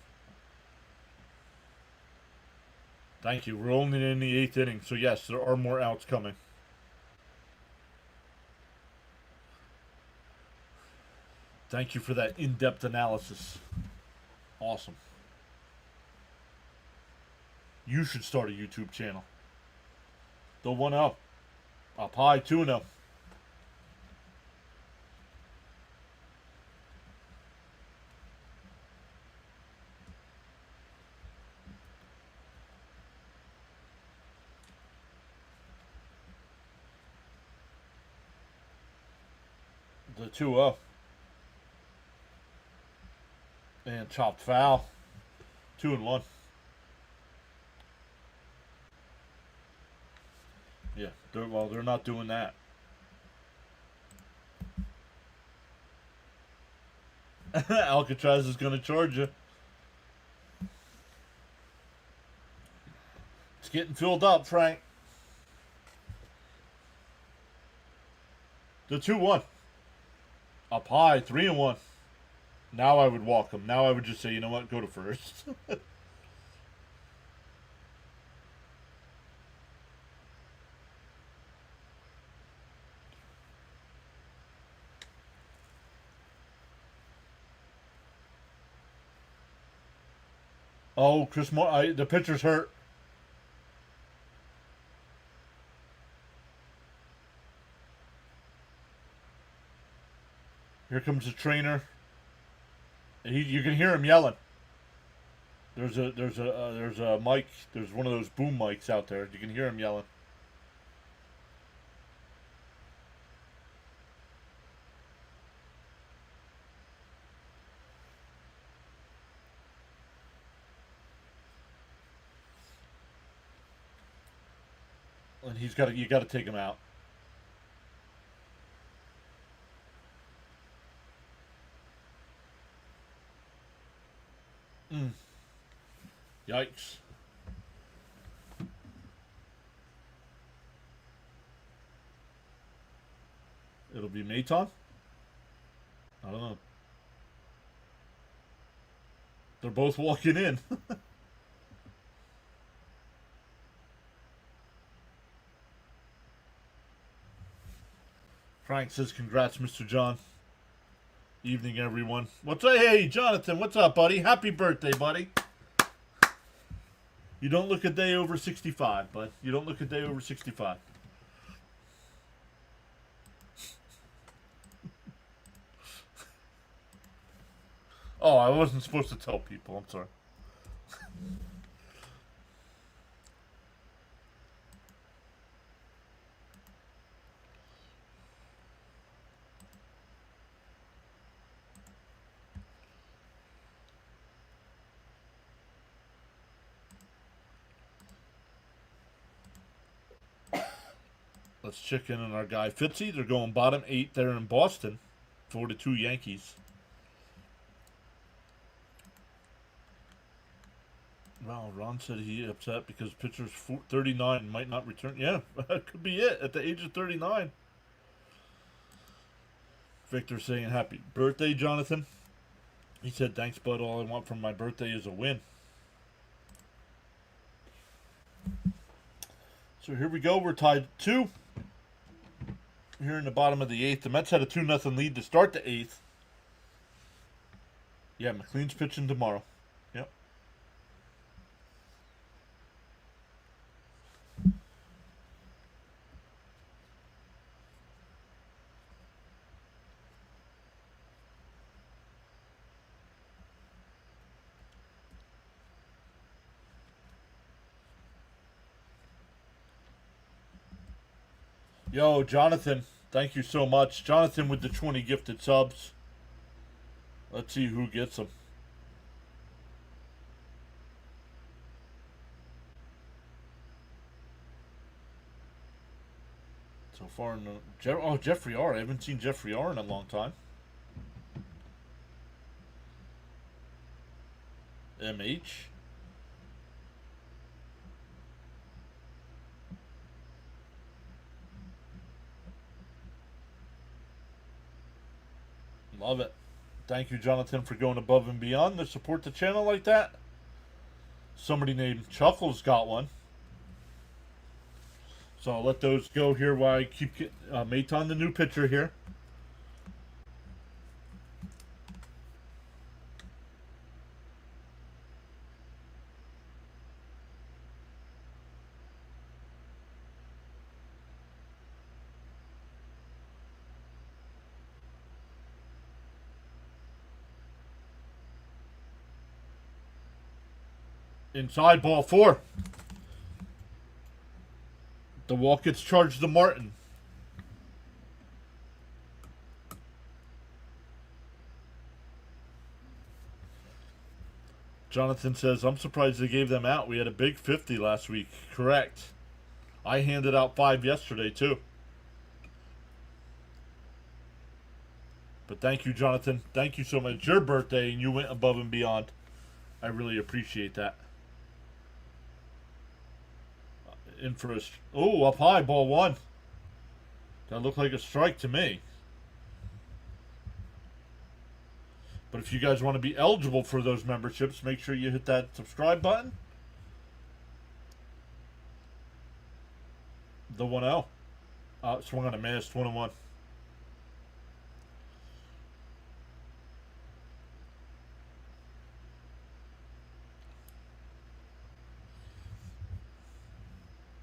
Thank you. We're only in the 8th inning, so yes, there are more outs coming. Thank you for that in-depth analysis. Awesome. You should start a YouTube channel. The 1-0. Up high, 2-0. The 2-0. And chopped foul. 2-1. Yeah, they're not doing that. Alcatraz is going to charge you. It's getting filled up, Frank. The 2-1. Up high, 3-1. Now I would walk him. Now I would just say, you know what, go to first. Oh, Chris Moore, the pitcher's hurt. Here comes the trainer. You can hear him yelling. There's a mic. There's one of those boom mics out there. You can hear him yelling. And you got to take him out. Yikes. It'll be Maton? I don't know. They're both walking in. Frank says, congrats, Mr. John. Evening, everyone. Hey, Jonathan, what's up, buddy? Happy birthday, buddy. You don't look a day over 65, bud. You don't look a day over 65. Oh, I wasn't supposed to tell people. I'm sorry. Let's check in on our guy Fitzy. They're going bottom 8 there in Boston. 4-2 Yankees. Wow, Ron said he upset because pitcher's 39 might not return. Yeah, that could be it at the age of 39. Victor saying happy birthday, Jonathan. He said, thanks, bud. All I want from my birthday is a win. So here we go. We're tied 2. Here in the bottom of the 8th. The Mets had a 2-0 lead to start the 8th. Yeah, McLean's pitching tomorrow. Yep. Yo, Jonathan, thank you so much. Jonathan with the 20 gifted subs. Let's see who gets them. So far, Jeffrey R. I haven't seen Jeffrey R. in a long time. MH. Love it. Thank you, Jonathan, for going above and beyond to support the channel like that. Somebody named Chuckles got one. So I'll let those go here while I keep Maton, the new pitcher here. Inside, ball 4. The walk gets charged to Martin. Jonathan says, I'm surprised they gave them out. We had a big 50 last week. Correct. I handed out 5 yesterday, too. But thank you, Jonathan. Thank you so much. It's your birthday, and you went above and beyond. I really appreciate that. In for a... Oh, up high, ball 1. That looked like a strike to me. But if you guys want to be eligible for those memberships, make sure you hit that subscribe button. The 1-0. Swung on a miss, 1-1.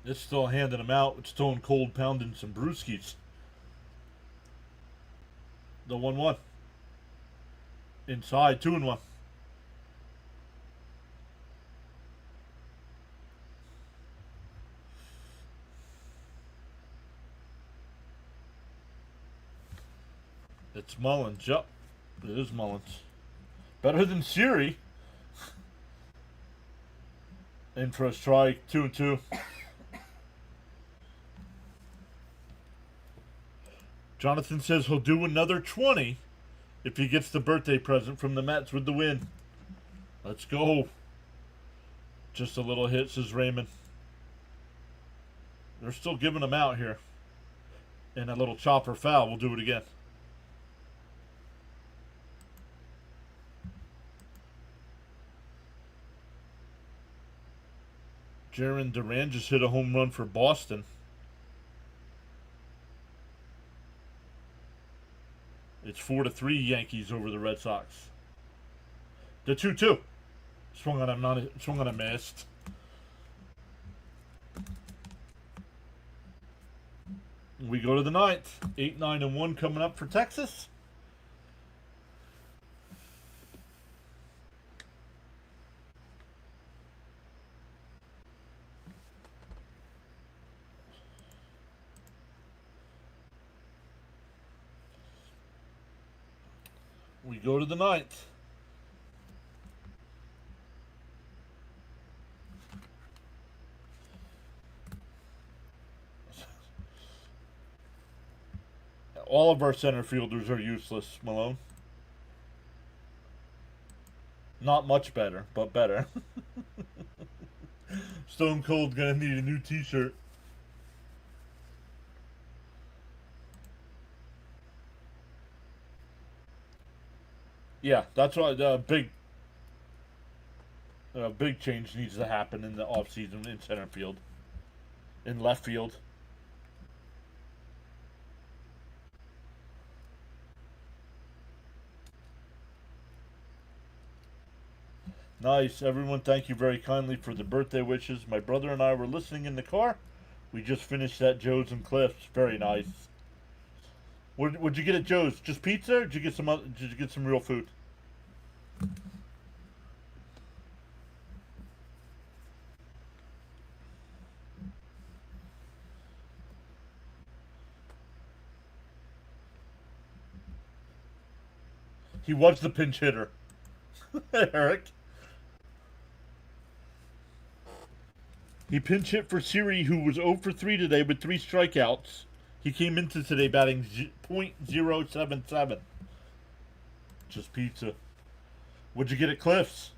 It's still handing them out. It's stone cold pounding some brewskis. The 1-1. Inside, 2-1. It's Mullins. Yep. It is Mullins. Better than Siri. In for a strike, 2-2. Jonathan says he'll do another 20 if he gets the birthday present from the Mets with the win. Let's go. Just a little hit, says Raymond. They're still giving them out here. And a little chopper foul. We'll do it again. Jaron Duran just hit a home run for Boston. It's 4-3 Yankees over the Red Sox. The 2-2. Swung on a missed. We go to the 9th. 8-9-1 coming up for Texas. We go to the 9th. All of our center fielders are useless, Malone. Not much better, but better. Stone Cold gonna need a new t-shirt. Yeah, that's why the big change needs to happen in the offseason in center field, in left field. Nice, everyone. Thank you very kindly for the birthday wishes. My brother and I were listening in the car. We just finished at Joe's and Cliff's. Very nice. What'd you get at Joe's? Just pizza? Or did you get some real food? He was the pinch hitter. Eric. He pinch hit for Siri, who was 0 for 3 today with 3 strikeouts. He came into today batting .077. Just pizza. What'd you get at Cliff's?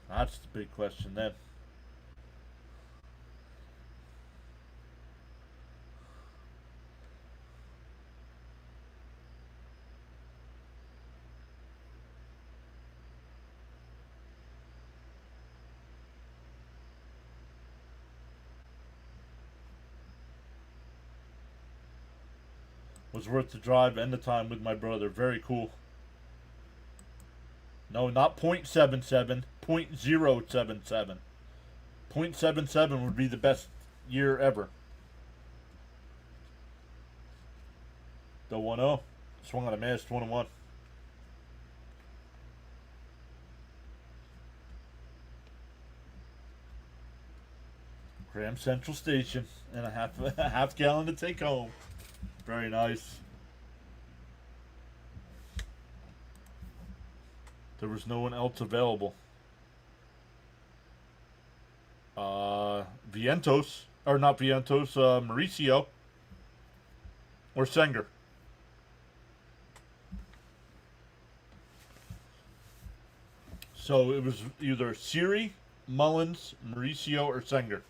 That's the big question then. Was worth the drive and the time with my brother. Very cool. No, not .77, .077. .77 would be the best year ever. The 1-0. Swung on a miss, 1-1. Graham Central Station and a half gallon to take home. Very nice. There was no one else available. Vientos, or not Vientos, Mauricio or Senger. So it was either Siri, Mullins, Mauricio, or Senger.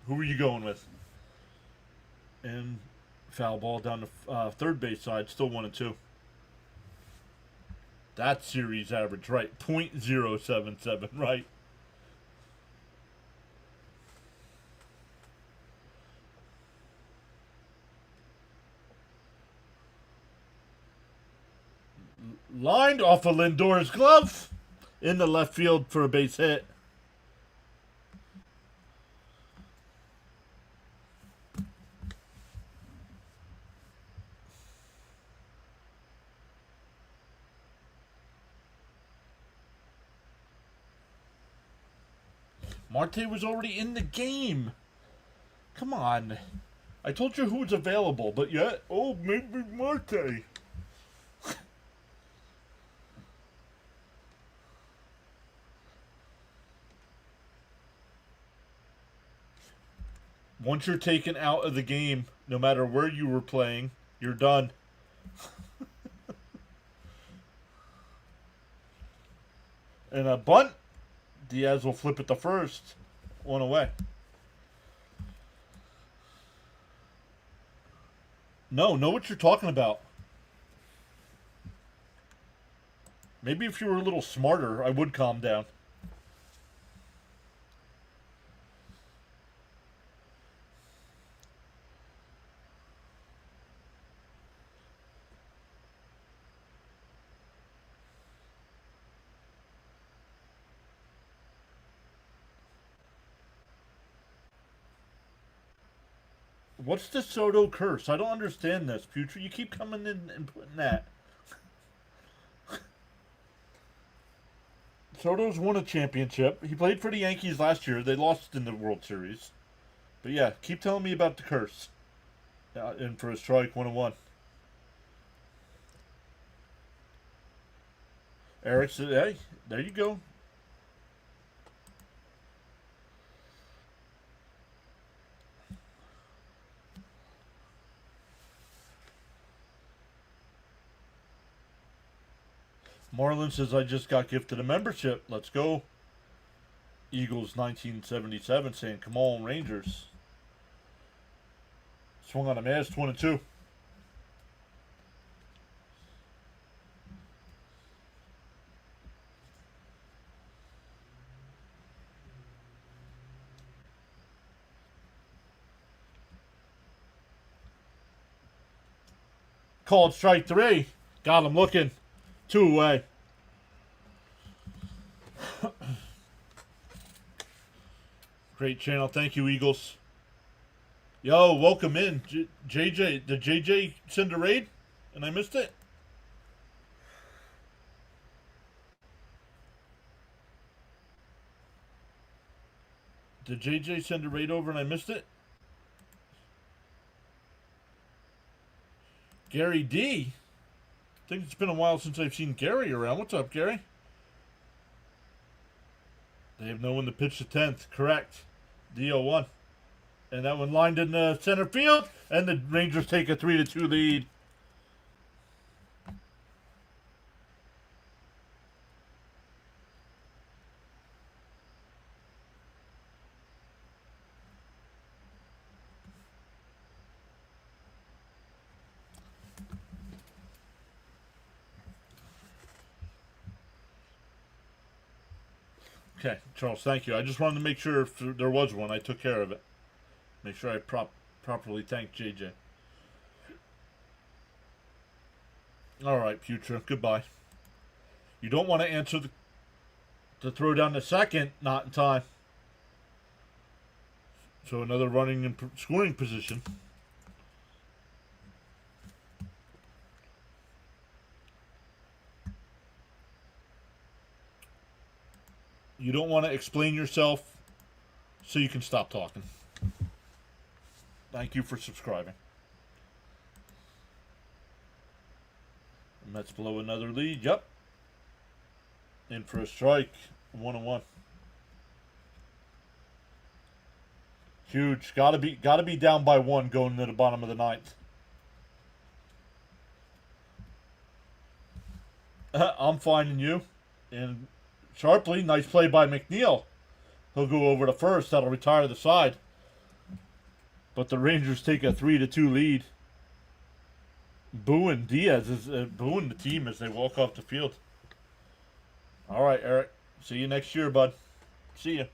Who were you going with? And foul ball down the third base side, still 1-2. That's series average, right? .077, right? Lined off of Lindor's glove in the left field for a base hit. Marte was already in the game. Come on. I told you who was available, but yet, oh, maybe Marte. Once you're taken out of the game, no matter where you were playing, you're done. And a bunt, Diaz will flip it the first. One away. No, know what you're talking about. Maybe if you were a little smarter, I would calm down. What's the Soto curse? I don't understand this, Future. You keep coming in and putting that. Soto's won a championship. He played for the Yankees last year. They lost in the World Series. But yeah, keep telling me about the curse. And for a strike, 1-1. Eric said, hey, there you go. Marlon says, I just got gifted a membership. Let's go. Eagles 1977 saying, come on, Rangers. Swung on a miss, 1-2. Called strike 3. Got him looking. 2 away. Great channel. Thank you, Eagles. Yo, welcome in. JJ. Did JJ send a raid? And I missed it? Did JJ send a raid over and I missed it? Gary D. I think it's been a while since I've seen Gary around. What's up, Gary? They have no one to pitch the 10th. Correct. DO1. And that one lined in the center field. And the Rangers take a 3-2 lead. Okay, Charles, thank you. I just wanted to make sure if there was one, I took care of it. Make sure I properly thanked JJ. All right, Future. Goodbye. You don't want to answer the throw down the second. Not in time. So another running and scoring position. You don't want to explain yourself so you can stop talking. Thank you for subscribing. Mets blow another lead. Yep. In for a strike. 1-1. Huge. Gotta be down by 1 going to the bottom of the ninth. I'm finding you. And sharply, nice play by McNeil. He'll go over to first. That'll retire the side. But the Rangers take a 3-2 lead. Booing Diaz is booing the team as they walk off the field. All right, Eric. See you next year, bud. See you.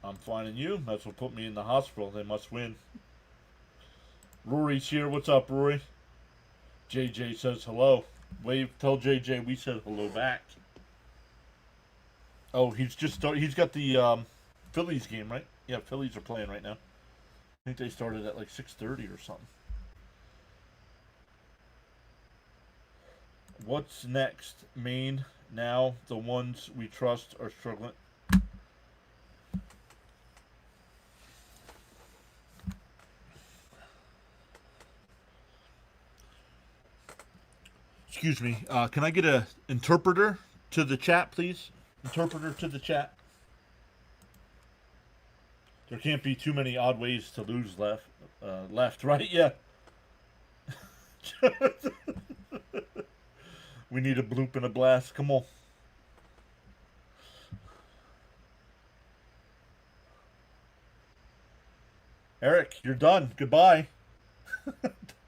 I'm finding you. That's what put me in the hospital. They must win. Rory's here. What's up, Rory? JJ says hello. Wave. Tell JJ we said hello back. Oh, he's got the Phillies game, right? Yeah, Phillies are playing right now. I think they started at like 6:30 or something. What's next? Maine. Now the ones we trust are struggling. Excuse me. Can I get an interpreter to the chat, please? Interpreter to the chat. There can't be too many odd ways to lose left, right? Yeah. We need a bloop and a blast. Come on. Eric, you're done. Goodbye.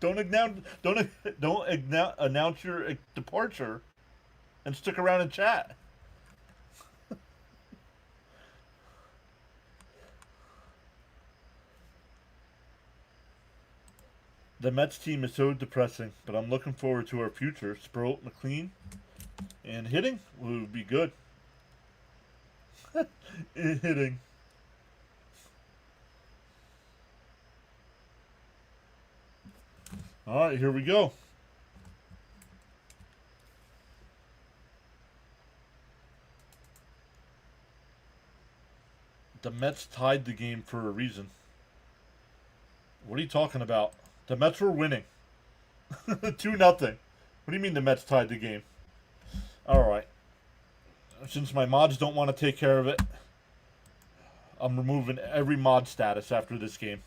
Don't announce your departure and stick around and chat. The Mets team is so depressing, but I'm looking forward to our future. Sproat, McLean, and hitting will be good. Hitting. All right, here we go. The Mets tied the game for a reason. What are you talking about? The Mets were winning. 2-0. What do you mean the Mets tied the game? Alright. Since my mods don't want to take care of it, I'm removing every mod status after this game.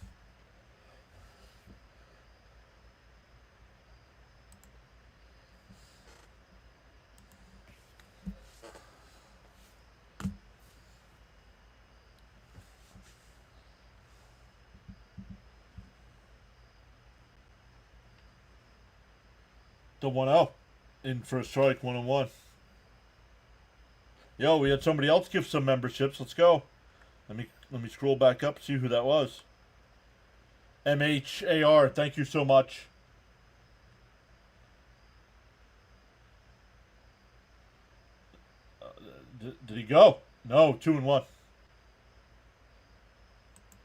The 1-0 in for a strike, 1-1. Yo, we had somebody else give some memberships. Let's go. Let me scroll back up, see who that was. MHAR, thank you so much. Did he go? No, 2-1.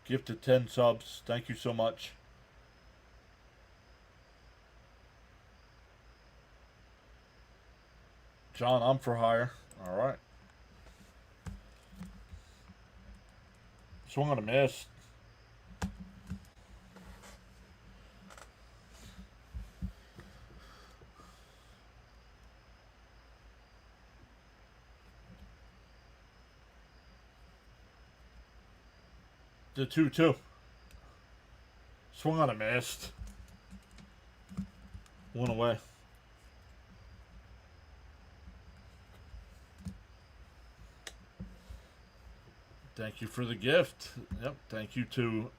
Gifted 10 subs. Thank you so much. John, I'm for hire. All right. Swung on a miss. The 2-2. Swung on a miss. One away. Thank you for the gift. Yep, thank you to...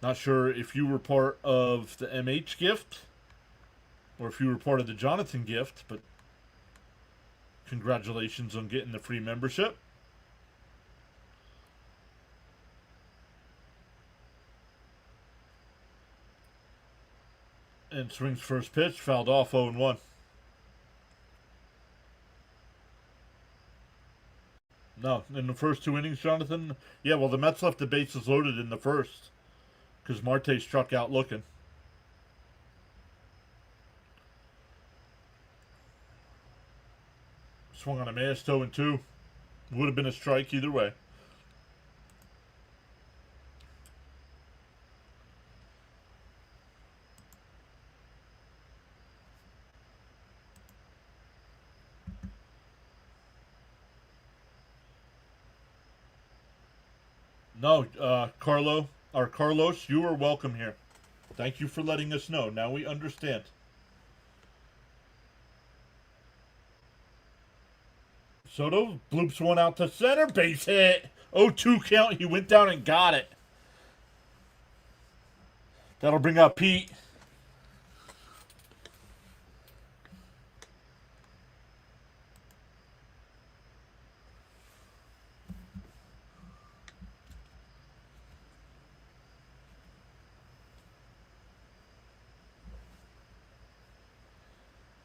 Not sure if you were part of the MH gift or if you were part of the Jonathan gift, but congratulations on getting the free membership. And swings first pitch, fouled off 0-1. No, in the first 2 innings, Jonathan. Yeah, well, the Mets left the bases loaded in the first because Marte struck out looking. Swung on a mass 0-2. Would have been a strike either way. No, Carlos, you are welcome here. Thank you for letting us know. Now we understand. Soto bloops one out to center. Base hit. 0-2 count. He went down and got it. That'll bring up Pete.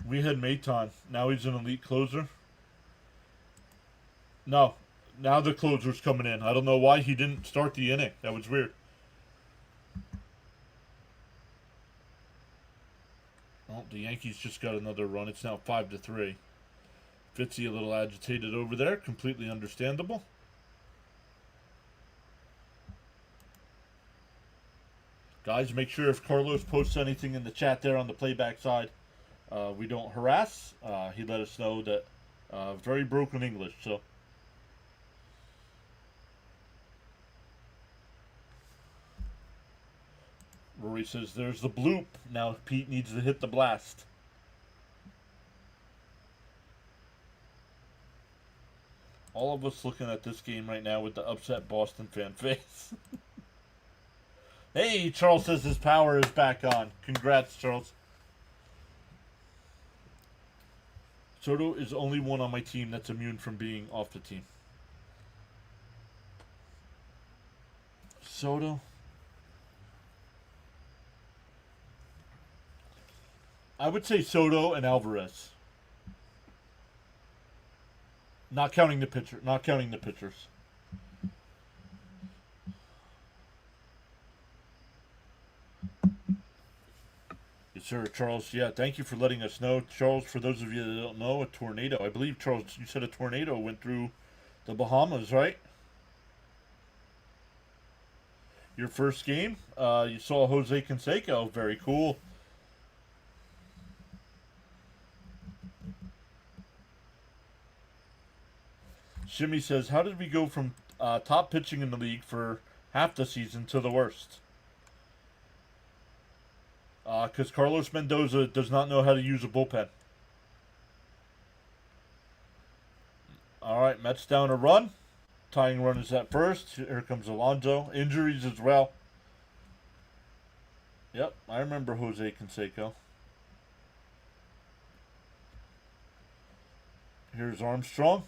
We had Maton. Now he's an elite closer. No. Now the closer's coming in. I don't know why he didn't start the inning. That was weird. Well, the Yankees just got another run. It's now 5-3. Fitzy a little agitated over there. Completely understandable. Guys, make sure if Carlos posts anything in the chat there on the playback side, we don't harass. He let us know that very broken English. So Rory says there's the bloop. Now Pete needs to hit the blast. All of us looking at this game right now with the upset Boston fan face. Hey, Charles says his power is back on. Congrats, Charles. Soto is only one on my team that's immune from being off the team. Soto. I would say Soto and Alvarez. Not counting the pitcher. Not counting the pitchers. Yes, sir, Charles. Yeah, thank you for letting us know. Charles, for those of you that don't know, a tornado. I believe, Charles, you said a tornado went through the Bahamas, right? Your first game? You saw Jose Canseco. Very cool. Shimmy says, how did we go from top pitching in the league for half the season to the worst? Because Carlos Mendoza does not know how to use a bullpen. All right, Mets down a run. Tying run is at first. Here comes Alonso. Injuries as well. Yep, I remember Jose Canseco. Here's Armstrong.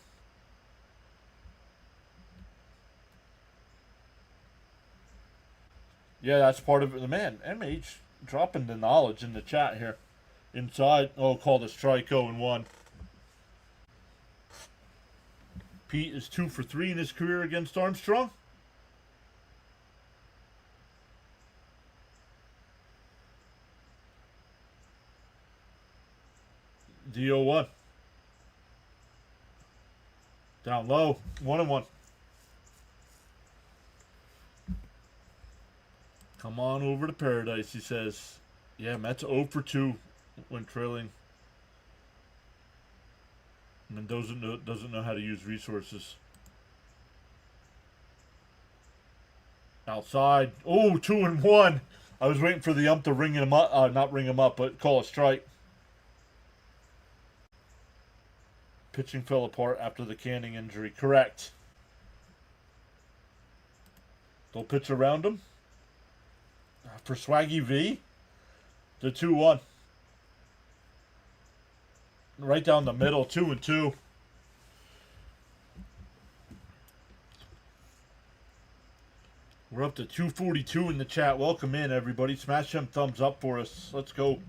Yeah, that's part of it. The man, MH, dropping the knowledge in the chat here. Inside, called a strike 0-1. Pete is 2 for 3 in his career against Armstrong. D-O-1. Down low, 1-1. Come on over to paradise, he says. Yeah, Mets 0 for 2 when trailing. Mendoza doesn't know how to use resources. Outside. Oh, 2-1. I was waiting for the ump to ring him up. Not ring him up, but call a strike. Pitching fell apart after the Canning injury. Correct. They'll pitch around him. For Swaggy V, the 2-1. Right down the middle, 2-2. We're up to 242 in the chat. Welcome in, everybody. Smash them thumbs up for us. Let's go.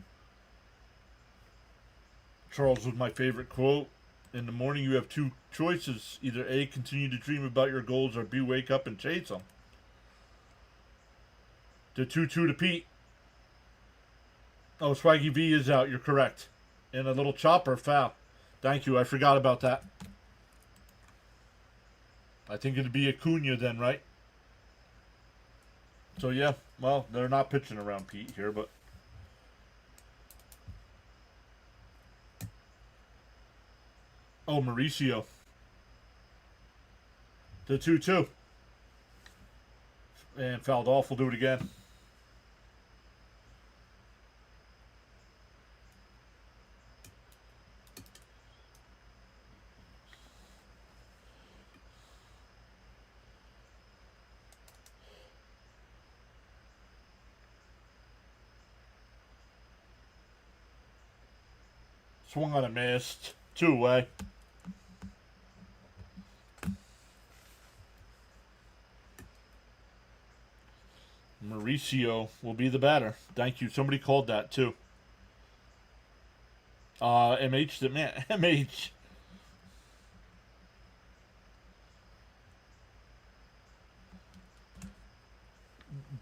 Charles was my favorite quote. In the morning, you have two choices. Either A, continue to dream about your goals, or B, wake up and chase them. The 2-2 to Pete. Oh, Swaggy V is out. You're correct. And a little chopper foul. Thank you. I forgot about that. I think it'd be Acuna then, right? So, yeah. Well, they're not pitching around Pete here, but... Oh, Mauricio. The 2-2. And fouled off. We'll do it again. Swung on a missed. 2 away. Mauricio will be the batter. Thank you. Somebody called that too. MH, man, MH.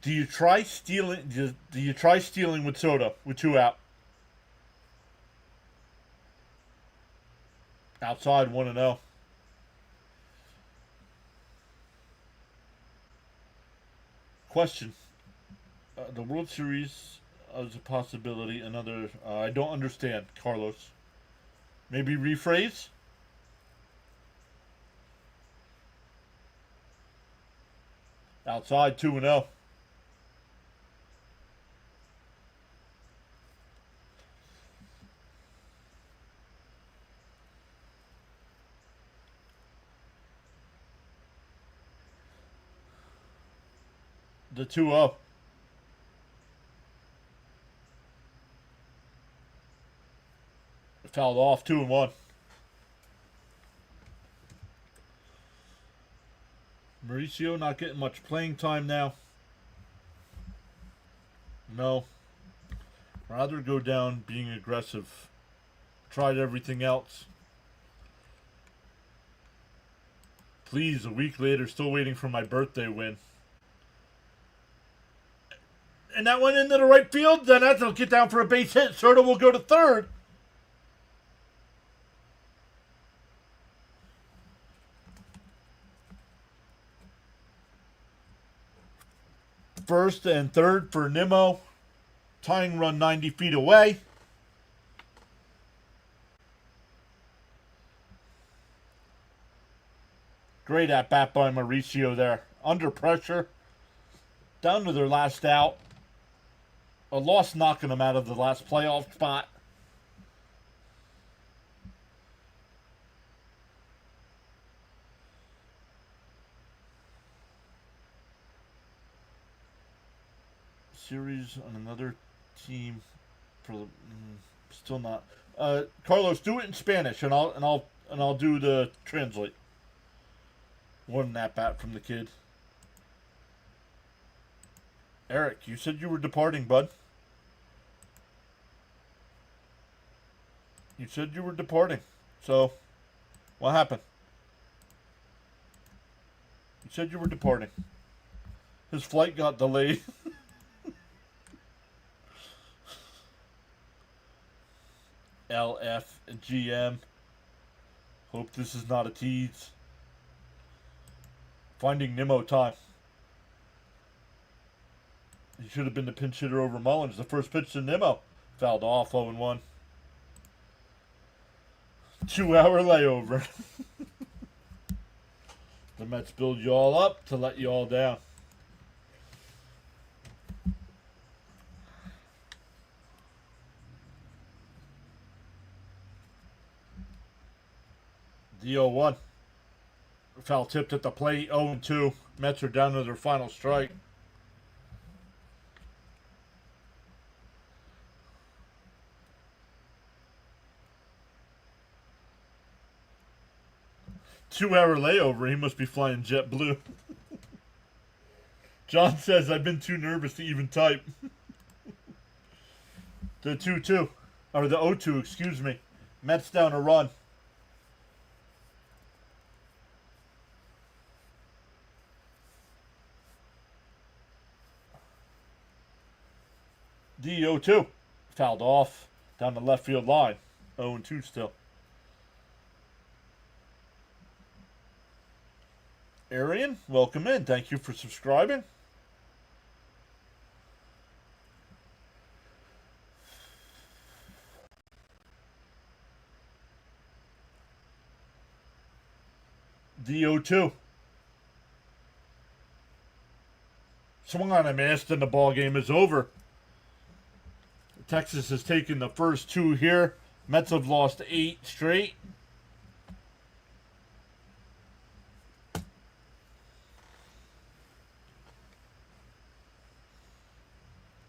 Do you try stealing? Do you try stealing with Soda with 2 out? Outside 1-0. Question: the World Series is a possibility. Another, I don't understand, Carlos. Maybe rephrase. Outside 2-0. The 2-0. Fouled off 2-1. Mauricio not getting much playing time now. No. Rather go down being aggressive. Tried everything else. Please, a week later, still waiting for my birthday win. And that went into the right field. Then that'll get down for a base hit. Soto will go to third. First and third for Nimmo. Tying run 90 feet away. Great at bat by Mauricio there. Under pressure. Down to their last out. A loss knocking them out of the last playoff spot. Series on another team for the still not. Carlos, do it in Spanish, and I'll do the translate. One at bat from the kid. Eric, you said you were departing, bud. You said you were departing. So, what happened? You said you were departing. His flight got delayed. LFGM. Hope this is not a tease. Finding Nimmo time. He should have been the pinch hitter over Mullins. The first pitch to Nimmo. Fouled off 0-1. 2-hour layover. The Mets build you all up to let you all down. The 0-1. Foul tipped at the plate. 0-2. Mets are down to their final strike. Two-hour layover. He must be flying JetBlue. John says, I've been too nervous to even type. The 2-2. Or the 0-2, excuse me. Mets down a run. The 0-2. Fouled off down the left field line. 0-2 still. Arian, welcome in. Thank you for subscribing. The 0-2. Swung on a missed and the ball game is over. Texas has taken the first 2 here. Mets have lost 8 straight.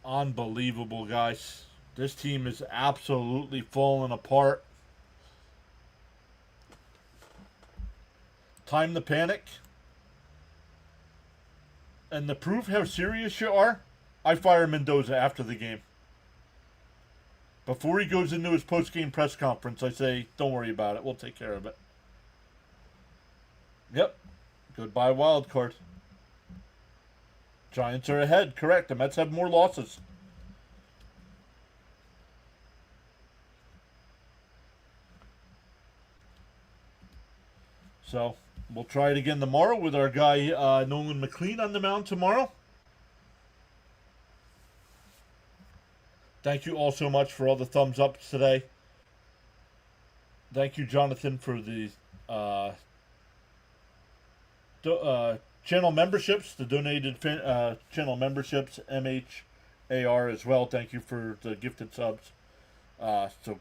Unbelievable, guys. This team is absolutely falling apart. Time to panic. And to prove how serious you are, I fire Mendoza after the game. Before he goes into his post-game press conference, I say, don't worry about it. We'll take care of it. Yep. Goodbye, wild card. Giants are ahead. Correct. The Mets have more losses. So, we'll try it again tomorrow with our guy, Nolan McLean, on the mound tomorrow. Thank you all so much for all the thumbs up today. Thank you, Jonathan, for the channel memberships, the donated channel memberships, MHAR as well. Thank you for the gifted subs. So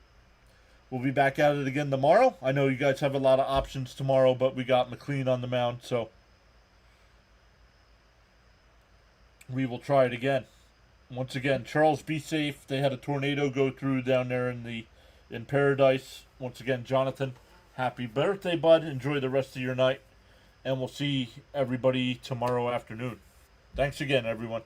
we'll be back at it again tomorrow. I know you guys have a lot of options tomorrow, but we got McLean on the mound, so we will try it again. Once again, Charles, be safe. They had a tornado go through down there in Paradise. Once again, Jonathan, happy birthday, bud. Enjoy the rest of your night. And we'll see everybody tomorrow afternoon. Thanks again, everyone.